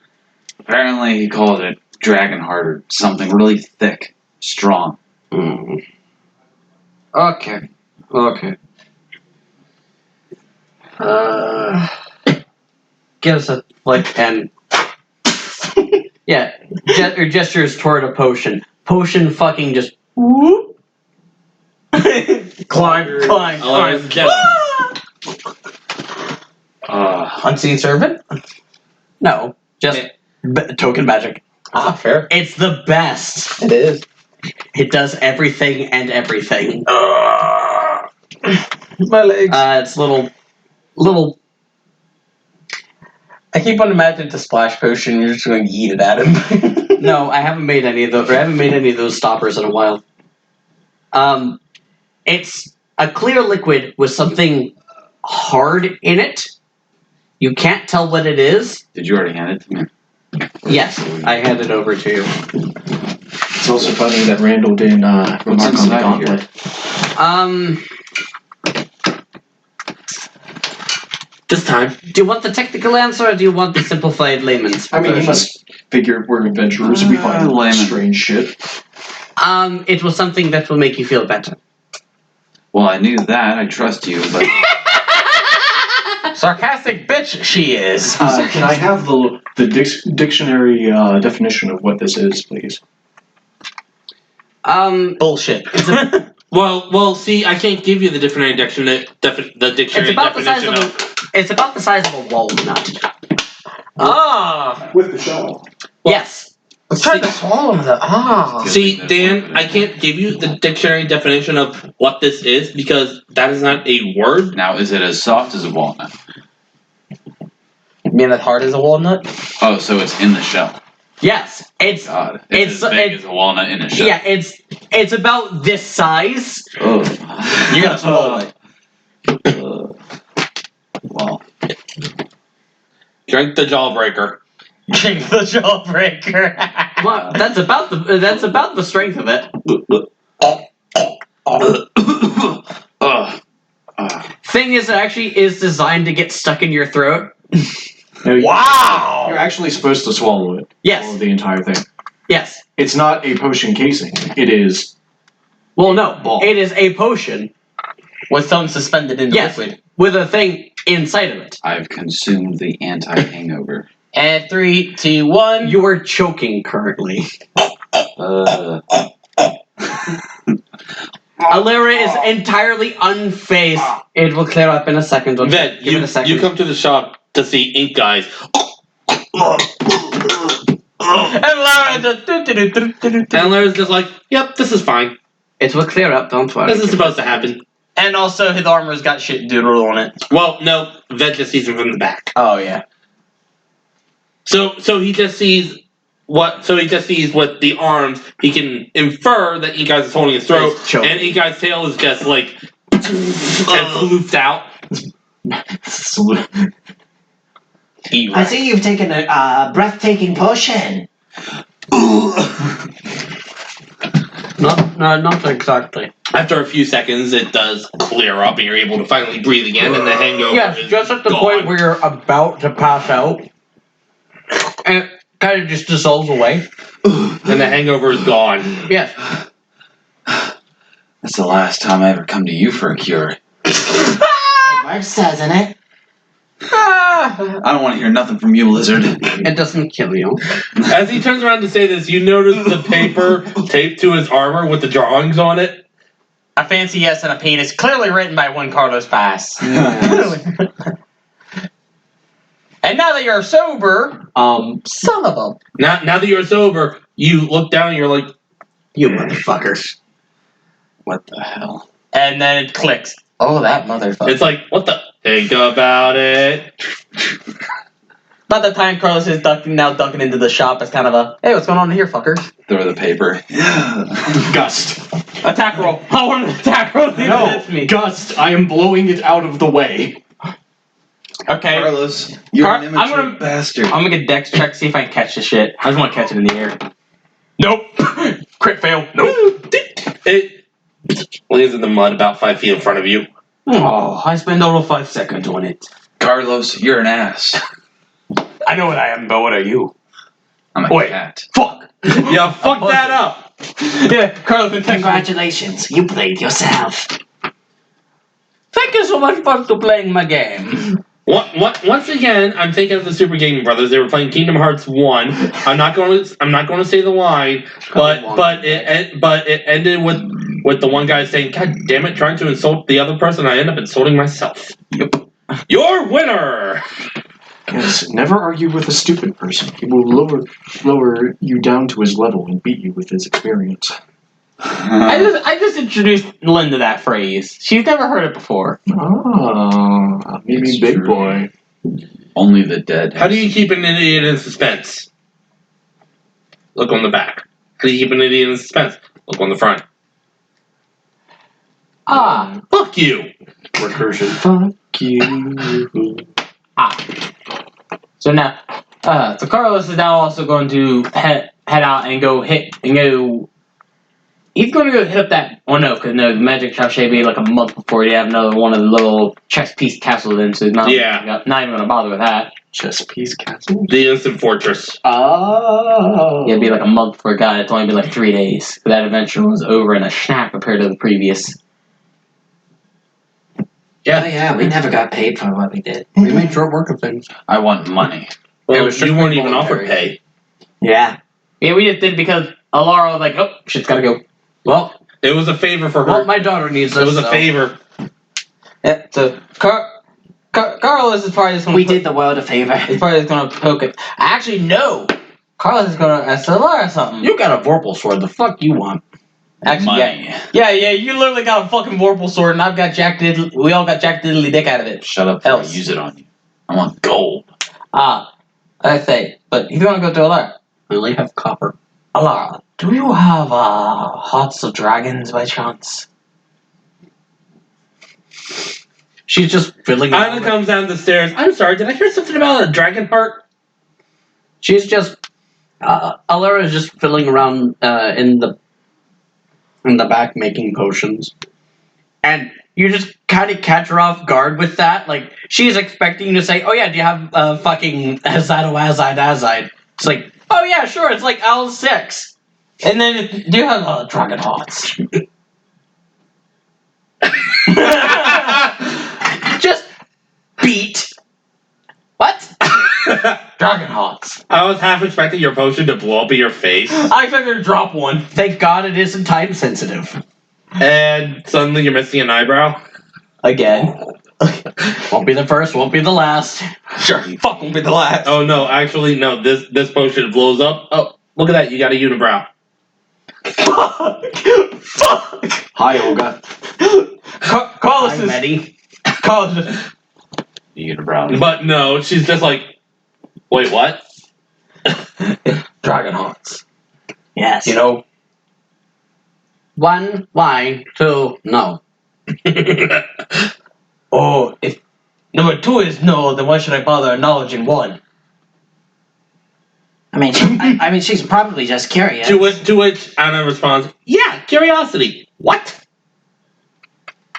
Apparently he called it Dragonheart or something really thick, strong. Mm. Okay. Gives a and yeah, or gestures toward a potion. Potion fucking just whoop. climb. Alar's dead. Unseen servant? No, just token magic. Ah, fair. It's the best. It is. It does everything and everything. My legs. It's little. I keep on imagining the splash potion. You're just going to eat it at him. No, I haven't made any of those. I haven't made any of those stoppers in a while. It's a clear liquid with something hard in it. You can't tell what it is. Did you already hand it to me? Yes, I hand it over to you. It's also funny that Randall didn't remark on the inside here? gauntlet. This time. Do you want the technical answer or do you want the simplified layman's I mean, you version? must figure we're adventurers. We find layman. strange shit. It was something that will make you feel better. Well, I knew that. I trust you, but Sarcastic bitch she is. Can I have the dictionary definition of what this is, please? Bullshit. Well, see, I can't give you the dictionary definition of. It's about the size of a walnut. Ah! With the shell. Yes. I'm trying to swallow the. Ah! See, Dan, I can't give you the dictionary definition of what this is because that is not a word. now is it as soft as a walnut? You mean that hard as a walnut? Oh, so it's in the shell. Yes. It's God, It's- it's as big it- as a walnut in a shell. yeah. It's about this size. Oh. You gotta swallow it. Well, Drink the jawbreaker. Drink the jawbreaker. Well, that's about the strength of it. Thing is, it actually is designed to get stuck in your throat. No, Wow! You're actually supposed to swallow it. Yes. Swallow the entire thing. Yes. It's not a potion casing. It is. Well, no. Ball. It is a potion. With something suspended in the Yes. liquid. With a thing inside of it. I've consumed the anti-hangover. And 3, 2, 1. You are choking currently. Alara is entirely unfazed. It will clear up in a second. Give Ved, it a second. you come to the shop to see ink guys. And Lara And Larry's just like, yep, this is fine. It will clear up, don't worry. This is supposed to happen. And also, his armor's got shit doodled on it. Well, no, Vet just sees him from the back. Oh, yeah. So he just sees what? So he just sees with the arms. He can infer that E Guy's is holding his throat, and E Guy's tail is just like and floofed out. I see you've taken a breathtaking potion. Not exactly. After a few seconds, it does clear up, and you're able to finally breathe again, and the hangover Yes, is just at the gone. point where you're about to pass out, and it kind of just dissolves away. And the hangover is gone. Yes. That's the last time I ever come to you for a cure. It works, doesn't it? I don't want to hear nothing from you, Lizard. It doesn't kill you. As he turns around to say this, you notice the paper taped to his armor with the drawings on it. A fancy yes and a penis, clearly written by one Carlos Pass. And now that you're sober, son of a... Now that you're sober, you look down and you're like, You motherfuckers. What the hell? And then it clicks. Oh, that motherfucker. it's like, what the? Think about it. By the time Carlos is ducking into the shop, it's kind of a, hey, what's going on here, fuckers? Throw the paper. Gust. Attack roll. I want an attack roll. No, Me. Gust. I am blowing it out of the way. Okay. Carlos, you're an I'm immature gonna- bastard. I'm gonna get dex check, see if I can catch this shit. I just want to catch it in the air. Nope. Crit fail. Nope. It lands in the mud about 5 feet in front of you. Oh, I spent total 5 seconds on it. Carlos, you're an ass. I know what I am, but what are you? I'm a Wait. cat. Fuck. Yeah, fuck that up. Yeah, Carlos, Congratulations, you played yourself. Thank you so much for playing my game. Once again, I'm thinking of the Super Gaming Brothers. They were playing Kingdom Hearts 1. I'm not going to say the line, but it ended with the one guy saying, "God damn it, trying to insult the other person, I end up insulting myself." Yep. Your winner. Yes, never argue with a stupid person. He will lower you down to his level and beat you with his experience. I just introduced Lynn to that phrase. She's never heard it before. Oh, maybe It's big true. boy. Only the dead. How do you keep an idiot in suspense? Look on the back. How do you keep an idiot in suspense? Look on the front. Ah. Fuck you. Recursion. Fuck you. So now, so Carlos is now also going to head out and go. He's going to go hit up that. Oh no, because no, the magic shop should be like a month before you have another one of the little chess piece castles in. So he's not even going to bother with that. Chess piece castle? The instant fortress. Oh. Yeah, it'd be like a month for a guy. It's only been like 3 days. That adventure was over in a snap compared to the previous. Yeah. Oh yeah, we never got paid for what we did. We made short work of things. I want money. Well, was you strictly weren't even offered voluntary. pay. Yeah. Yeah, we just did it because Alara was like, oh, shit's gotta go. Well, It was a favor for her. my daughter needs It this. was a so- favor. Yeah, so Carlos is probably just gonna We did the world a favor. He's probably just gonna poke it. Actually, no. Carlos is gonna ask Alara something. You got a Vorpal sword. The fuck you want? Actually, Money. yeah, you literally got a fucking Vorpal sword, and I've got we all got Jack Diddley Dick out of it. Shut up before I Else. use it on you. I want gold. I say, but he's gonna go to Alara. I only have copper. Alara, do you have hearts of dragons by chance? She's just fiddling Anna around. comes down the stairs. I'm sorry, did I hear something about a dragon heart? She's just Alara is just fiddling around in the back making potions, and you just kind of catch her off guard with that. Like she's expecting you to say, "Oh yeah, do you have fucking azide?" It's like, "Oh yeah, sure." It's like L6, And then, do you have dragon hearts? just beat. What? Dragon hearts. I was half expecting your potion to blow up in your face, I expected to drop one. Thank God it isn't time sensitive. and suddenly you're missing an eyebrow. Again. Won't be the first, won't be the last. Sure. Fuck won't be the last. Oh no, actually no. This potion blows up. Oh, Look at that. You got a unibrow. Fuck! Hi, Olga. Carlos I'm is... ready. Carlos is... Unibrow. But no, she's just like, wait, what? Dragon hearts. Yes. You know? 1, why? 2, no. Oh, if number 2 is no, then why should I bother acknowledging 1? I mean, I mean, she's probably just curious. To which Anna responds, yeah, curiosity. What?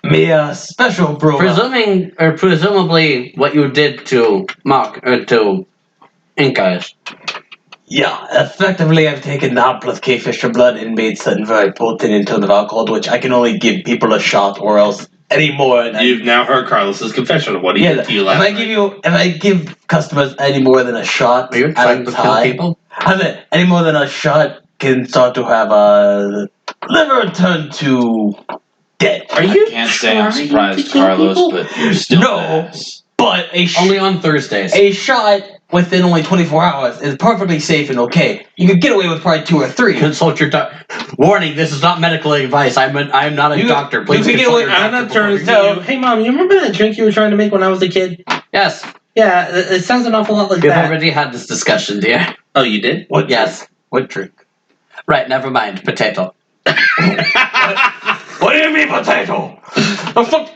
Me special bro. Presumably what you did to to Incas. Yeah, effectively I've taken the Hoppleth K-Fisher blood and made certain very potent in terms of alcohol, which I can only give people a shot or else any more. You've now heard Carlos's confession of what he did to you last night. If I give customers any more than a shot, Are you trying to kill people? I mean, any more than a shot can start to have a liver turn to dead. Are you I can't say I'm trying surprised, to kill Carlos, people? but you're still No. badass. But Only on Thursdays. a shot within only 24 hours is perfectly safe and okay. You could get away with probably 2 or 3. Consult your doctor. Warning: this is not medical advice. I'm not a You- doctor. Please you can get consult away- your Anna doctor before turns you- to you. Hey, Mom, you remember that drink you were trying to make when I was a kid? Yes, Yeah, it sounds an awful lot like we've that. already had this discussion, dear. Oh, you did? What? Yes. What drink? Right. Never mind. Potato. What do you mean potato? The fuck?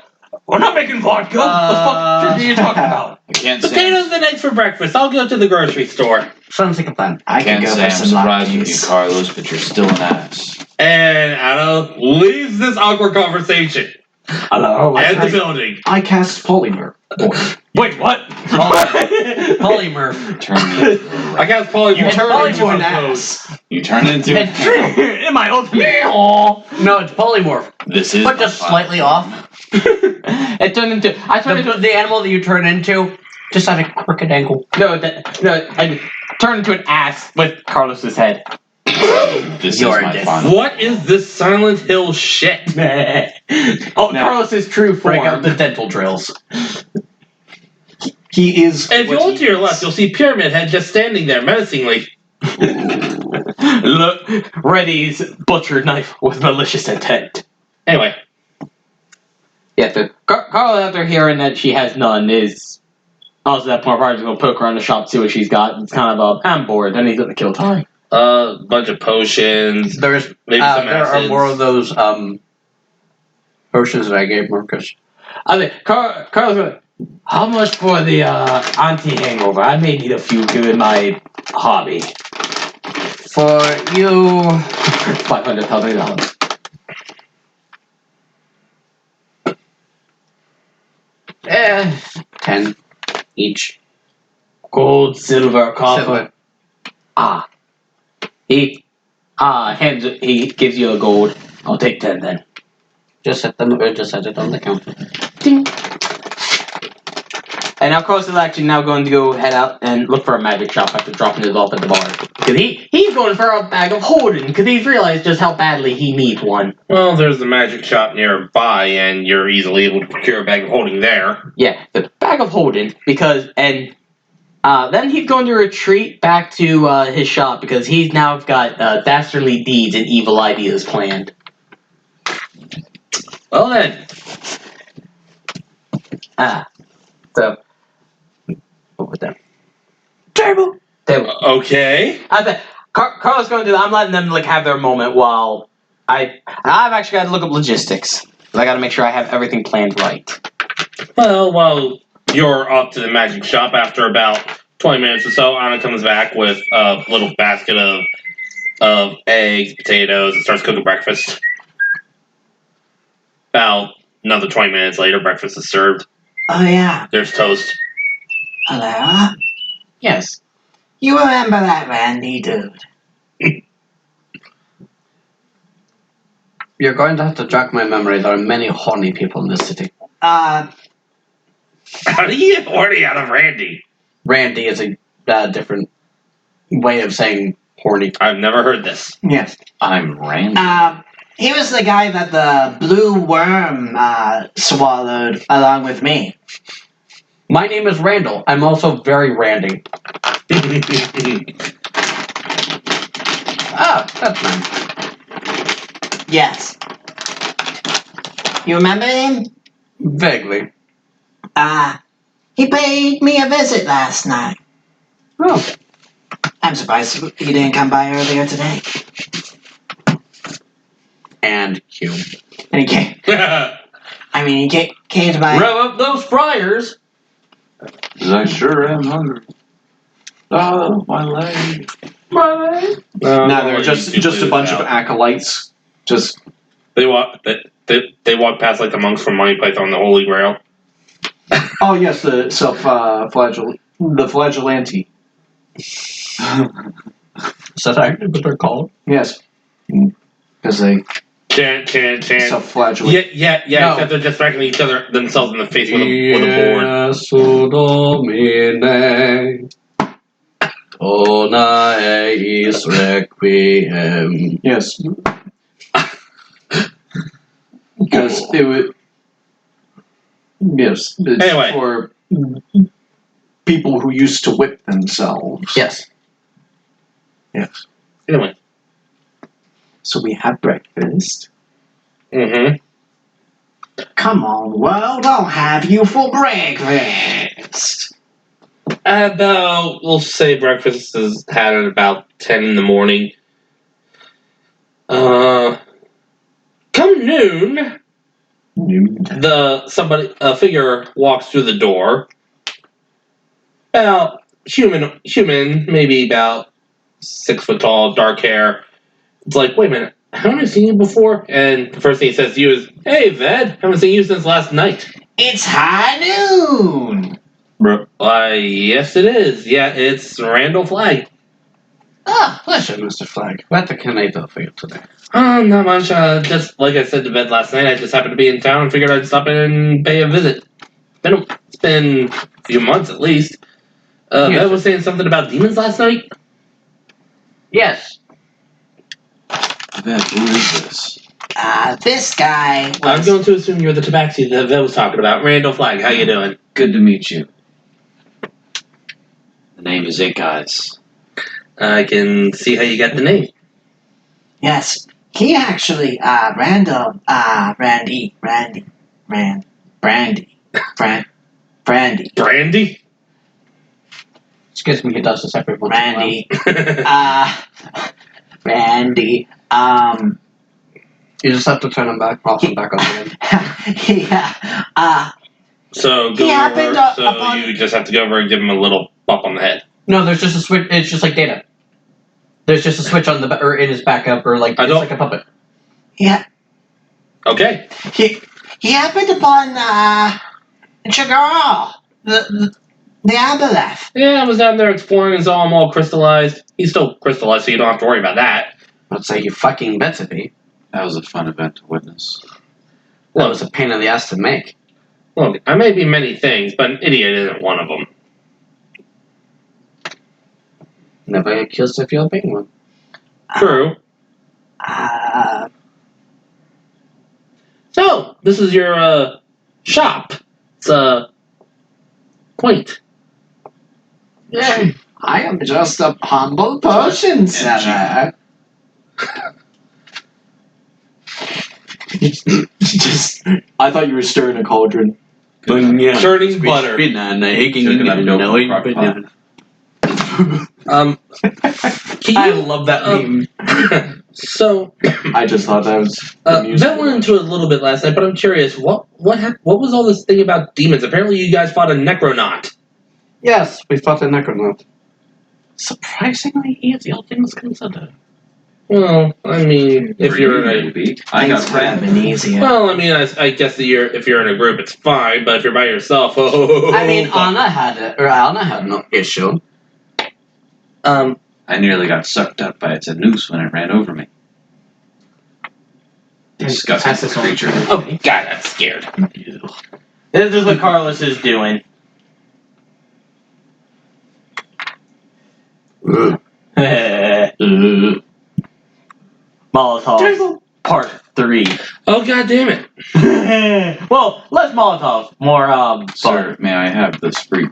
We're not making vodka. The fuck drink are you talking about? I can't say. Potatoes and eggs for breakfast. I'll go to the grocery store. Sounds like a plan. I can Can't go say for I'm some surprised with you, lattes. Carlos, but you're still an ass. And Anna leaves this awkward conversation Hello. and the building. I cast polymer. Wait, what? Polymorph. Turn me into a I guess Polly You will turn turn into an a ass. You turn into an In my ultimate. No, it's polymorph. This is But just my slightly off. It turned into. I turned into. The animal that you turn into just at a crooked angle. I turned into an ass with Carlos's head. This You're is my dead. final. What is this Silent Hill shit? Oh, Now- Carlos's true Break out form. the dental drills. He is. And if you what look he to your is. left, you'll see Pyramid Head just standing there menacingly. Look, Reddy's butcher knife with malicious intent. Anyway, Yeah, so Carl, after hearing that she has none, is also at that point probably just gonna poke around the shop, see what she's got. It's kind of I'm bored. Then he's gonna kill time. bunch of potions, There's maybe some there are acids. more of those potions that I gave Marcus. I think Carl's gonna. How much for the anti-hangover? I may need a few given my hobby. For you, $500. Eh, 10 each. gold, silver, copper. Silver. Ah. He gives you a gold. I'll take 10 then. Just set them or just set it on the counter. Ding. And now Carlos is actually now going to go head out and look for a magic shop after dropping his off at the bar. Because he's going for a bag of holding because he's realized just how badly he needs one. Well, there's the magic shop nearby, and you're easily able to procure a bag of holding there. Yeah, the bag of holding because then he's going to retreat back to his shop because he's now got dastardly deeds and evil ideas planned. Well then, So what was that? Table. okay. I bet Carlos going to do that. I'm letting them like have their moment while I've actually got to look up logistics. I got to make sure I have everything planned right. Well, while you're up to the magic shop, after about 20 minutes or so, Anna comes back with a little basket of eggs, potatoes, and starts cooking breakfast. About another 20 minutes later, breakfast is served. Oh yeah. There's toast. Hello? Yes. You remember that Randy dude? You're going to have to jog my memory. There are many horny people in this city. How do you get horny out of Randy? Randy is a different way of saying horny. I've never heard this. Yes. I'm Randy. He was the guy that the blue worm swallowed along with me. My name is Randall. I'm also very randy. Ah, that's nice. Yes. You remember him? Vaguely. He paid me a visit last night. Oh. I'm surprised he didn't come by earlier today. And Q. And he came. He came to my. Rev up those fryers. 'Cause I sure am hungry. Oh, my leg. No, they're just a bunch of acolytes. Just They walk past like the monks from Monty Python and the Holy Grail. oh yes, the flagellanti. Is that actually what they're called? Yes, because they Chant. self-flagellate. Yeah. No. Except they're just smacking each other themselves in the face with a board. Jesu Domine, dona eis requiem. Yes, because it would. Yes, it's Anyway. for people who used to whip themselves. Yes. Yes. Anyway. So we have breakfast. Mm-hmm. Come on, world, I'll have you for breakfast. About, we'll say breakfast is had at about 10 in the morning. Come noon, a figure walks through the door. About human, maybe about 6 foot tall, dark hair. It's like, wait a minute, haven't I seen you before? And the first thing he says to you is, "Hey, Ved, haven't seen you since last night." It's high noon. Why, yes, it is. Yeah, it's Randall Flagg. Ah, pleasure, Mr. Flagg. What can I do for you today? Not much. Just like I said to Ved last night, I just happened to be in town and figured I'd stop in and pay a visit. It's been a few months at least. Yes. Ved was saying something about demons last night. Yes. Then who is this? This guy I'm was. going to assume you're the tabaxi that Ved was talking about. Randall Flagg, how you doing? Good to meet you. The name is Ink Eyes. I can see how you got the name. Yes, he actually, Brandy. Brandy? Excuse me, he does this every once in a while. Randy, You just have to turn him back, cross him back up again. yeah, So He happened upon- you just have to go over and give him a little bump on the head. No, there's just a switch. It's just like Data. There's just a switch on the or in his backup, or like it's like a puppet. yeah, Okay. he happened upon, Chagall, the Aboleth. Yeah, I was down there exploring and saw him all crystallized. He's still crystallized, so you don't have to worry about that. Let's say you fucking bet to be. That was a fun event to witness. That was a pain in the ass to make. Look, I may be many things, but an idiot isn't one of them. Never accused of you of being one. True. So, this is your, shop. It's, quaint. Yeah, I am just a humble potion seller. Just, I thought you were stirring a cauldron. Churning butter. I love that meme. So, I just thought that was amusing. Vet went into it a little bit last night, but I'm curious, what was all this thing about demons? Apparently you guys fought a necronaut. Yes, we fought a necronaut. Surprisingly easy, all things considered. Well, I mean, if you're in a maybe. I got Things would have been easier. well, I mean, I guess that if you're in a group, it's fine. But if you're by yourself, I mean, Anna had no issue. I nearly got sucked up by its noose when it ran over me. Disgusting creature. Oh God, I'm scared. This is what Carlos is doing. Molotov Part 3. Oh God damn it! Well, less Molotov, more Sir, may I have the spree?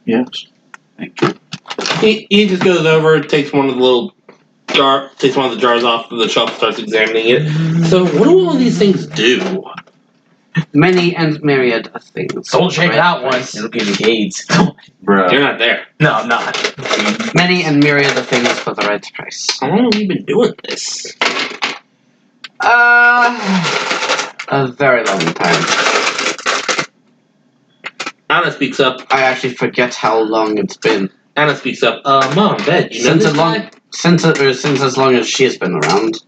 Yes. Thank you. He just goes over, takes one of the little jar, takes one of the jars off of the shelf, starts examining it. So, what do all of these things do? Many and myriad of things. Don't check it Right. out once. It'll give you AIDS. Bruh. You're not there. No, I'm not. Many and myriad of things for the right price. How long have you been doing this? A very long time. Anna speaks up. I actually forget how long it's been. Anna speaks up. Mom, Dad, you know Since this long, guy? since as long as she's been around.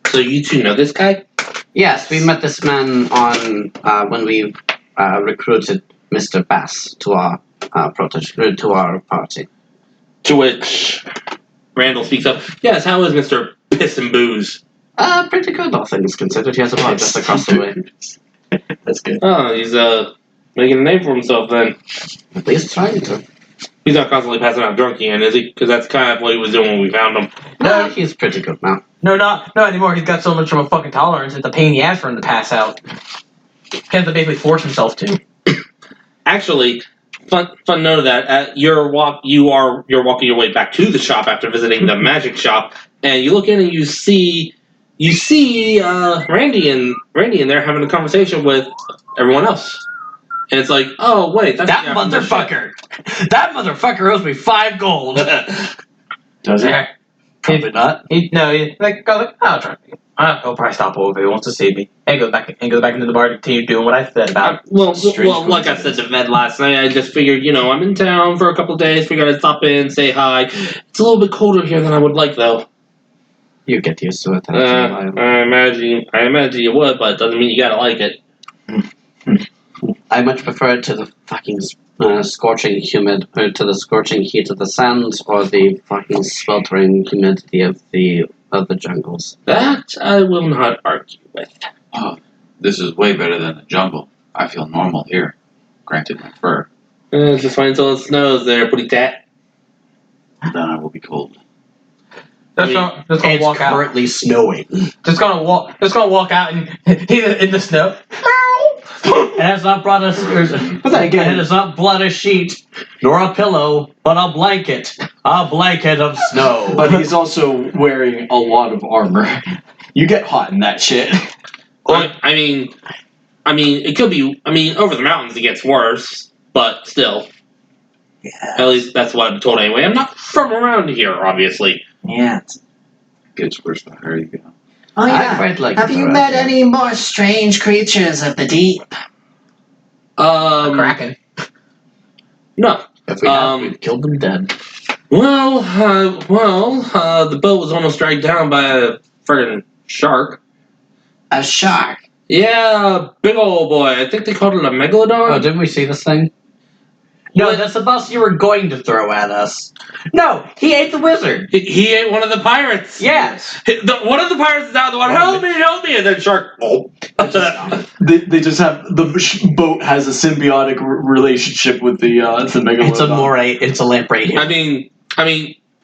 So you two know this guy? Yes, we met this man on when we recruited Mr. Bass to our to our party. To which Randall speaks up. Yes, how is Mr. Piss and Booze? Pretty good, all things considered. He has a bar just across the way. That's good. Oh, he's making a name for himself then. At least trying to. He's not constantly passing out drunk again, is he? Because that's kind of what he was doing when we found him. No, he's pretty good now. No, not anymore. He's got so much of a fucking tolerance. It's a pain in the ass for him to pass out. He has to basically force himself to. Actually, fun note of that. You're walking your way back to the shop after visiting the magic shop, and you look in and you see Randy in there having a conversation with everyone else. And it's like, oh wait, that's That motherfucker! That motherfucker owes me 5 gold. Does it? Yeah. Probably not. He's like, I'll try. He'll probably stop over if he wants to see me. And goes back into the bar to continue doing what I said about. Well, like I said to Ved last night, I just figured, I'm in town for a couple of days. Figured I'd stop in, say hi. It's a little bit colder here than I would like, though. You get used to it. I imagine you would, but it doesn't mean you gotta like it. I much prefer it to the fucking scorching humid, or to the scorching heat of the sands, or the fucking sweltering humidity of the jungles. That I will not argue with. Oh, this is way better than the jungle. I feel normal here. Granted, my fur. Just wait until it snows there, pretty tat. Then I will be cold. Just gonna walk out. Currently snowing. Just gonna walk out and he's in the snow. It has not brought us. It has not brought a sheet, nor a pillow, but a blanket of snow. But he's also wearing a lot of armor. You get hot in that shit. I mean, it could be. Over the mountains it gets worse, but still. Yeah. At least that's what I'm told anyway. I'm not from around here, obviously. Yeah. Gets worse the higher you go. Oh I yeah. quite like Have it you around met here. any more strange creatures of the deep? Kraken. No. If we had, we'd killed them dead. Well, the boat was almost dragged down by a friggin' shark. A shark. Yeah, big old boy. I think they called it a megalodon. Oh, didn't we see this thing? No, that's the bus you were going to throw at us. No, he ate the wizard. He ate one of the pirates. Yes. One of the pirates is out the one. Help me! And then shark. Oh. They just have the boat has a symbiotic relationship with the megalodon. It's a moray. It's a lamprey. I mean,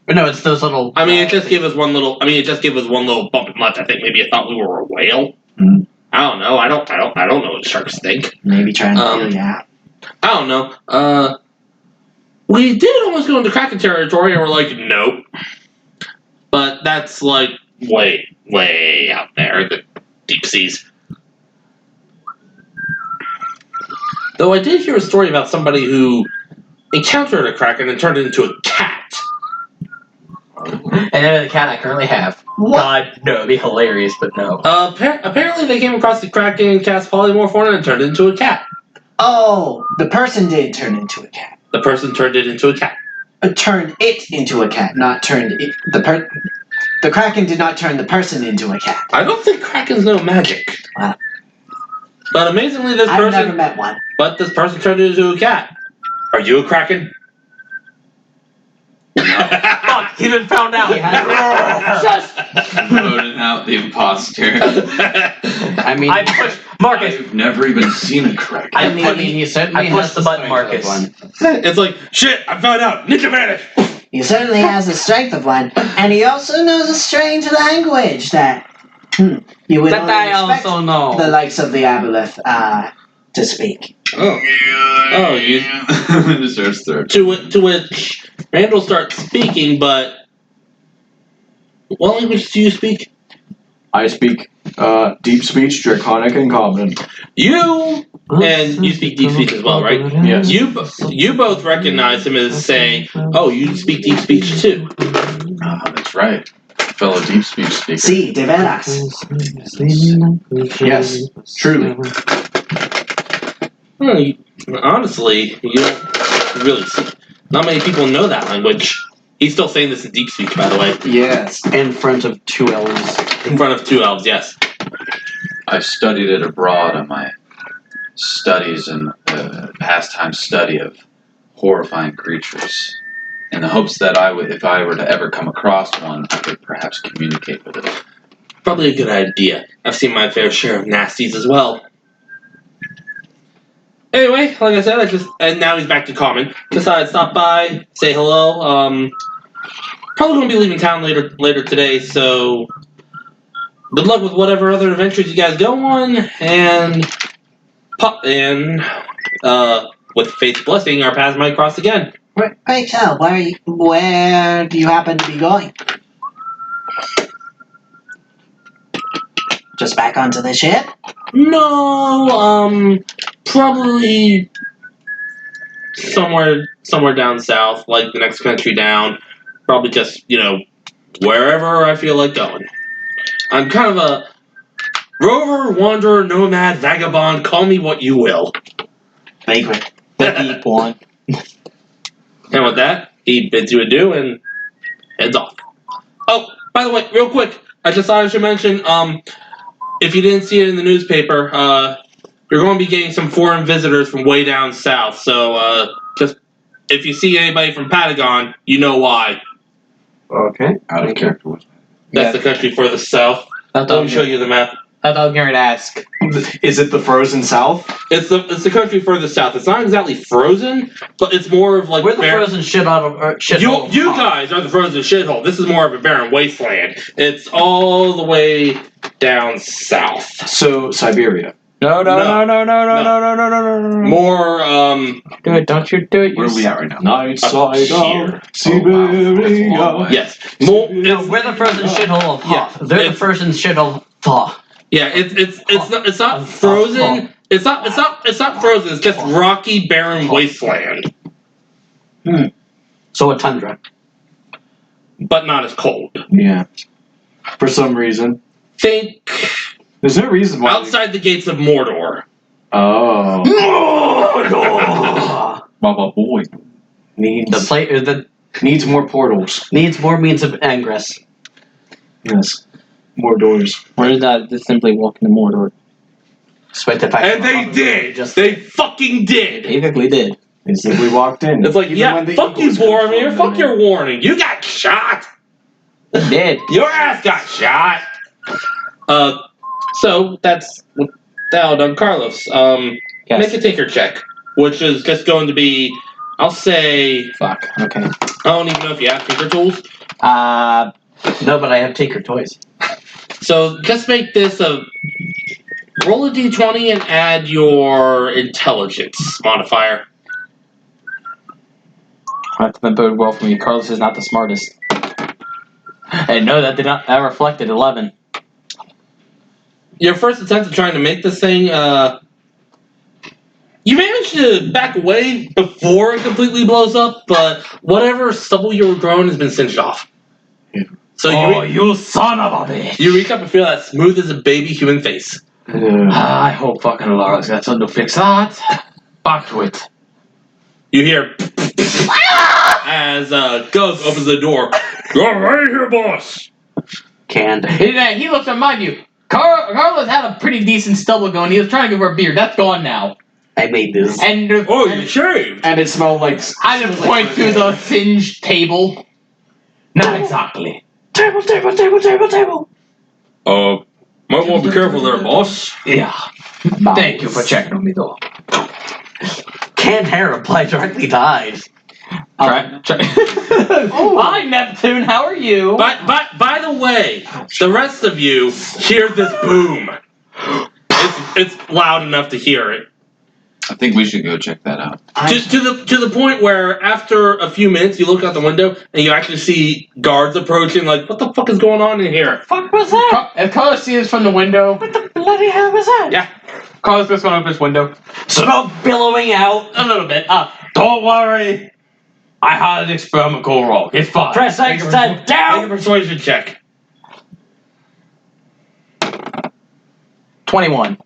No, it's those little. it just gave us one little. It just gave us one little bump in lunch. I think maybe it thought we were a whale. Mhm. I don't know. I don't know what sharks think. Maybe trying to feel you out. I don't know. We did almost go into Kraken territory, and we're like, nope. But that's like way out there, the deep seas. Though I did hear a story about somebody who encountered a Kraken and turned into a cat. And then the cat I currently have. What? God, no, it'd be hilarious, but no. Apparently they came across the Kraken, cast polymorph on it, and turned it into a cat. Oh, the person did turn into a cat. The person turned it into a cat. Turned it into a cat, not turned it. The Kraken did not turn the person into a cat. I don't think Krakens know magic. Wow. But amazingly, this I've never person met one. turned it into a cat. Are you a Kraken? Fuck, he's been found out. Voting out the imposter. I mean, I pushed Marcus. I've never even seen a Kraken. I mean, he certainly I pushed has the button, strength of Marcus. one. It's like, shit, I found out. Ninja vanish. He certainly has the strength of one, and he also knows a strange language that you would That only I expect also know. the likes of the Aboleth to speak. Oh, you. Just starts there. To which Randall starts speaking, but What language do you speak? I speak deep speech, draconic, and common. You and you speak deep speech as well, right? Yes. You both recognize him as saying, "Oh, you speak deep speech too." That's right. Fellow deep speech speaker. Sí, de veras. Yes, truly. Honestly, you don't really see. Not many people know that language. He's still saying this in deep speech, by the way. Yes. In front of 2 elves. In front of 2 elves, yes. I studied it abroad on my studies and pastime study of horrifying creatures, in the hopes that if I were to ever come across one, I could perhaps communicate with it. Probably a good idea. I've seen my fair share of nasties as well. Anyway, like I said, and now he's back to common. Decided to stop by, say hello. Probably gonna be leaving town later today, so good luck with whatever other adventures you guys go on, and with fate's blessing, our paths might cross again. Right, so where do you happen to be going? Just back onto the ship? No, probably somewhere down south, like the next country down. Probably just, wherever I feel like going. I'm kind of a rover, wanderer, nomad, vagabond, call me what you will. Vagrant. The deep one. And with that, he bids you adieu and heads off. Oh, by the way, real quick, I just thought I should mention, if you didn't see it in the newspaper, you're going to be getting some foreign visitors from way down south. So, just if you see anybody from Patagon, you know why. Okay. Out of character. That's the country further south. Let me show you the map. I thought you were going to ask. Is it the frozen south? It's the country further south. It's not exactly frozen, but it's more of like We're the frozen shit out of shithole. You guys are the frozen shithole. This is more of a barren wasteland. It's all the way down south. So Siberia. No. More Do it, don't you do it. Where are we at right now? Night side here. of Siberia. yes. More. No, we're the frozen shithole of Hoth. They're the frozen shithole of Thaw. Yeah, it's not frozen. It's not frozen. It's just rocky, barren wasteland, So a tundra. but not as cold. Yeah. For some reason. Think There's no reason why. outside the gates of Mordor. Oh. Baba boy. Needs more portals. Needs more means of ingress. Yes. More doors. Or is that just simply walking to Mordor? Despite the fact And they did. They fucking did. Basically did. They simply walked in. It's like, Even yeah, when the fuck you, Eagles come Boromir. from Fuck them. your warning. You got shot. Did. Your ass got shot. So that's now done, Carlos. Yes. Make a tinker check, which is just going to be, I'll say, Fuck. Okay. I don't even know if you have tinker tools. No, but I have Tinker toys. So just make this roll a d20 and add your intelligence modifier. That doesn't bode well for me. Carlos is not the smartest. And no, that reflected 11. Your first attempt at trying to make this thing, you managed to back away before it completely blows up, but whatever stubble you were growing has been singed off. So you son of a bitch! you reach up and feel that smooth as a baby human face. I hope fucking Laura's got something to fix that. Back to it. You hear as Guz opens the door. You're right here, boss. Canned. He looks at mind you. Carlos had a pretty decent stubble going. He was trying to give her a beard. That's gone now. I made this. And You shaved. And it smelled like. I just point to the singed table. Not exactly. Table. Might want to be careful there, boss. Yeah. Thank you for checking on me, though. Canned hair applied directly to eyes. Try. Hi, Neptune. How are you? By the way, the rest of you hear this boom. It's loud enough to hear it. I think we should go check that out. Just to the point where after a few minutes you look out the window and you actually see guards approaching. Like, what the fuck is going on in here? Fuck was that? If Carlos sees from the window, What the bloody hell was that? yeah, Carlos just going to open his window. Smoke billowing out. A little bit. Don't worry. I had an experimental roll. It's fine. Press X to Make a down. persuasion check. 21.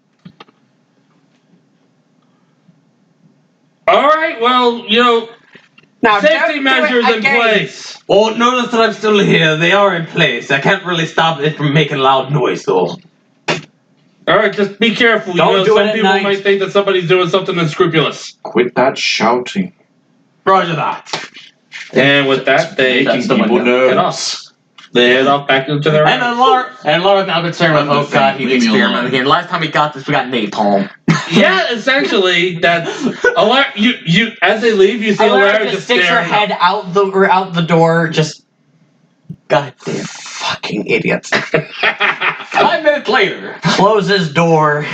All right. Well, Now, safety don't do measures it in again. place. Well, notice that I'm still here. They are in place. I can't really stop it from making loud noise, though. All right, just be careful. Don't do it Some at people night. might think that somebody's doing something unscrupulous. Quit that shouting. Roger that. And with that, they That's the head window. off. They head off back into their. And then Laura's now concerned with, I'm the oh god, thing. he's Leave me alone. experimenting again. Last time we got this, we got napalm. Yeah, essentially, that's you as they leave, you see Alara Alara just just sticks her staring. head out the door. Just goddamn fucking idiots. 5 minutes later. Closes door.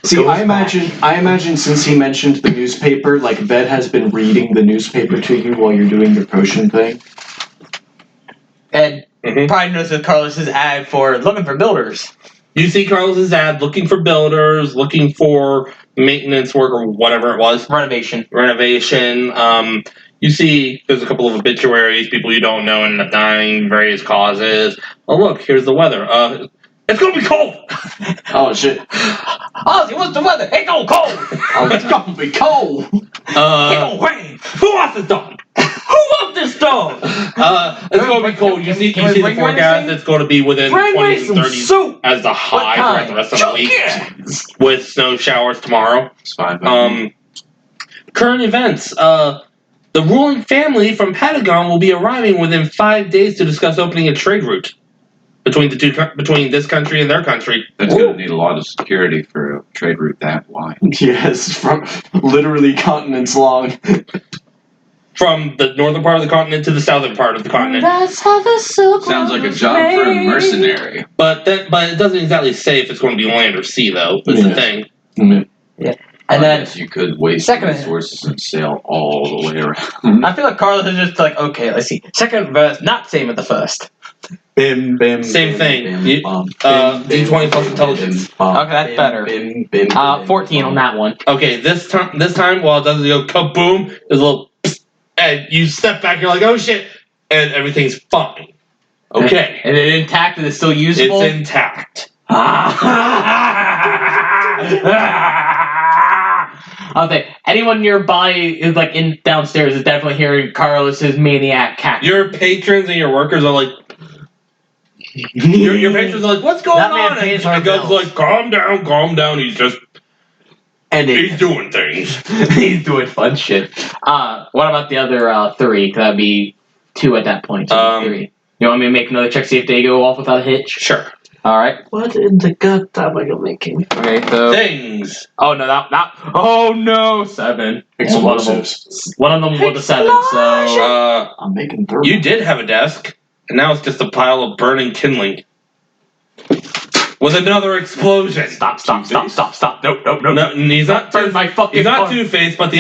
See, I imagine since he mentioned the newspaper, like Ved has been reading the newspaper to you while you're doing your potion thing. And Mhm. probably notices Carlos's ad for looking for builders. You see Carlos's ad looking for builders, looking for maintenance work or whatever it was, Renovation. renovation. You see there's a couple of obituaries, people you don't know ended up dying, various causes. Oh look, here's the weather. It's gonna be cold. Oh shit! Ozzy, what's the weather? It's gonna cold. Oh, it's gonna be cold. It's gonna rain. Who wants this dog? Who wants this dog? It's gonna be cold. You see Can we the bring you forecast. anything? It's going to be within Bring me 20s and some 30s soup. as the high throughout the rest of the week, with snow showers tomorrow. It's fine. by me. Current events. The ruling family from Patagon will be arriving within 5 days to discuss opening a trade route between between this country and their country. That's going to need a lot of security for a trade route that wide. Yes, from literally continents long. From the northern part of the continent to the southern part of the continent. That's how the silk Sounds like a was job for a made. mercenary. But it doesn't exactly say if it's going to be land or sea, though. That's the Yeah. thing. And then Yes, you could waste Second- resources and sail all the way around. I feel like Carlos is just like, okay, let's see. Second verse, not same as the first. Bim, bim, Same bim, thing. bim, You- bum, D20 plus bim, intelligence. bim, bum, Okay, that's bim, better. bim, bim, bim, 14 on that one. Okay, this time, while it doesn't go kaboom, there's a little psst, and you step back, you're like, oh shit, and everything's fine. Okay. And it's intact and it's still usable? It's intact. Okay, anyone nearby is like in downstairs is definitely hearing Carlos's maniac cat. Your patrons and your workers are like, your patrons are like, what's going That man on? pays And our God's bills. like, calm down. He's ending. doing things. He's doing fun shit. What about the other 3? That'd be 2 at that point. So 3. You want me to make another check, see if they go off without a hitch? Sure. Alright. What in the god am I making? Okay, so. Things. Oh no, not. Oh no, 7. Explosives. One of them was a 7, so. I'm making 30. You did have a desk, and now it's just a pile of burning kindling. With another explosion. Stop. Nope. No, and he's not Burn my fucking He's not phone. Two-Faced, but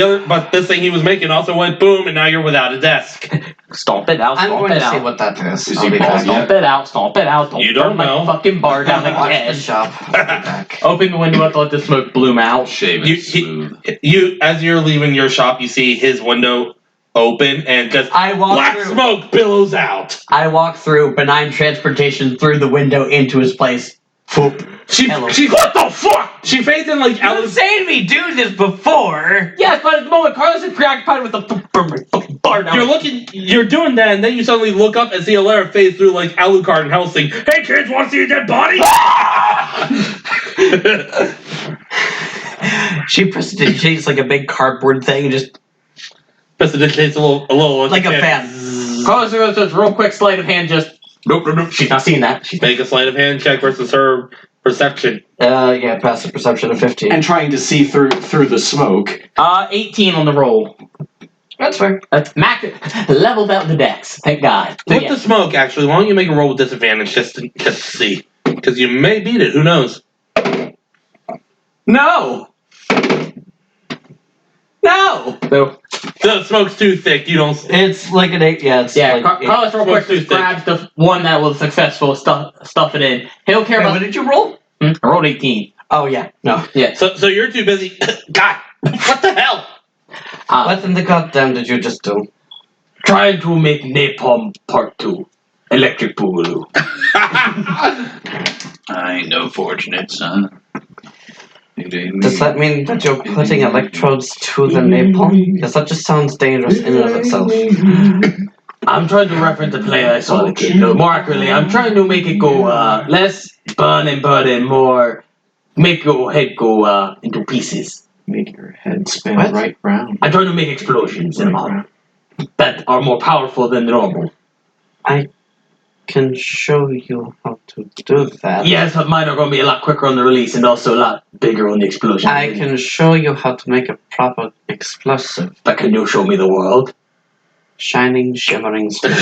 this thing he was making also went boom, and now you're without a desk. Stomp it out, I'm stomp going it to see out. what that is. Is I'll he be bald back. yet? Stomp it out. Don't You don't burn know. my fucking bar down Watch the again. shop. I'll be back. Open the window up to let the smoke bloom out. Shave You- it smooth. As you're leaving your shop, you see his window open, and just I walk black through. smoke billows out. I walk through benign transportation through the window into his place. Foop. She Hello. what the fuck? She fades in like You've seen me do this before. Yes, but at the moment, Carlos is preoccupied with the burn my fucking bar down. You're doing that, and then you suddenly look up and see Alara phase through like Alucard and Helsing. Hey kids, want to see a dead body? She prestidigitates like a big cardboard thing and just Prestidigitates a little like a fan. Carlos goes to real quick sleight of hand, just. Nope. She's not seeing that. She's Make a sleight of hand check versus her perception. Yeah, passive perception of 15. And trying to see through the smoke. 18 on the roll. That's fair. That's max leveled out the dex. Thank God. So, With yeah. the smoke, actually, why don't you make a roll with disadvantage just to see? Because you may beat it. Who knows? No. No! The smoke's too thick. You don't. It's like an 8. Yeah, it's like Carlos real quick just grabs the one that was successful, stuff it in. He'll care Wait, about. what did you roll? I rolled 18. Oh, yeah. No. So you're too busy. God, what the hell? What in the goddamn did you just do? Trying to make Napalm Part 2. Electric Boogaloo. I ain't no fortunate son. Does that mean that you're putting electrodes to the napalm? Because that just sounds dangerous in and of itself. I'm trying to reference a play I saw the kid. No, more accurately, I'm trying to make it go less burn and more make your head go into pieces. Make your head spin What? right round. I'm trying to make explosions in that are more powerful than normal. I can show you how to do that. Yes, but mine are going to be a lot quicker on the release and also a lot bigger on the explosion. I can show you how to make a proper explosive. But can you show me the world? Shining, shimmering sparks.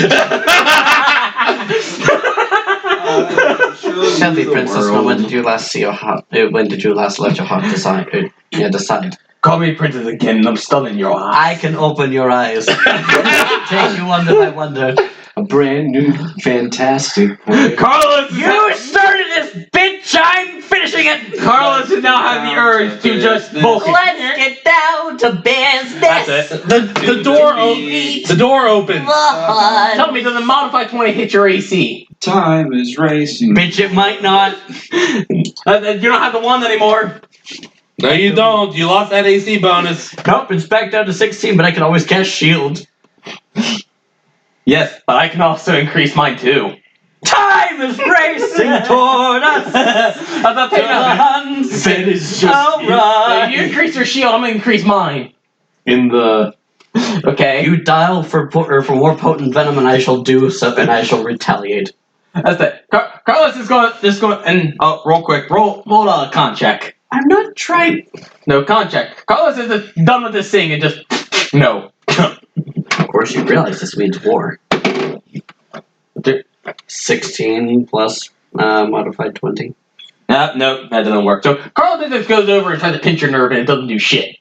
Tell me, Princess, when did you last see your heart? When did you last let your heart decide? Decide. Call me princess again and I'm stunning your eyes. I can open your eyes. Take you wonder by wonder. A brand new, fantastic. Carlos! You started this bitch, I'm finishing it! Carlos does now have the urge to just focus. Let's get down to business! That's it. The door opens. Tell me, does the modified 20 hit your AC? Time is racing. Bitch, it might not. You don't have the one anymore. No, you don't. You lost that AC bonus. Nope, it's back down to 16, but I can always cast shield. Yes, but I can also increase mine too. Time is racing toward us! I'm not taking that. Is just Alright! You increase your shield, I'm gonna increase mine. in the. Okay. You dial for more potent venom, and I shall do so, and I shall retaliate. That's it. Carlos is going, and real quick, roll a con check. I'm not trying. No, con check. Carlos is done with this thing and just, no. Of course, you realize this means war. 16 plus modified 20. No, that doesn't work. So Carlos just goes over and tries to pinch your nerve and it doesn't do shit.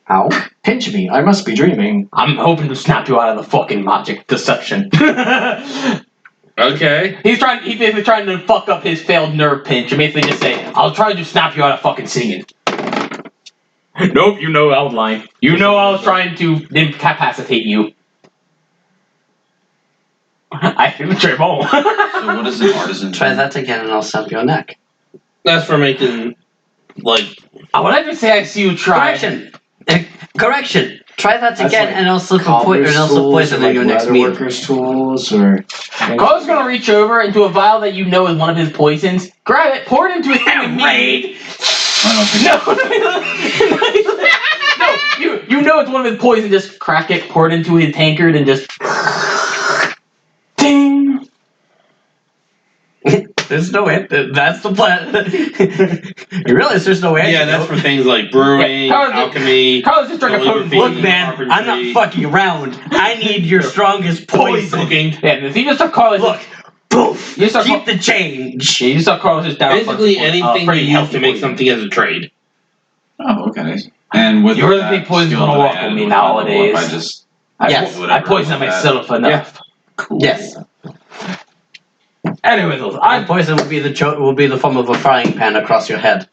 Ow. Pinch me. I must be dreaming. I'm hoping to snap you out of the fucking magic deception. Okay. He's basically trying to fuck up his failed nerve pinch and basically just say, I'll try to snap you out of fucking singing. Nope, you know I was lying. You know I was trying to incapacitate you. I feel the more. So what is an artisan? Try that again, and I'll snap your neck. That's for making, like. When I just say I see you try. Correction. Try that That's again, like and I'll slip cobbler's tools poison or in your next leather meal. workers' tools or. Carlos is gonna reach over into a vial that you know is one of his poisons, grab it, pour it into his thing, raid. No, you know it's one of his poison. Just crack it, pour it into his tankard, and just ding. There's no way. That's the plan. You realize there's no way. Yeah, that's for things like brewing, alchemy. Carlos just drank a potent Look, man, I'm not fucking around. I need your strongest poison. cooking. Yeah, if you just start Carlos. Look, poof. You start Keep the change. You just start Carlos just down. Basically, anything pretty you use healthy to make poison. something as a trade. Oh, okay. And with You really that think poison's skill gonna that I walk with added me with my level up, nowadays? I just Yes. I poisoned myself enough. cool. Yes. Anyways, My poison will be the form of a frying pan across your head.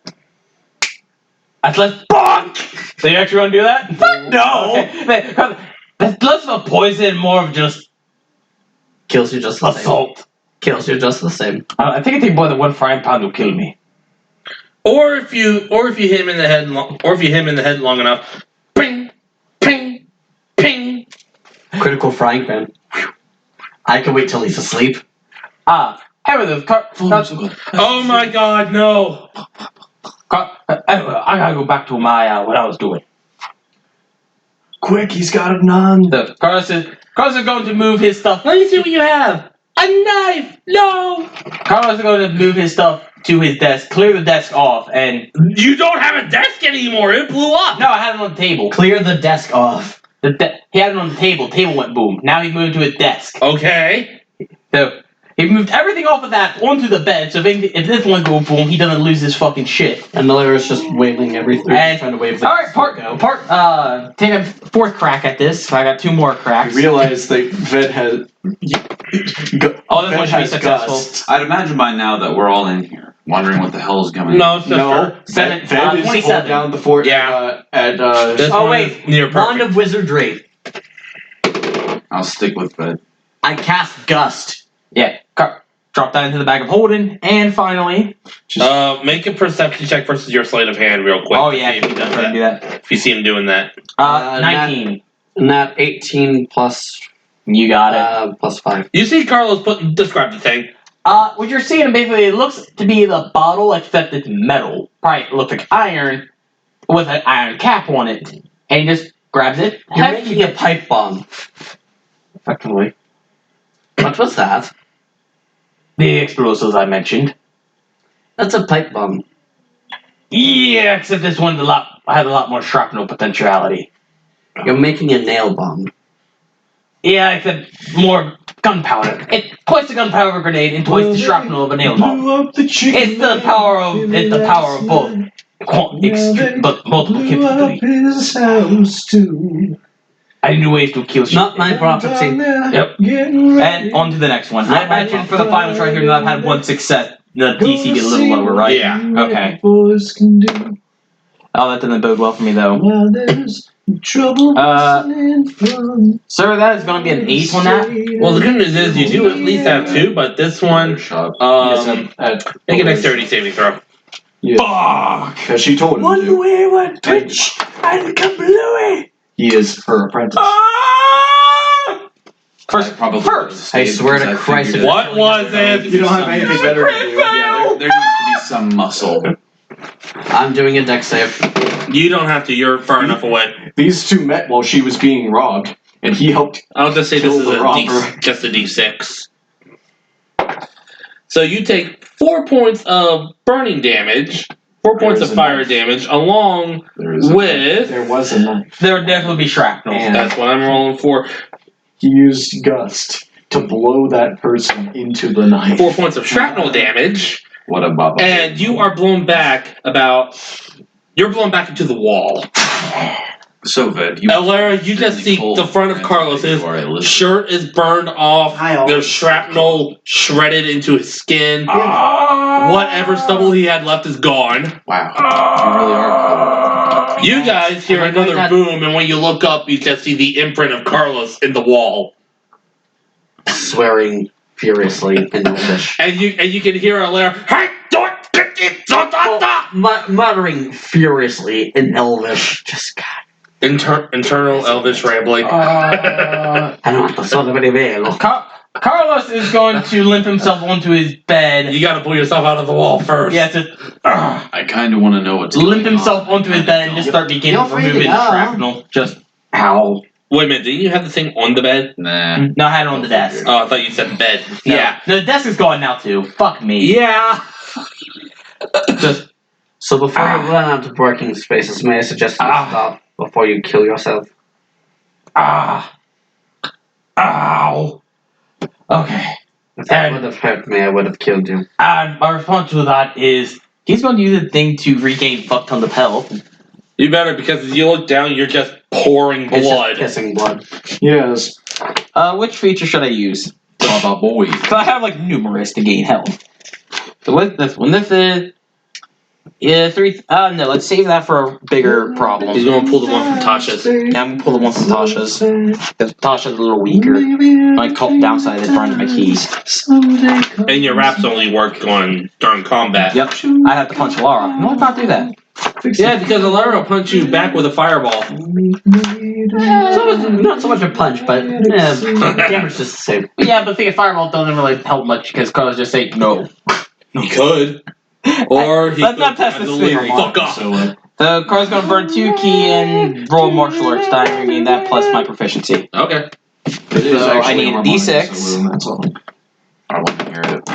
let's bonk. So you actually want to do that? Fuck no. Okay. Less of a poison, more of just Kills you just the same. assault. Kills you just the same. I think it takes more than one frying pan to kill me. Or if you hit him in the head long enough, ping, ping, ping. Critical frying pan. I can wait till he's asleep. Anyways, Oh my God, no! I gotta go back to my what I was doing. Quick, he's got a nun. So Carlos is going to move his stuff. Let me see what you have. A knife. No. Carlos is going to move his stuff to his desk, clear the desk off, and You don't have a desk anymore. It blew up. no, I had it on the table. Clear the desk off. He had it on the table. Table went boom. Now he's moving to his desk. Okay. So He moved everything off of that onto the bed, so if this one goes boom, he doesn't lose his fucking shit. And Miller is just waving everything. And trying to wave. alright, take a fourth crack at this. I got 2 more cracks. You realize that Ved has. Oh, this one should be successful. I'd imagine by now that we're all in here, wondering what the hell is going on. No, it's just No, her. Seven- Ved is 27. holding down the fort. Yeah. At This Oh one wait, is near Wand perfect. of Wizardry. I'll stick with that. I cast Gust. Yeah, drop that into the bag of holding, and finally. Make a perception check versus your sleight of hand real quick. Oh to yeah, see if he does that. do that. If you see him doing that. 19. And that 18 plus You got it. plus 5. You see Carlos describe the thing. What you're seeing basically, it looks to be the bottle, except it's metal. Probably it looks like iron, with an iron cap on it. And he just grabs it. You're making a pipe bomb. Effectively. What was that? The explosives I mentioned. That's a pipe bomb. Yeah, except this one had a lot more shrapnel potentiality. You're making a nail bomb. Yeah, except more gunpowder. It's twice the gunpowder of a grenade and twice the shrapnel of a nail bomb. It's the power of both, but multiple capabilities. I knew ways to kill shit. Not my prophecy. Yep. And on to the next one. I imagine for the final try here, I've had 1 success. The DC gets a little lower, right? Yeah. Okay. Oh, that doesn't bode well for me though. Sir, that is going to be an 8 on that. Well, the good news is you do at least have 2, but this one, make a dexterity saving throw. Fuck! Because she told him to. way would twitch and kablooey. He is her apprentice. First. I swear to Christ. if- What was it? You don't have anything better to do. Yeah, there needs to be some muscle. I'm doing a dex save. You don't have to. You're far enough away. These two met while she was being robbed, and he helped. I'll just say this Kill is the robber. just a D6. So you take 4 points of burning damage, 4 points of There's a fire knife. damage, along There is a- with. There was a knife. There would definitely be shrapnel. And- That's what I'm rolling for. He used gust to blow that person into the knife. 4 points of shrapnel damage, What a baba. and you are blown back You're blown back into the wall. So, Ved, you. Elara, you just see the front of Carlos's shirt is burned off. There's shrapnel shredded into his skin. Whatever stubble he had left is gone. Wow. You really are cool. You guys hear another boom, and when you look up, you just see the imprint of Carlos in the wall. Swearing furiously in Elvish. And you can hear Elara, hey, don't get it, Muttering furiously in Elvish. Just God. Internal Elvish rambling. I don't want to sort of any veil. Carlos is going to limp himself onto his bed. You gotta pull yourself out of the wall first. Yeah, to I kind of want to know what's limp going himself on. onto his bed and just start beginning Feel free to removing go. shrapnel. Just ow. Wait a minute, didn't you have the thing on the bed? Nah. No, I had it on the desk. Oh, I thought you said bed. No. Yeah. No, the desk is gone now too. Fuck me. Yeah. Just So before you run out of working spaces, may I suggest you stop before you kill yourself? ow. Okay. If that would have hurt me, I would have killed you. And my response to that is he's going to use the thing to regain fuck ton of health. You better, because as you look down, you're just pouring It's blood. just pissing blood. Yes. Which feature should I use? Baba boy. Because I have like numerous to gain health. So what's this one? This is no, let's save that for a bigger problem. He's gonna pull the one from Tasha's. Yeah, I'm gonna pull the one from Tasha's. Because Tasha's a little weaker. My downside is burning my keys. And your raps only work during combat. Yep. I have to punch Lara. No, let's not do that. Yeah, because Alara will punch you back with a fireball. Not so much a punch, but damage just the same. Yeah, but the thing is, fireball doesn't really help much because Carlos just say no. He could. Or he Let's could not test this theory. fuck off. So, So Carlos gonna burn 2 key and roll martial arts die and regain that plus my proficiency. Okay. So I need a D6. That's all. I want to hear it.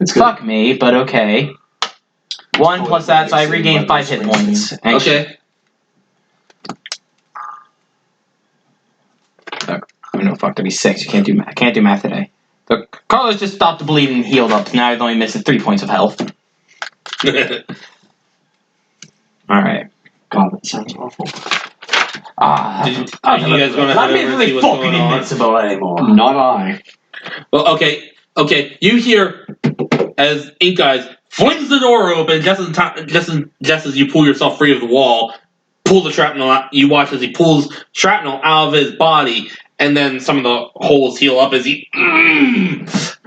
It's good. Fuck me, but okay. 1 plus that, so I regain 5 hit points. Okay. Oh, no, fuck, to be 6. You can't do math. I can't do math today. So Carlos just stopped the bleeding and healed up. Now he's only missing 3 points of health. Alright. God, that sounds awful. Are you guys going to not head over and see really what's fucking going on? invincible anymore. Not I. Well, okay. You hear as Ink Eyes flings the door open just as you pull yourself free of the wall. Pull the shrapnel out. You watch as he pulls shrapnel out of his body, and then some of the holes heal up as he.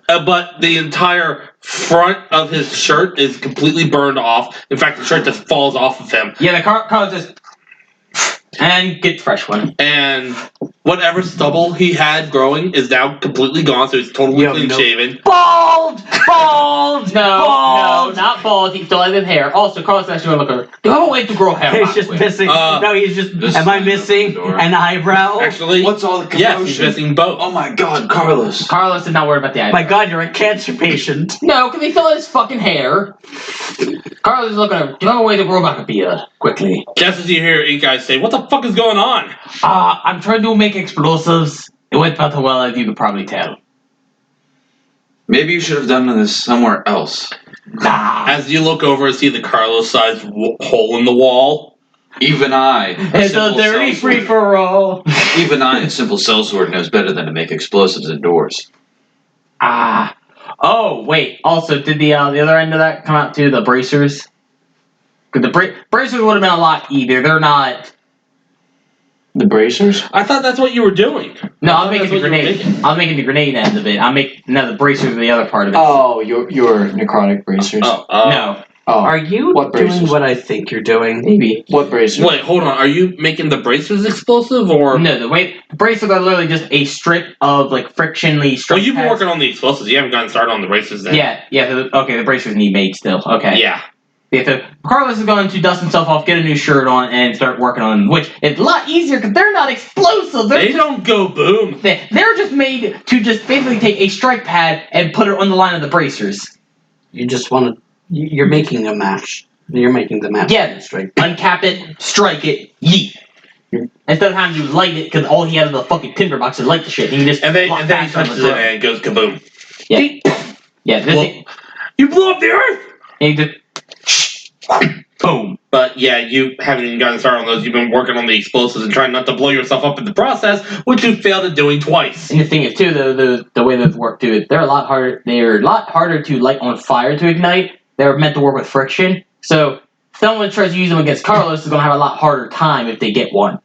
But the entire front of his shirt is completely burned off. In fact, the shirt just falls off of him. Yeah, the Carlos just. And get fresh one. And whatever stubble he had growing is now completely gone, so he's totally clean shaven. Bald! Bald! No, not bald. He still has his hair. Also, Carlos actually want to look over. Do you have a way to grow hair? He's just missing. No, he's just. Am I missing an eyebrow? Actually, What's all the commotion? yes, he's missing both. Oh my God, Carlos. Carlos is not worried about the eyebrow. My God, you're a cancer patient. No, because he still has fucking hair. Carlos is looking over. Do you have a way to grow back a beard? Quickly. Just as you hear Ink Eyes say, "What the fuck is going on?" I'm trying to make explosives. It went about well, as you could probably tell. Maybe you should have done this somewhere else. As you look over and see the Carlos-sized hole in the wall. Even I, It's a dirty free for all. Even I, a simple sellsword, knows better than to make explosives indoors. Oh, wait. Also, did the other end of that come out too? The bracers? Because the bracers would have been a lot easier. They're not. The bracers? I thought that's what you were doing. No, I'm making the grenade. I'm making the grenade end of it. The bracers are the other part of it. Oh, your necrotic bracers. No. Oh. Are you What doing bracers? what I think you're doing? Maybe. What bracers? Wait, hold on. Are you making the bracers explosive or? No, the bracers are literally just a strip of like frictionally strip. Well, you've been pads. working on the explosives. You haven't gotten started on the bracers then. Yeah. The bracers need made still. Okay. Yeah. Yeah, so Carlos is going to dust himself off, get a new shirt on, and start working on them, which is a lot easier because they're not explosive. They don't go boom. They're just made to just basically take a strike pad and put it on the line of the bracers. You just want to. You're making a match. You're making the match. Yeah. Straight. Uncap it, strike it, yeet. Instead of having to light it, because all he has is a fucking tinderbox to light the shit. He can just And then lock he back on touches the it and it goes kaboom. Yeah. You blew up the earth. And he just boom. But yeah, you haven't even gotten started on those. You've been working on the explosives and trying not to blow yourself up in the process, which you failed at doing twice. And the thing is too, the way they've worked too, they're a lot harder. They're a lot harder to light on fire to ignite. They're meant to work with friction. So if someone tries to use them against Carlos is going to have a lot harder time if they get one.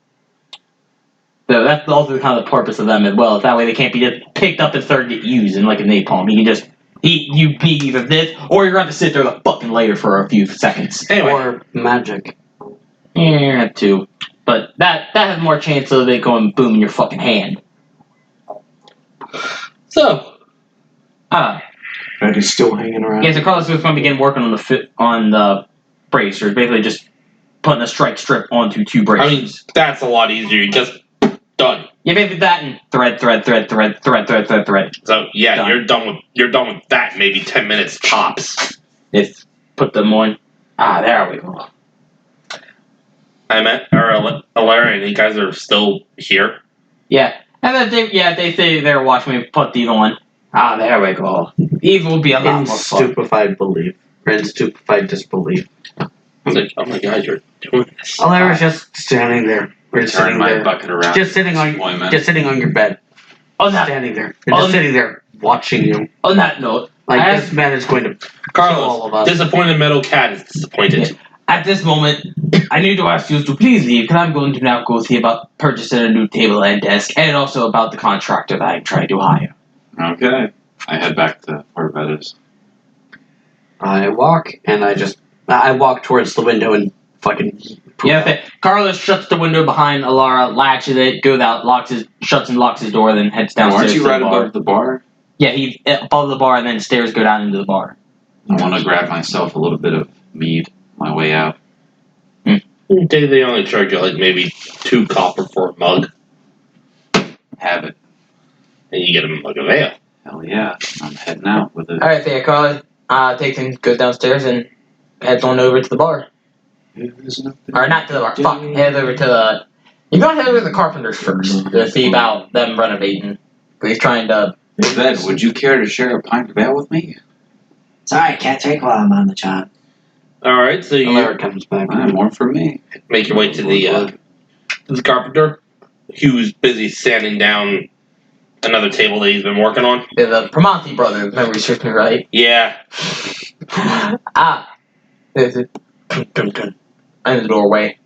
So that's also kind of the purpose of them as well. That way they can't be just picked up and started to get used in like a napalm. You can just you need either this or you're going to have to sit there with a fucking layer for a few seconds. Anyway. Or magic. Yeah, too. But that has more chance of it going boom in your fucking hand. So, That is still hanging around. yeah, so Carlos is going to begin working on the bracers, basically just putting a strike strip onto two bracers. I mean, that's a lot easier. You just done. Yeah, basically that and thread. So yeah, Done. you're done with that. In maybe 10 minutes tops. Just put them on. There we go. I met Alara and you guys are still here. Yeah, and then they say they're watching me put these on. There we go. These will be a lot In more fun. stupefied belief. Or in stupefied disbelief. I was like, oh my god, you're doing this. Alara's just standing there. We're just Turn sitting my there. bucket around. Just sitting on your bed. Standing there. They're just sitting there watching you. On that note, Like this man is going to kill all of Carlos, us. disappointed metal cat is disappointed. at this moment, I need to ask you to please leave because I'm going to now go see about purchasing a new table and desk, and also about the contractor that I'm trying to hire. Okay. I head back to Orbis. I walk and I walk towards the window and fucking. Yeah, Carlos shuts the window behind Alara, latches it, goes out, shuts and locks his door, then heads downstairs. Aren't you to the right bar. above the bar? Yeah, he's above the bar, and then stairs go down into the bar. I want to grab myself a little bit of mead on my way out. They only charge you like maybe 2 copper for a mug, Have it. and you get a mug of ale. Hell yeah. I'm heading out with it. Alright, there, Carlos takes him, goes downstairs, and heads on over to the bar. Or not to the bar, fuck, heads over to the... You're going to head over to the carpenters first, to see about them renovating. He's trying to Yvette, would you care to share a pint of ale with me? Sorry, can't drink while I'm on the job. Alright, so you Alara comes back. More for me. make your way to the carpenter, who's busy sanding down another table that he's been working on. Yeah, the Primanti brothers, if memory serves me right. Yeah. There's a in the doorway.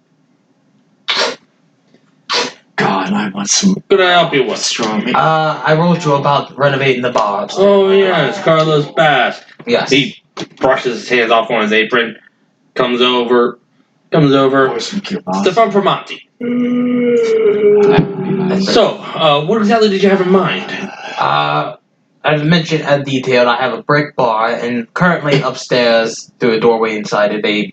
God, I want some What can I help you with? strawberry. I wrote you about renovating the bar. Oh, yes, Carlos Bass. Yes. He brushes his hands off on his apron, comes over. Or some kebabs. Stefan Primanti. So, what exactly did you have in mind? As mentioned as detailed, I have a brick bar, and currently upstairs, through a doorway inside, is a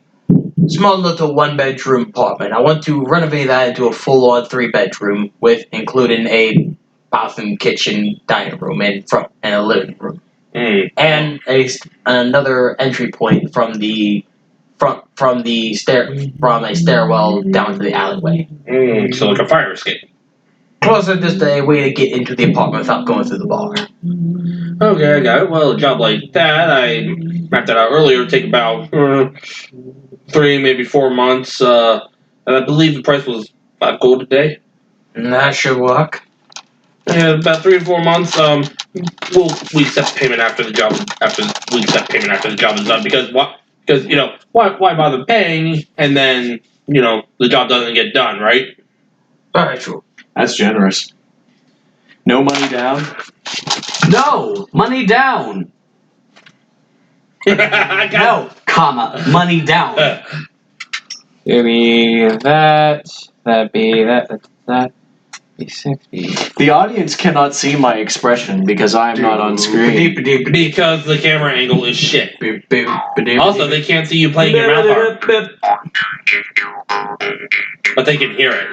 small little one-bedroom apartment. I want to renovate that into a full-on 3-bedroom, with including a bathroom, kitchen, dining room, and a living room, and another entry point from a stairwell down to the alleyway. So like a fire escape. Also, just a way to get into the apartment without going through the bar. Okay, I got it. Well, a job like that, I mapped that out earlier, would take about 3, maybe 4 months, and I believe the price was $5 a day. That should work. Yeah, about 3 or 4 months. We accept payment after the job. We accept payment after the job is done because what? Because why bother paying and then the job doesn't get done, right? Alright, true. That's generous. No money down. No! Money down! I got No, comma, money down. It'd be that. That'd be that. Be 60. The audience cannot see my expression because I am not on screen. because the camera angle is shit. Also, they can't see you playing your mouth harp, but they can hear it.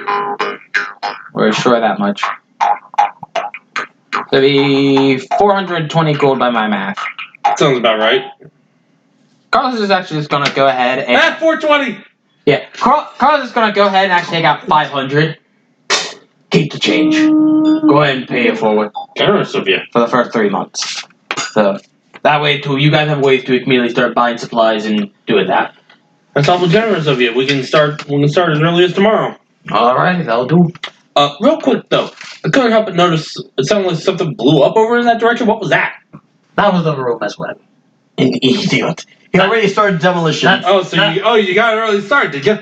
We're sure that much. It'd be 420 gold by my math. Sounds about right. Carlos is actually just gonna go ahead and. At 420. Yeah, Carlos is gonna go ahead and actually take out 500. Keep the change. Go ahead and pay it forward Generous of you. for the first 3 months. So that way, too, you guys have ways to immediately start buying supplies and doing that. That's awful generous of you. We can start as early as tomorrow. Alright, that'll do. Real quick though, I couldn't help but notice it sounded like something blew up over in that direction. What was that? That was the room as well. An idiot. He already started demolition. Oh, so you got an early start, did you?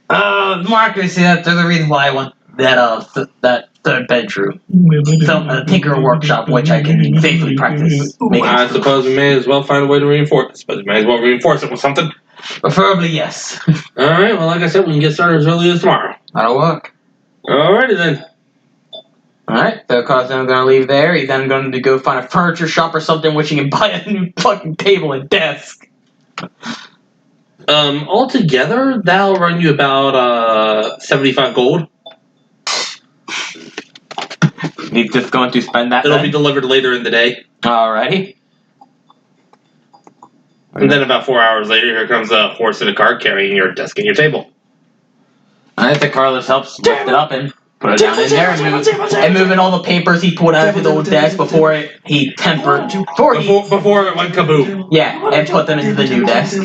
Marcus, that's the reason why I want that third bedroom. Tinker workshop, which I can safely practice. I suppose we may as well find a way to reinforce it. Suppose we may as well reinforce it with something. Preferably, yes. Alright, well, like I said, we can get started as early as tomorrow. That'll work. Alrighty then. Alright, so Carl's gonna leave there. He's then going to go find a furniture shop or something which he can buy a new fucking table and desk. Altogether, that'll run you about 75 gold. He's just going to spend that. It'll then? be delivered later in the day. Alrighty. And then about 4 hours later, here comes a horse and a cart carrying your desk and your table. I think Carlos helps lift it up and put it down in there and moving all the papers he pulled out of his old desk before he tempered. Before it went kaboom. Yeah, and put them into the new desk.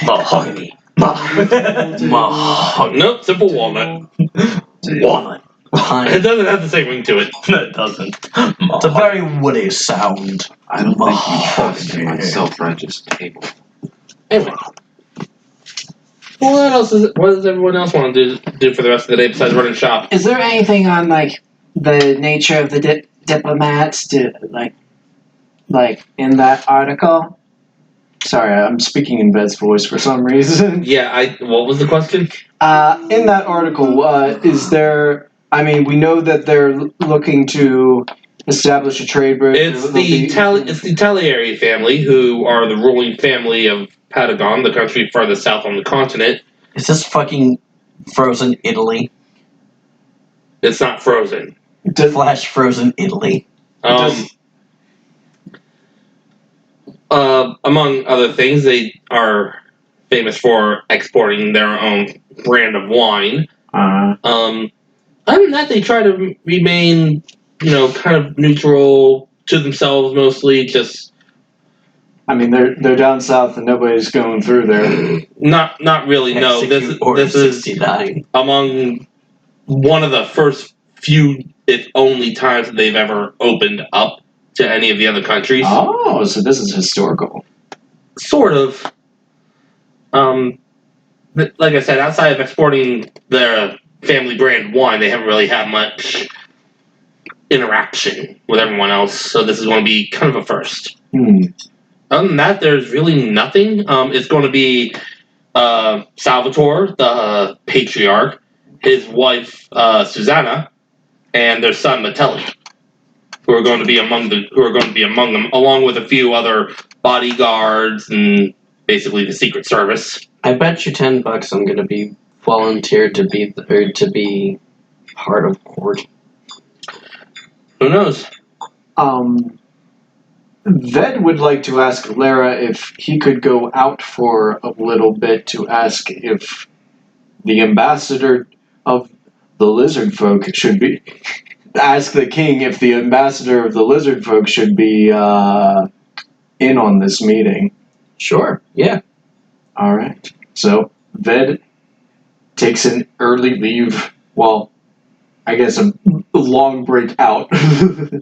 Mahogany. Mahogany. Nope, simple walnut. Walnut. It doesn't have the same ring to it. It doesn't. It's a very woody sound. I don't think you trust my self-righteous table. Anyway. What does everyone else want to do for the rest of the day besides running shop? Is there anything on the nature of the diplomats like in that article? Sorry, I'm speaking in Bed's voice for some reason. Yeah, what was the question? In that article, is there... I mean, we know that they're looking to establish a trade bridge. It's the Talieri family, who are the ruling family of Patagon, the country farthest south on the continent. Is this fucking frozen Italy? It's not frozen. Flash frozen Italy. Among other things, they are famous for exporting their own brand of wine. Other than that, they try to remain, kind of neutral, to themselves mostly. Just I mean, they're down south and nobody's going through there. not really. No, this is 69. among one of the first few, if only, times that they've ever opened up to any of the other countries. Oh, so this is historical. Sort of. But like I said, outside of exporting their family brand wine, they haven't really had much interaction with everyone else. So this is going to be kind of a first. Other than that, there's really nothing. It's going to be Salvatore, the patriarch, his wife Susanna, and their son Metelli, who are going to be among them, along with a few other bodyguards and basically the Secret Service. I bet you $10 I'm gonna be volunteered to be part of court. Who knows? Ved would like to ask Lara if he could go out for a little bit to ask if the ambassador of the lizard folk should be... Ask the king if the ambassador of the lizard folk should be in on this meeting. Sure, yeah. Alright. So, Ved takes an early leave, well, I guess a long break out to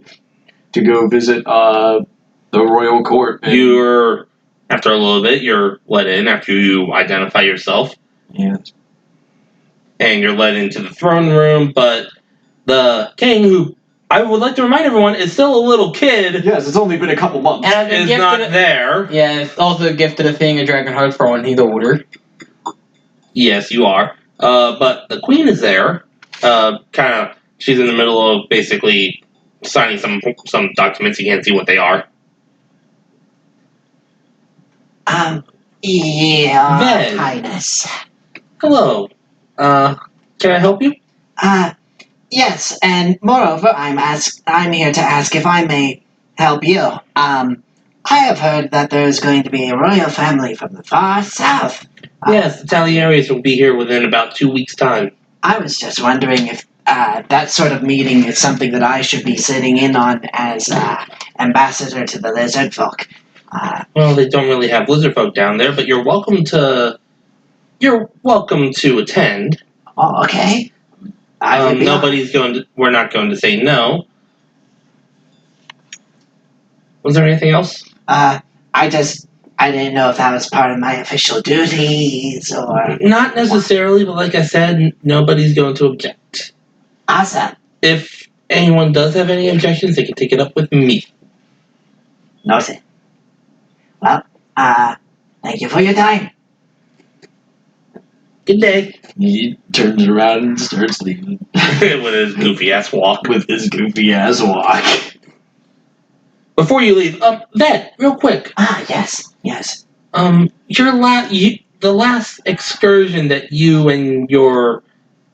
go visit the royal court. You're, after a little bit, you're let in after you identify yourself. Yeah. And you're led into the throne room, but the king, who I would like to remind everyone is still a little kid, Yes, it's only been a couple months. And I've been is not gifted. there. Yeah, it's also gifted a thing of Dragon Hearts for when he's older. Yes, you are. But the queen is there. She's in the middle of basically signing some documents. You can't see what they are. Yeah, Ved. Highness. Hello. Can I help you? Yes, and moreover, I'm here to ask if I may help you. I have heard that there's going to be a royal family from the far south. Yes, the Taliaries will be here within about 2 weeks' time. I was just wondering if that sort of meeting is something that I should be sitting in on as ambassador to the lizard folk. Well, they don't really have lizard folk down there, but you're welcome to attend. Oh, okay. We're not going to say no. Was there anything else? I didn't know if that was part of my official duties or... Not necessarily, but like I said, nobody's going to object. Awesome. If anyone does have any objections, they can take it up with me. Noted. Well, thank you for your time. Good day. He turns around and starts leaving. With his goofy ass walk. With his goofy ass walk. Before you leave, Ved, real quick. Yes. The last excursion that you and your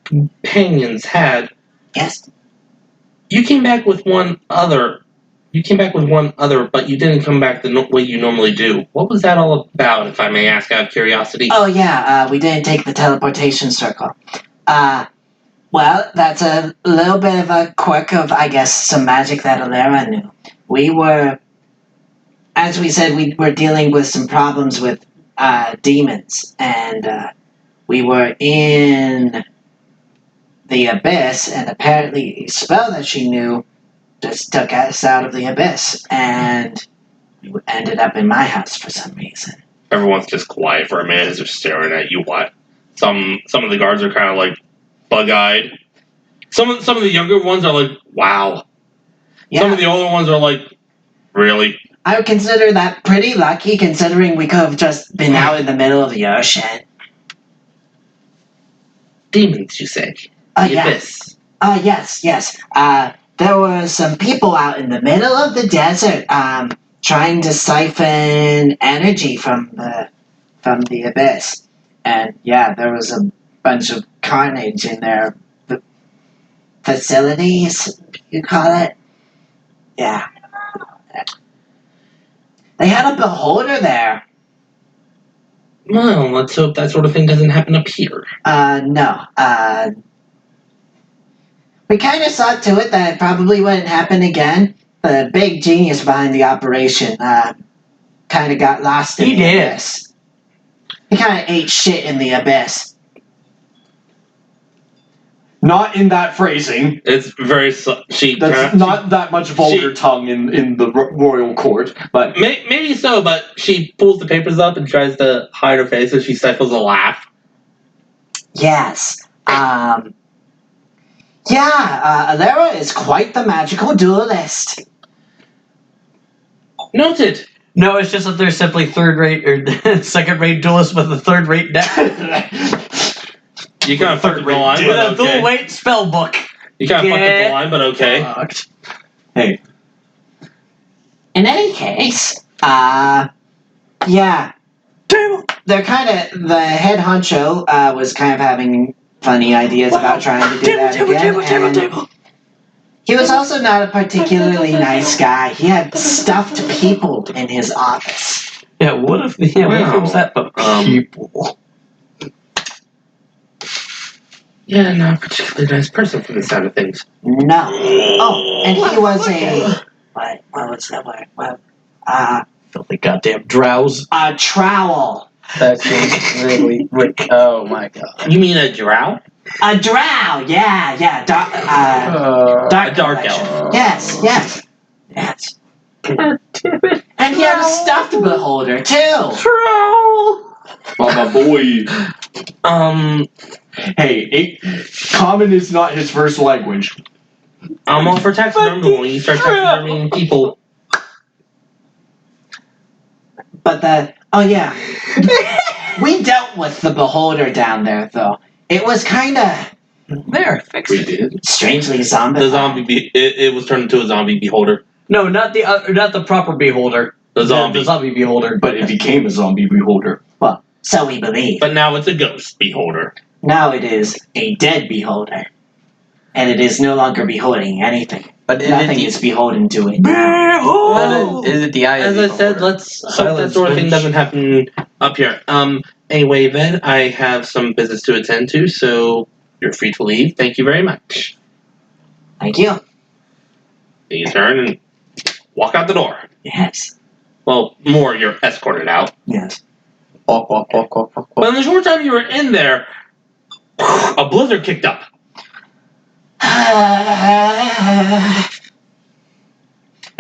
companions had. Yes. You came back with one other, but you didn't come back the way you normally do. What was that all about, if I may ask out of curiosity? Oh, yeah, we didn't take the teleportation circle. Well, that's a little bit of a quirk of, I guess, some magic that Alera knew. We were, as we said, we were dealing with some problems with demons, and we were in the abyss, and apparently a spell that she knew just took us out of the abyss, and we ended up in my house for some reason. Everyone's just quiet for a minute as they're staring at you. What? Some of the guards are kind of like bug-eyed. Some of the younger ones are like, wow. Yeah. Some of the older ones are like, really? I would consider that pretty lucky, considering we could have just been out in the middle of the ocean. Demons, you say? The abyss. Yes. There were some people out in the middle of the desert, trying to siphon energy from the abyss. And yeah, there was a bunch of carnage in their facilities, you call it? Yeah. They had a beholder there. Well, let's hope that sort of thing doesn't happen up here. No. We kind of saw to it that it probably wouldn't happen again, the big genius behind the operation, kind of got lost in He the did. abyss. He kind of ate shit in the abyss. Not in that phrasing. It's very That's not that much vulgar tongue in the royal court, but maybe so. But she pulls the papers up and tries to hide her face, and she stifles a laugh. Yes. Alera is quite the magical duelist. Noted. No, it's just that they're simply third-rate or second-rate duelists with a third-rate deck. You kind of fucked up the line, With but a okay. dual-weight spell book. You kind of fucked up the line, but okay. Fucked. hey, In any case, they're kind of, the head honcho was kind of having funny ideas about trying to do that again. And he was also not a particularly nice guy. He had stuffed people in his office. Yeah, what if it was that but people? Yeah, not a particularly nice person from the sound of things. No. Oh, and he was a... What was that word? Well, Filthy goddamn drowse. a trowel. That seems really. Oh my god. You mean a drow? A drow, yeah. Dark A dark complexion. elf. Yes. And he had a stuffed beholder, too. Mama boy. Hey, common is not his first language. I'm all for taxidermy when you start taxidermying people. But we dealt with the beholder down there, though. It was kind of There, fix We it. did. strangely zombie. The zombie, it was turned into a zombie beholder. No, not the proper beholder. The zombie. The zombie beholder. But it became a zombie beholder. Well, so we believe. But now it's a ghost beholder. Now it is a dead beholder. And it is no longer beholding anything. But Nothing is beholden to it. Is it the eye? As I said, let's hope that sort of thing doesn't happen up here. Anyway, then, I have some business to attend to, so you're free to leave. Thank you very much. Thank you. You turn and walk out the door. Yes. Well, more, you're escorted out. Yes. Walk, walk, walk, walk, walk, But walk. in the short time you were in there, a blizzard kicked up.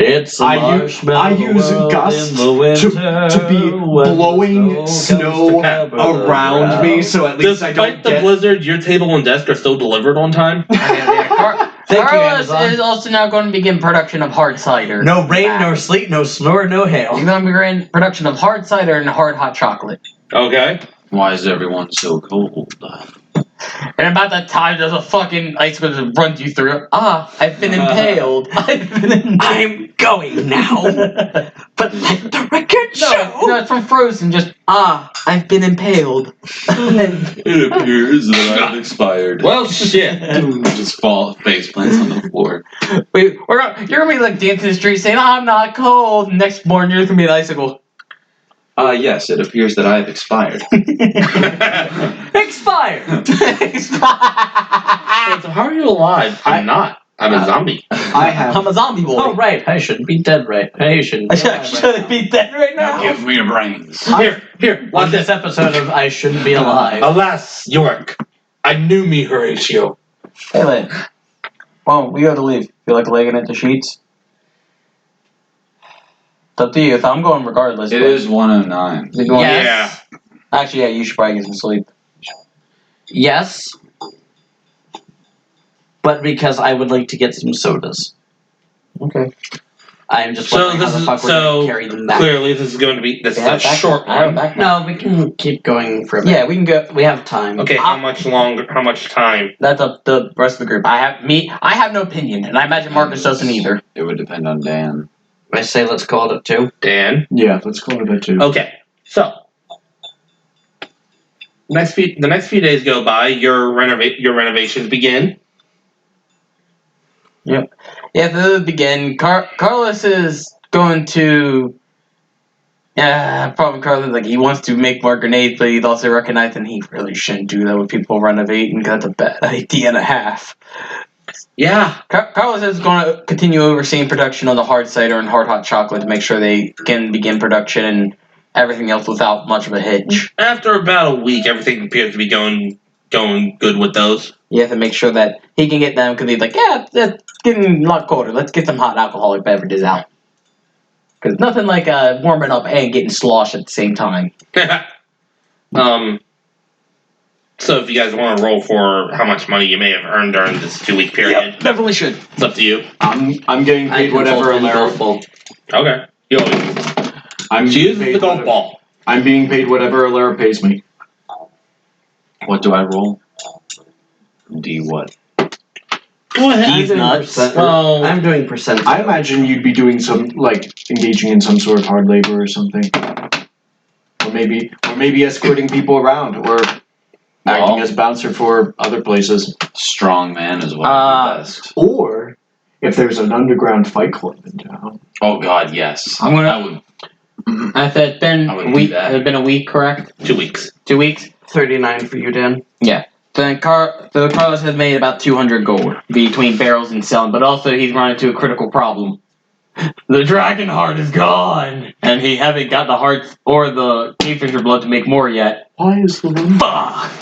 It's a I use gust to be blowing snow around me, so at least I Despite don't the get... blizzard, your table and desk are still delivered on time. Thank you, Carlos Amazon. is also now going to begin production of hard cider. No rain, no sleet, no snow, or no hail. He's going to begin production of hard cider and hard hot chocolate. Okay. Why is everyone so cold? And about that time, there's a fucking ice going to run you through. I've been impaled. I've been impaled. I'm going now. But let the record show. No, it's from Frozen. Just, I've been impaled. It appears that I've expired. Well, shit. Just face plants on the floor. Wait, you're going to be like dancing in the street saying, I'm not cold. Next morning, you're going to be an icicle. Yes, it appears that I have expired. Expired. So how are you alive? I'm not. I'm a zombie. I have... I'm a zombie boy. Oh, right. I shouldn't be dead, right? I shouldn't. I should be dead right now. Give me your brains. Here, On watch this this. episode of I Shouldn't Be Alive. Alas, York, I knew me, Horatio. Hey, Lynn. Well, we gotta leave. Feel like legging into sheets? It's up to you. I'm going regardless. It but- is 1:09. You're going- Yes. Actually, yeah, you should probably get some sleep. Yes. But because I would like to get some sodas. Okay. I am just So wondering how this the is fuck we're going so to carry them back. clearly this is going to be this is Yeah, a short one. No, we can keep going for a bit. Yeah, we can go. We have time. Okay, how much longer? How much time? That's up the rest of the group. I have no opinion, and I imagine Marcus doesn't either. It would depend on Dan. I say let's call it at 2. Dan. Yeah, let's call it a 2. Okay, so the next few days go by. Your renovations begin. Yeah, to begin, Carlos is going to. Yeah, probably Carlos, like, he wants to make more grenades, but he's also recognizing he really shouldn't do that when people renovate, and that's a bad idea and a half. Yeah. Carlos is going to continue overseeing production of the hard cider and hard hot chocolate to make sure they can begin production and everything else without much of a hitch. After about a week, everything appears to be going good with those. You have to make sure that he can get them because he's like, yeah, it's getting a lot colder. Let's get some hot alcoholic beverages out. Because nothing like warming up and getting sloshed at the same time. So if you guys want to roll for how much money you may have earned during this 2-week period, Definitely should. it's up to you. I'm getting paid whatever Alera. Okay. You always. I'm She being uses paid the golf whatever- ball. I'm being paid whatever Alera pays me. What do I roll? D what? Go ahead. He's nuts. Well, I'm doing percent. I imagine you'd be doing some engaging in some sort of hard labor or something, or maybe escorting people around, or acting as bouncer for other places, Strong man is what I do best. or if there's an underground fight club in town. Oh God, yes. I'm gonna- I would. I said it's been I would a do week. that. It's been a week, correct? 2 weeks. 2 weeks. 39 for you, Dan. Then Carlos has made about 200 gold between barrels and selling, but also he's run into a critical problem. The dragon heart is gone, and he haven't got the hearts or the kingfisher blood to make more yet. Why is the wind? Fuck!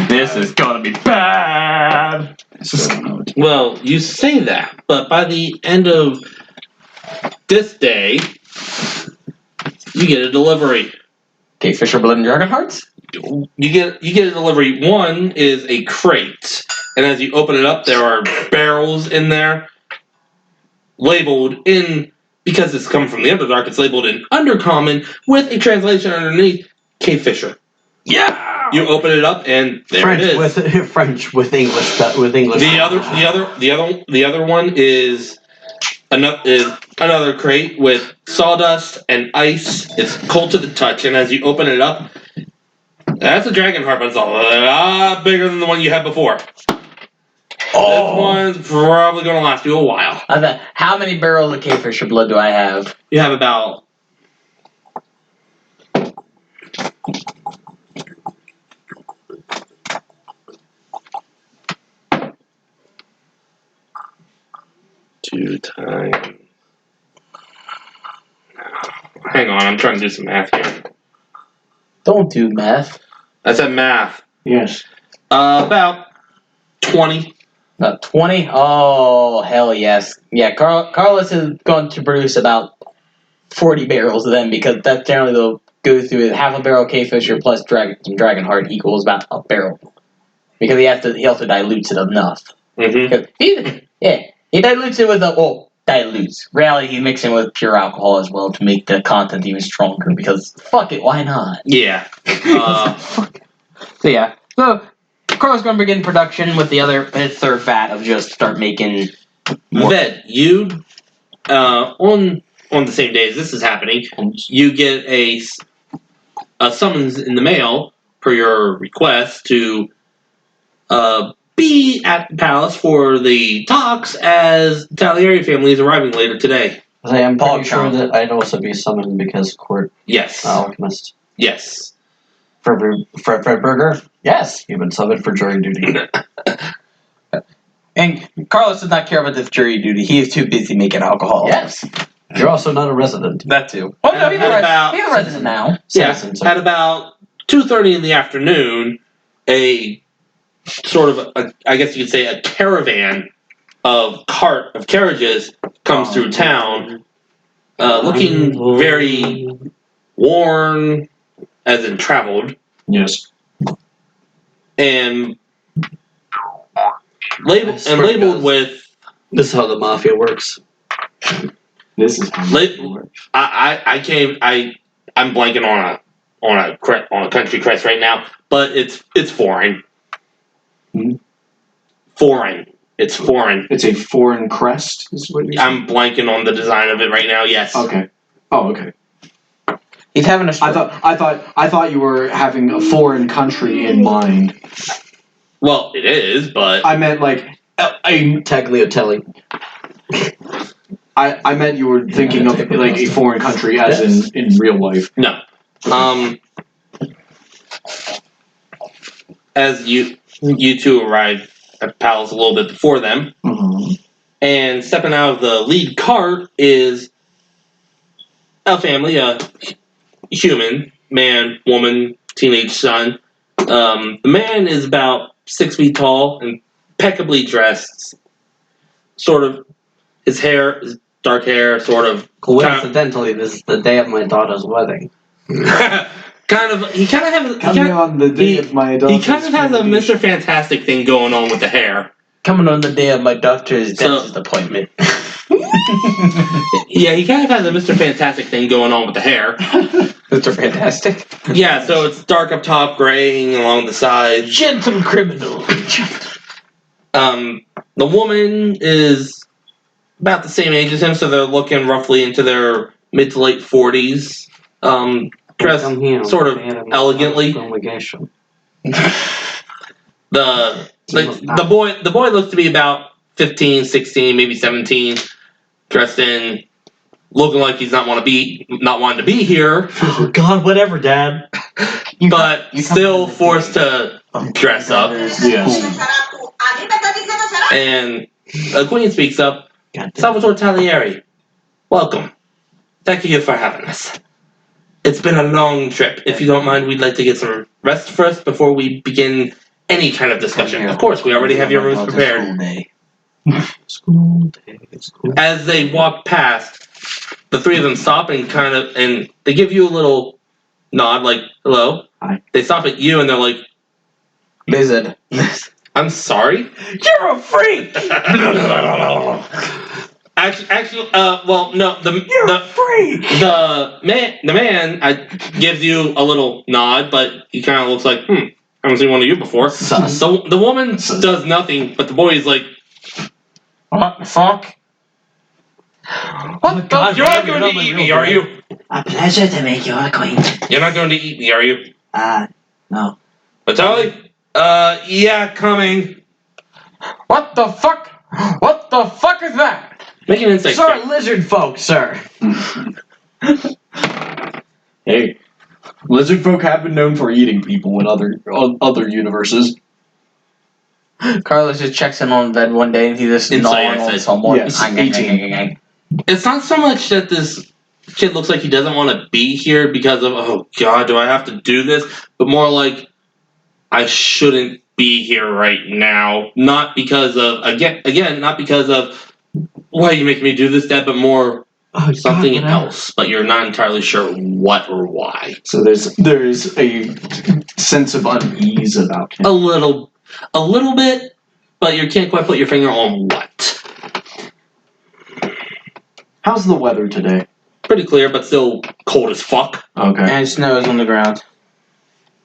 This is gonna be bad. Well, you say that, but by the end of this day, you get a delivery. Kingfisher blood and dragon hearts? You get a delivery. One is a crate, and as you open it up, there are barrels in there, labeled in, because it's coming from the Underdark, it's labeled in Undercommon with a translation underneath, Kingfisher. Yeah. You open it up, and there French it is. with French with English with English. The other one is another crate with sawdust and ice. It's cold to the touch, and as you open it up, that's a dragon heart, but it's a lot bigger than the one you had before. This one's probably going to last you a while. How many barrels of kingfisher blood do I have? You have about 2 times. Hang on, I'm trying to do some math here. Don't do math. I said math. Yes. About 20. About 20? Oh, hell yes. Yeah, Carlos is going to produce about 40 barrels of them because that's generally they'll go through it. Half a barrel kingfisher plus dragon heart equals about a barrel. Because he also dilutes it enough. Mm-hmm. He dilutes it with dilutes. Reality, he's mixing with pure alcohol as well to make the content even stronger because fuck it, why not? Yeah. So Carlos going to begin production with his third vat of just start making more. Ved, you on the same day as this is happening, you get a summons in the mail per your request to be at the palace for the talks as the Talieri family is arriving later today. I'm pretty sure Count. that I'd also be summoned because court Yes. alchemist. Yes. Fredberger? Yes, you've been summoned for jury duty. And Carlos does not care about this jury duty. He is too busy making alcohol. Yes. You're also not a resident. That too. Oh no, he's a resident now. Citizen, Yeah. sorry. At about 2:30 in the afternoon, a sort of I guess you could say a caravan of carriages comes through town, looking very worn, as in traveled, Yes. and labeled with. This is how the mafia works. This is how Late- it works. I'm blanking on a country crest right now, but it's foreign. Hmm? Foreign. It's foreign. It's a foreign crest, is what you're saying? I'm blanking on the design of it right now. Yes. Okay. Oh, okay. He's having a I thought you were having a foreign country in mind. Well, it is, but I meant like Tagliatelle. I meant you were thinking of like a foreign country as in real life. no. As you two arrive at the palace a little bit before them. Mm-hmm. And stepping out of the lead cart is a family, a human, man, woman, teenage son. The man is about 6 feet tall, impeccably dressed. Sort of, his hair is dark hair, sort of. Coincidentally, this is the day of my daughter's wedding. He kind of On the day of my he daughter's kind of has a graduation. Mr. Fantastic thing going on with the hair. Coming on the day of my doctor's So- dentist appointment. Yeah, he kind of has a Mr. Fantastic thing going on with the hair. Mr. Fantastic. Yeah, so it's dark up top, graying along the sides. Gentle criminal. The woman is about the same age as him, so they're looking roughly into their mid to late 40s. Dressed Come here, sort of man, elegantly. congregation. The boy looks to be about 15, 16, maybe 17, dressed in, looking like he's not wanting to be here, Oh God, whatever, Dad. but still forced to dress up. Yes. And the queen speaks up. Salvatore Taglieri, welcome. Thank you for having us. It's been a long trip. If you don't mind, we'd like to get some rest first before we begin any kind of discussion. Of course, we already have your rooms prepared. School day. As they walk past, the three of them stop and and they give you a little nod, like, hello. Hi. They stop at you and they're like, Lizard. I'm sorry? You're a freak! Actually, well, no, Freak! the man gives you a little nod, but he kind of looks like, I haven't seen one of you before. Sus. The woman does nothing, but the boy is like, What the fuck? what the? You're not going to eat me, are you? A pleasure to make your acquaintance. You're not going to eat me, are you? No. Vitaly? Yeah, coming. What the fuck? What the fuck is that? Make an insight Sir, check. lizard folk, sir. Hey, lizard folk have been known for eating people in other universes. Carlos just checks in on bed one day and he's just Insight, gnawing on insight. someone. Yes, 18. It's not so much that this kid looks like he doesn't want to be here because of, oh god, do I have to do this? But more like, I shouldn't be here right now. Not because of, again, not because of, why are you making me do this, Dad, but more something else. But you're not entirely sure what or why. So there's a sense of unease about him. A little bit, but you can't quite put your finger on what. How's the weather today? Pretty clear, but still cold as fuck. Okay. And it snows on the ground.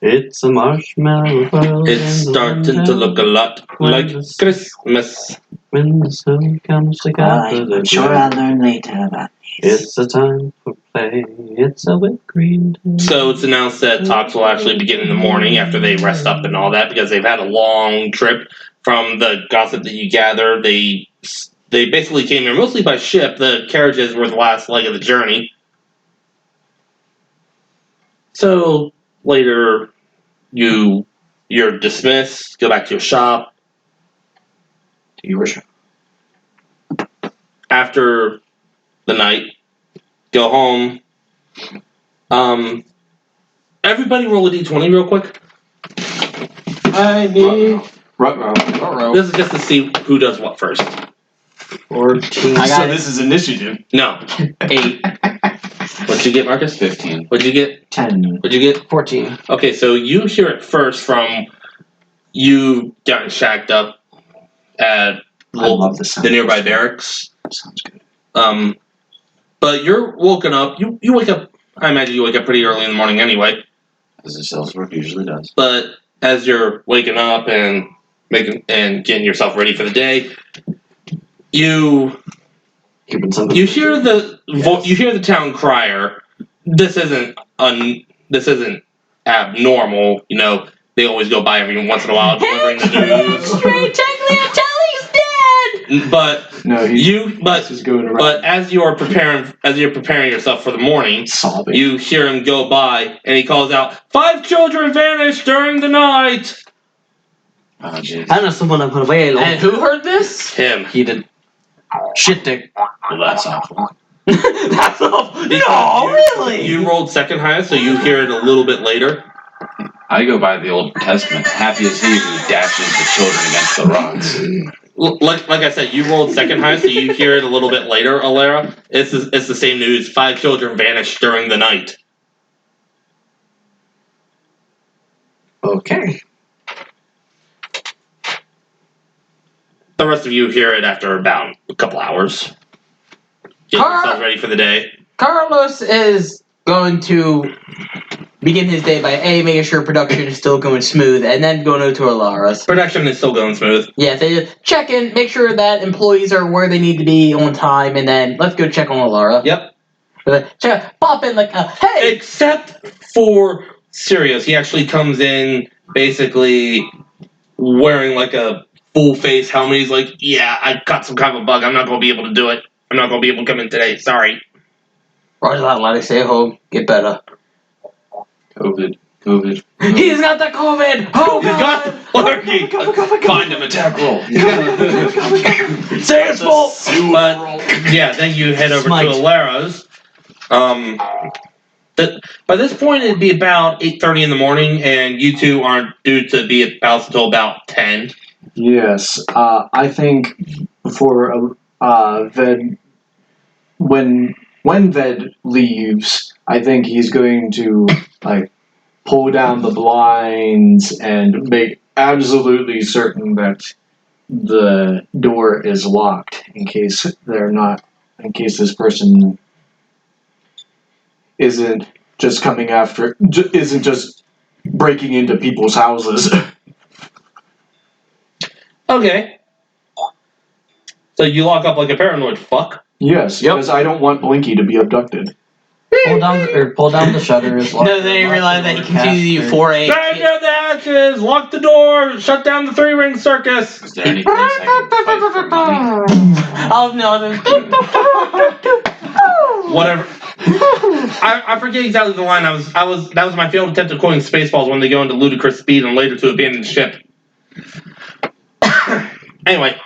It's a marshmallow world. It's starting to look a lot like Christmas. When the sun comes together, I'm sure I'll learn later about these. it's a time for play. It's a whipped cream day. So it's announced that talks will actually begin in the morning after they rest up and all that, because they've had a long trip. From the gossip that you gather, they basically came here mostly by ship. The carriages were the last leg of the journey. So later, you're dismissed. Go back to your shop. To your shop. After the night, go home. Everybody roll a d20 real quick. I need. This is just to see who does what first. 14. I got So it. this is initiative. No. 8. What'd you get, Marcus? 15. What'd you get? 10. What'd you get? 14. Okay, so you hear it first from you getting shacked up at I love the sound. the nearby barracks. That sounds good. But you're woken up. You wake up. I imagine you wake up pretty early in the morning anyway. As the sales work usually does. But as you're waking up and getting yourself ready for the day, you hear the town crier. This isn't abnormal. You know, they always go by every once in a while delivering the news. But No, but he's going around but as you're preparing yourself for the morning, sobbing. you hear him go by and he calls out, 5 children vanished during the night. Oh, jeez. I know someone I put away. And who heard this? Him. He did. Shit dick. Well, that's awful. That's all. No, You- really? You rolled second highest, so you hear it a little bit later. I go by the Old Testament. Happy is he who dashes the children against the rocks. Like I said, you rolled second highest, so you hear it a little bit later, Alara. It's the same news. 5 children vanished during the night. Okay. The rest of you hear it after about a couple hours. Get yourselves ready for the day. Carlos is going to begin his day by making sure production is still going smooth, and then going over to Alara's. Production is still going smooth. Yeah, they just check in, make sure that employees are where they need to be on time, and then let's go check on Alara. Yep. Pop in like, hey! Except for Sirius. He actually comes in basically wearing like a full face helmet. He's like, yeah, I got some kind of a bug. I'm not going to be able to do it. I'm not going to be able to come in today. Sorry. Roger that, laddie. Stay home. Get better. COVID. He's got the COVID! Oh, He's got the lurgy. Find him, attack roll. Say it's full! But, yeah, then you head over Smite. to Alara's. By this point, it'd be about 8:30 in the morning, and you two aren't due to be at the house until about 10. Yes, I think for Ved, when Ved leaves, I think he's going to like pull down the blinds and make absolutely certain that the door is locked in case this person isn't just coming after, isn't just breaking into people's houses. Okay. So you lock up like a paranoid fuck. Yes, Yep. because I don't want Blinky to be abducted. Pull down the shutters. lock No, the- they lock realize the that he door, continues to cast do her- 4A. Bang down the hatches, lock the door, shut down the 3-ring circus. Is there any place I can fight for money? Oh no, Whatever. I forget exactly the line. That was my failed attempt at quoting Spaceballs when they go into ludicrous speed and later to abandon ship. Anyway,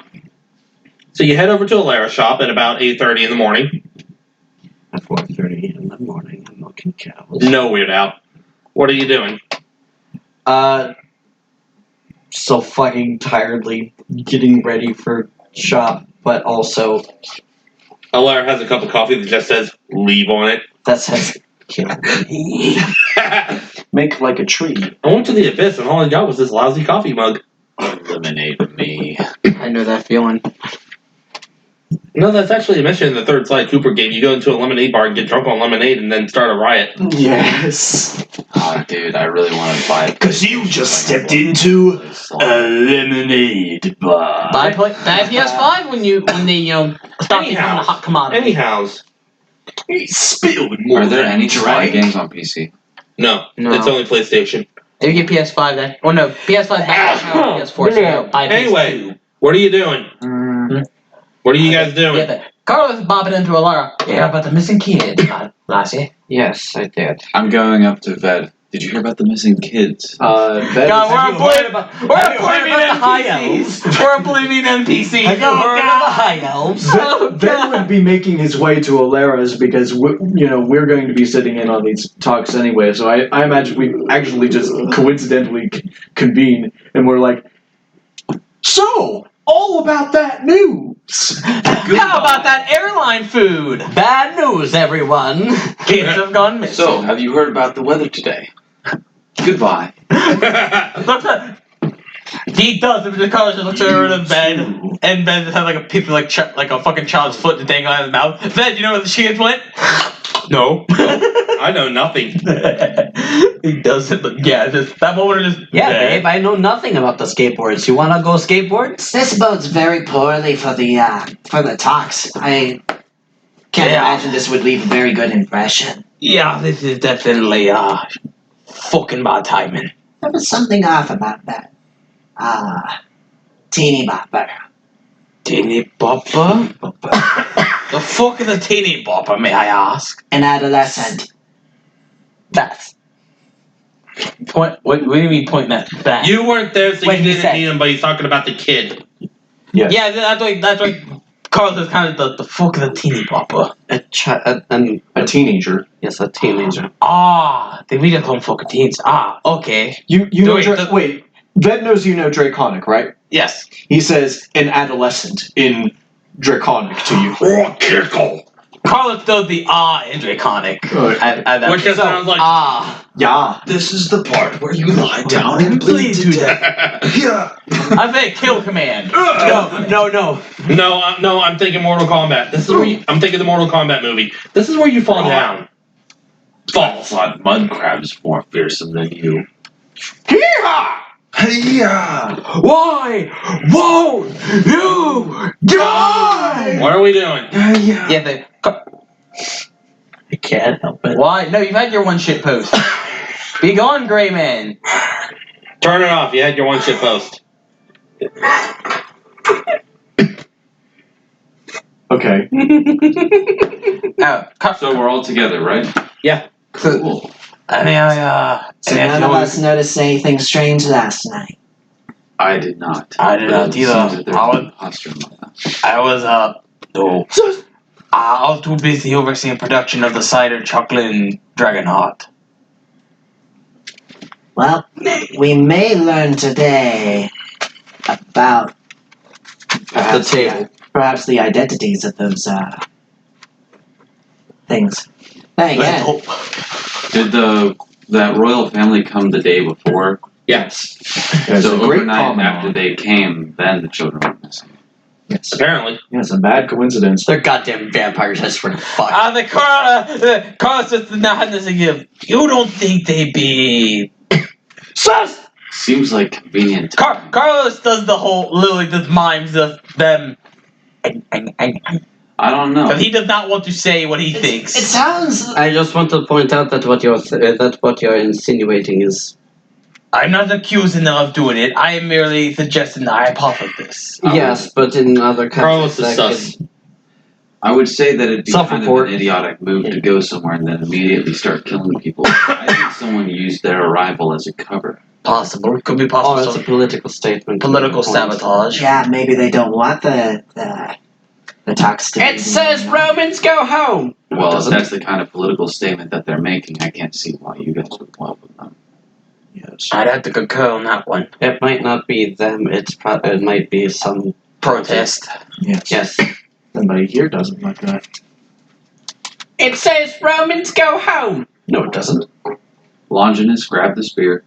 so you head over to Alara's shop at about 8:30 in the morning. At 4:30 in the morning, I'm milking cows. No, Weird Al. What are you doing? So fucking tiredly getting ready for shop, but also Alara has a cup of coffee that just says "leave" on it. that says kill me. Make like a tree. I went to the abyss and all I got was this lousy coffee mug. Eliminate me. I know that feeling. No, that's actually a mission in the third Sly Cooper game. You go into a lemonade bar and get drunk on lemonade and then start a riot. Yes. Oh, dude, I really want to buy it. Because you just stepped into a lemonade bar. Buy PS5 when they stop becoming a hot commodity. Anyhows, He spilled more Are there than any he Sly drank. games on PC? no, No. it's only PlayStation. If you get PS5, then no, PS5 back now, PS4. So buy Anyway, what are you doing? What are you guys doing? Yeah, Carlos is bopping into Alara. Yeah, about the missing kid, Lassie. Yes, I did. I'm going up to Ved. Did you hear about the missing kids? That God, is- we're oblivion NPCs. We're oblivion NPCs. Have you heard of the high elves? Ben would be making his way to Alara's because we're going to be sitting in on these talks anyway. So I imagine we actually just coincidentally convene and we're like, so all about that news. How about that airline food? Bad news, everyone. Kids have gone missing. So, have you heard about the weather today? Goodbye. He does. And Carlos just looks over to bed, and Ben just has like a piece of like a fucking child's foot to dangle out of his mouth. Ben, you know where the chickens went? No. I know nothing. He doesn't. But yeah, just that moment is just Yeah, babe, I know nothing about the skateboards. You wanna go skateboards? This bodes very poorly for the talks. I can't imagine this would leave a very good impression. Yeah, this is definitely fucking bad timing. There was something off about that. Teeny bopper. Teeny bopper? The fuck is a teeny bopper, may I ask? An adolescent. That's Point. What do you mean pointing at that? You weren't there, so When you he didn't said- meet him, but he's talking about the kid. Yes. Yeah, that's why Carlos is kind of the fuck of the teeny papa. A teenager. yes, a teenager. Ah, they really don't fucking teens. Ah, okay. You know Wait, wait. Ved knows you know Draconic, right? Yes. He says an adolescent in Draconic to you. Oh, kickle. Carlos does the in Draconic. Which just sounds like. Yeah. This is the part where you lie down and bleed to death. Yeah. I think kill command. No. No, I'm thinking Mortal Kombat. This is where I'm thinking the Mortal Kombat movie. This is where you fall down. I thought mud crabs more fearsome than you. Yeah. Why won't you die? What are we doing? Yeah, I can't help it. Why? No, you've had your one shit post. Be gone, Gray Man. Turn it off. You had your one shit post. Okay. So we're all together, right? Cool. I mean, So none of us noticed anything strange last night. I did not. I did not But it seems either. that there's an imposter among us. I was too busy overseeing production of the cider chocolate and dragon heart. Well, we may learn today about perhaps perhaps the identities of those things. Hey, yeah. Did that royal family come the day before? Yes. There's So a great overnight comment after they came, then the children went missing. Yes. Apparently. Yes, a bad coincidence. They're goddamn vampires, I swear to fuck. The Carlos just not had this again. You don't think they be sus? Seems like convenient. Carlos does the whole literally just mimes of them. I don't know. But he does not want to say what he thinks. It sounds. I just want to point out that what you're insinuating is I'm not accusing them of doing it. I am merely suggesting the hypothesis. yes, but in other Carlos countries is that sus. I would say that it'd be kind of Self-report. an idiotic move to go somewhere and then immediately start killing people. I think someone used their arrival as a cover. Possible. Could be oh, possible. that's a political statement. Political Point. sabotage. Yeah, maybe they don't want the talks to. It says Romans go home. Well, if Doesn't that's the kind of political statement that they're making, I can't see why you guys would welcome them. Yes. I'd have to concur on that one. It might not be them. It might be some Protest. Yes. yes. Somebody here doesn't like that. It says Romans go home. No, it doesn't. Longinus, grab the spear.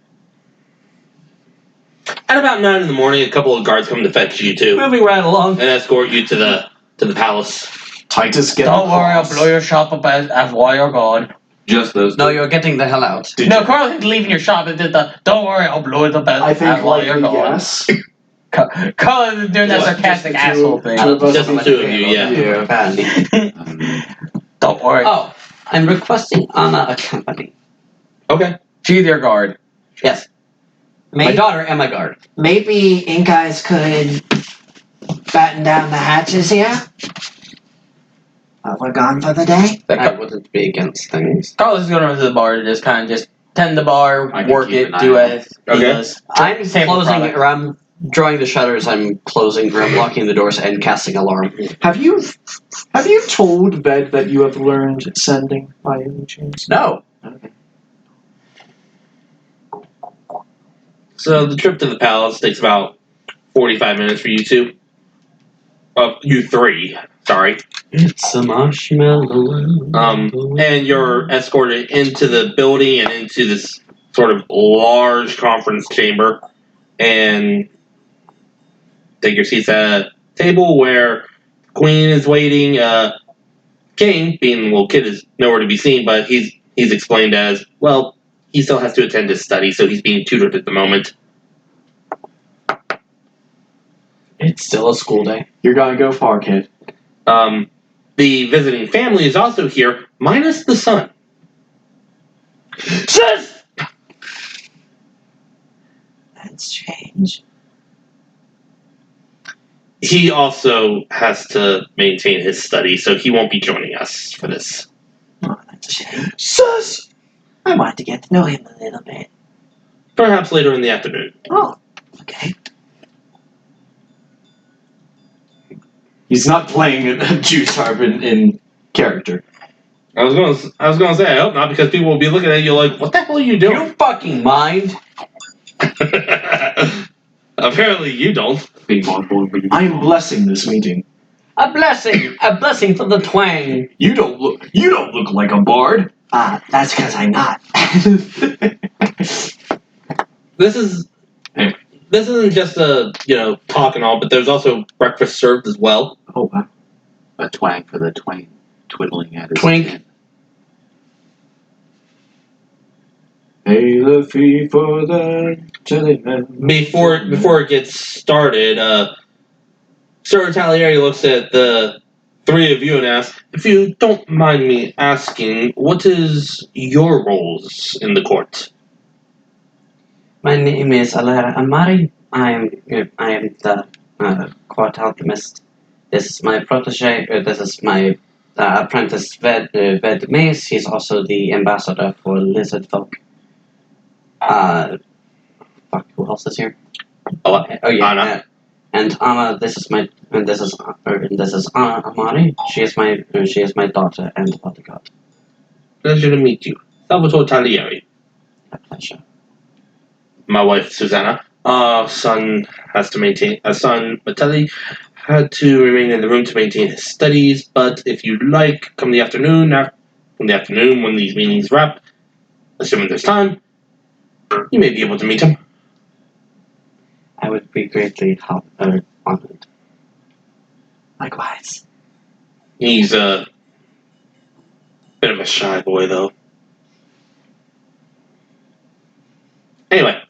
At about 9 in the morning, a couple of guards come to fetch you two Moving right along. and escort you to the palace. Titus, get Don't worry, I'll across. blow your shop up as while you're gone. Just those No, two. you're getting the hell out. Did No, you- Carlos is leaving your shop and did the don't worry, I'll blow it up I as think while you're likely gone. yes. Carlos is doing that What? sarcastic Just the two- asshole thing. two of us Just the two of you, yeah. Yeah. Don't worry. Oh, I'm requesting Anna accompany. Okay. She's your guard. Yes. My Maybe, daughter and my guard. maybe ink eyes could batten down the hatches here. We're gone for the day. I wouldn't be against things. Carlos is going over to the bar to just kind of just tend the bar, I can work keep it, an eye do on as he Okay. does. I'm Table closing, product. or I'm drawing the shutters, I'm closing, or I'm locking the doors and casting alarm. Have you told Ved that you have learned sending by any chance? No. Okay. So the trip to the palace takes about 45 minutes for you two. You three. Sorry. It's a marshmallow. And you're escorted into the building and into this sort of large conference chamber, and take your seats at a table where Queen is waiting. King, being the little kid, is nowhere to be seen, but he's explained as, well, he still has to attend his study, so he's being tutored at the moment. It's still a school day. You're gonna go far, kid. The visiting family is also here, minus the son. Sis! That's strange. He also has to maintain his study, so he won't be joining us for this. Oh, that's a shame. Sus! I want to get to know him a little bit. Perhaps later in the afternoon. Oh, okay. He's not playing a juice harp in character. I was gonna say, I hope not, because people will be looking at you like, what the hell are you doing? You fucking mind? Apparently you don't. I am blessing this meeting. A blessing for the twang. You don't look like a bard. That's because I'm not. This isn't just a talk and all, but there's also breakfast served as well. Oh wow. A twang for the twain, twiddling at his Twink. chin. Hey, the fee for the jellyman. Before it gets started, Sir Talieri looks at the three of you and asks, if you don't mind me asking, what is your roles in the court? My name is Alara Amari. I am the court alchemist. This is my protege. This is my apprentice Ved Mace. He's also the ambassador for lizard folk. Fuck, who else is here? Oh yeah. Anna. And Anna, this is Amari. She is my daughter and bodyguard. Pleasure to meet you. Salvatore Talieri. A pleasure. My wife, Susanna. Son, Mattelli, had to remain in the room to maintain his studies, but if you'd like, come the afternoon, when these meetings wrap, assuming there's time, you may be able to meet him. I would be greatly honored. Likewise. He's a bit of a shy boy, though. Anyway,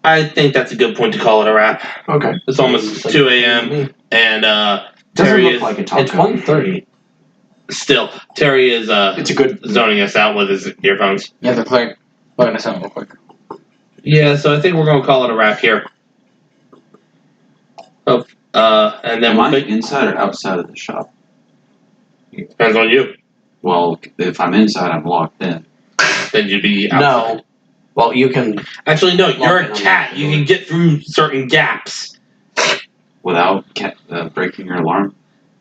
I think that's a good point to call it a wrap. Okay. It's almost 2 a.m. and Doesn't Terry look is like a taco. It's 1:30. still. Terry is It's a good. zoning us out with his earphones. Yeah, they're playing us out real quick. Yeah, so I think we're gonna call it a wrap here. And then Am we'll I think, inside or outside of the shop? depends on you. Well, if I'm inside, I'm locked in. Then you'd be outside. No. Well, you can. Actually, no. You're Lock a it on cat. the You door. can get through certain gaps. Without breaking your alarm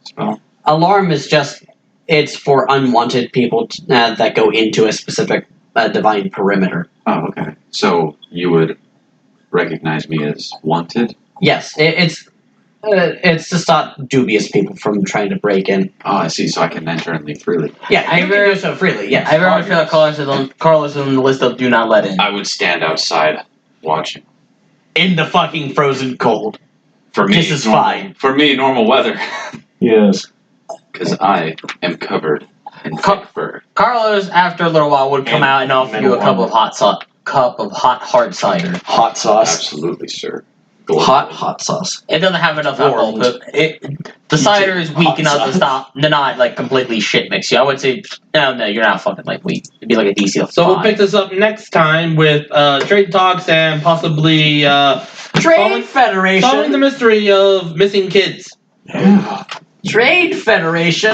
spell? Alarm is just. It's for unwanted people that go into a specific divine perimeter. Oh, okay. So you would recognize me as wanted? Yes, it's to stop dubious people from trying to break in. Oh, I see. So I can enter and leave freely. Yeah, you can do so freely. Yes. I very much feel like Carlos is on the list of do not let in. I would stand outside watching. In the fucking frozen cold. For me, This is normal, fine. For me, normal weather. Yes. Because I am covered in thick fur. Carlos, after a little while, would come And out and offer you a cup of hot hard cider. Hot sauce. Absolutely, sir. Hot sauce. It doesn't have enough alcohol, Warmed. but the cider is weak Hot enough sauce. to not like completely shit mix you. I would say, no, you're not fucking like weak. It'd be like a DC of So we'll 5. pick this up next time with trade talks and possibly Trade solving the Federation. mystery of missing kids. Yeah. Trade Federation.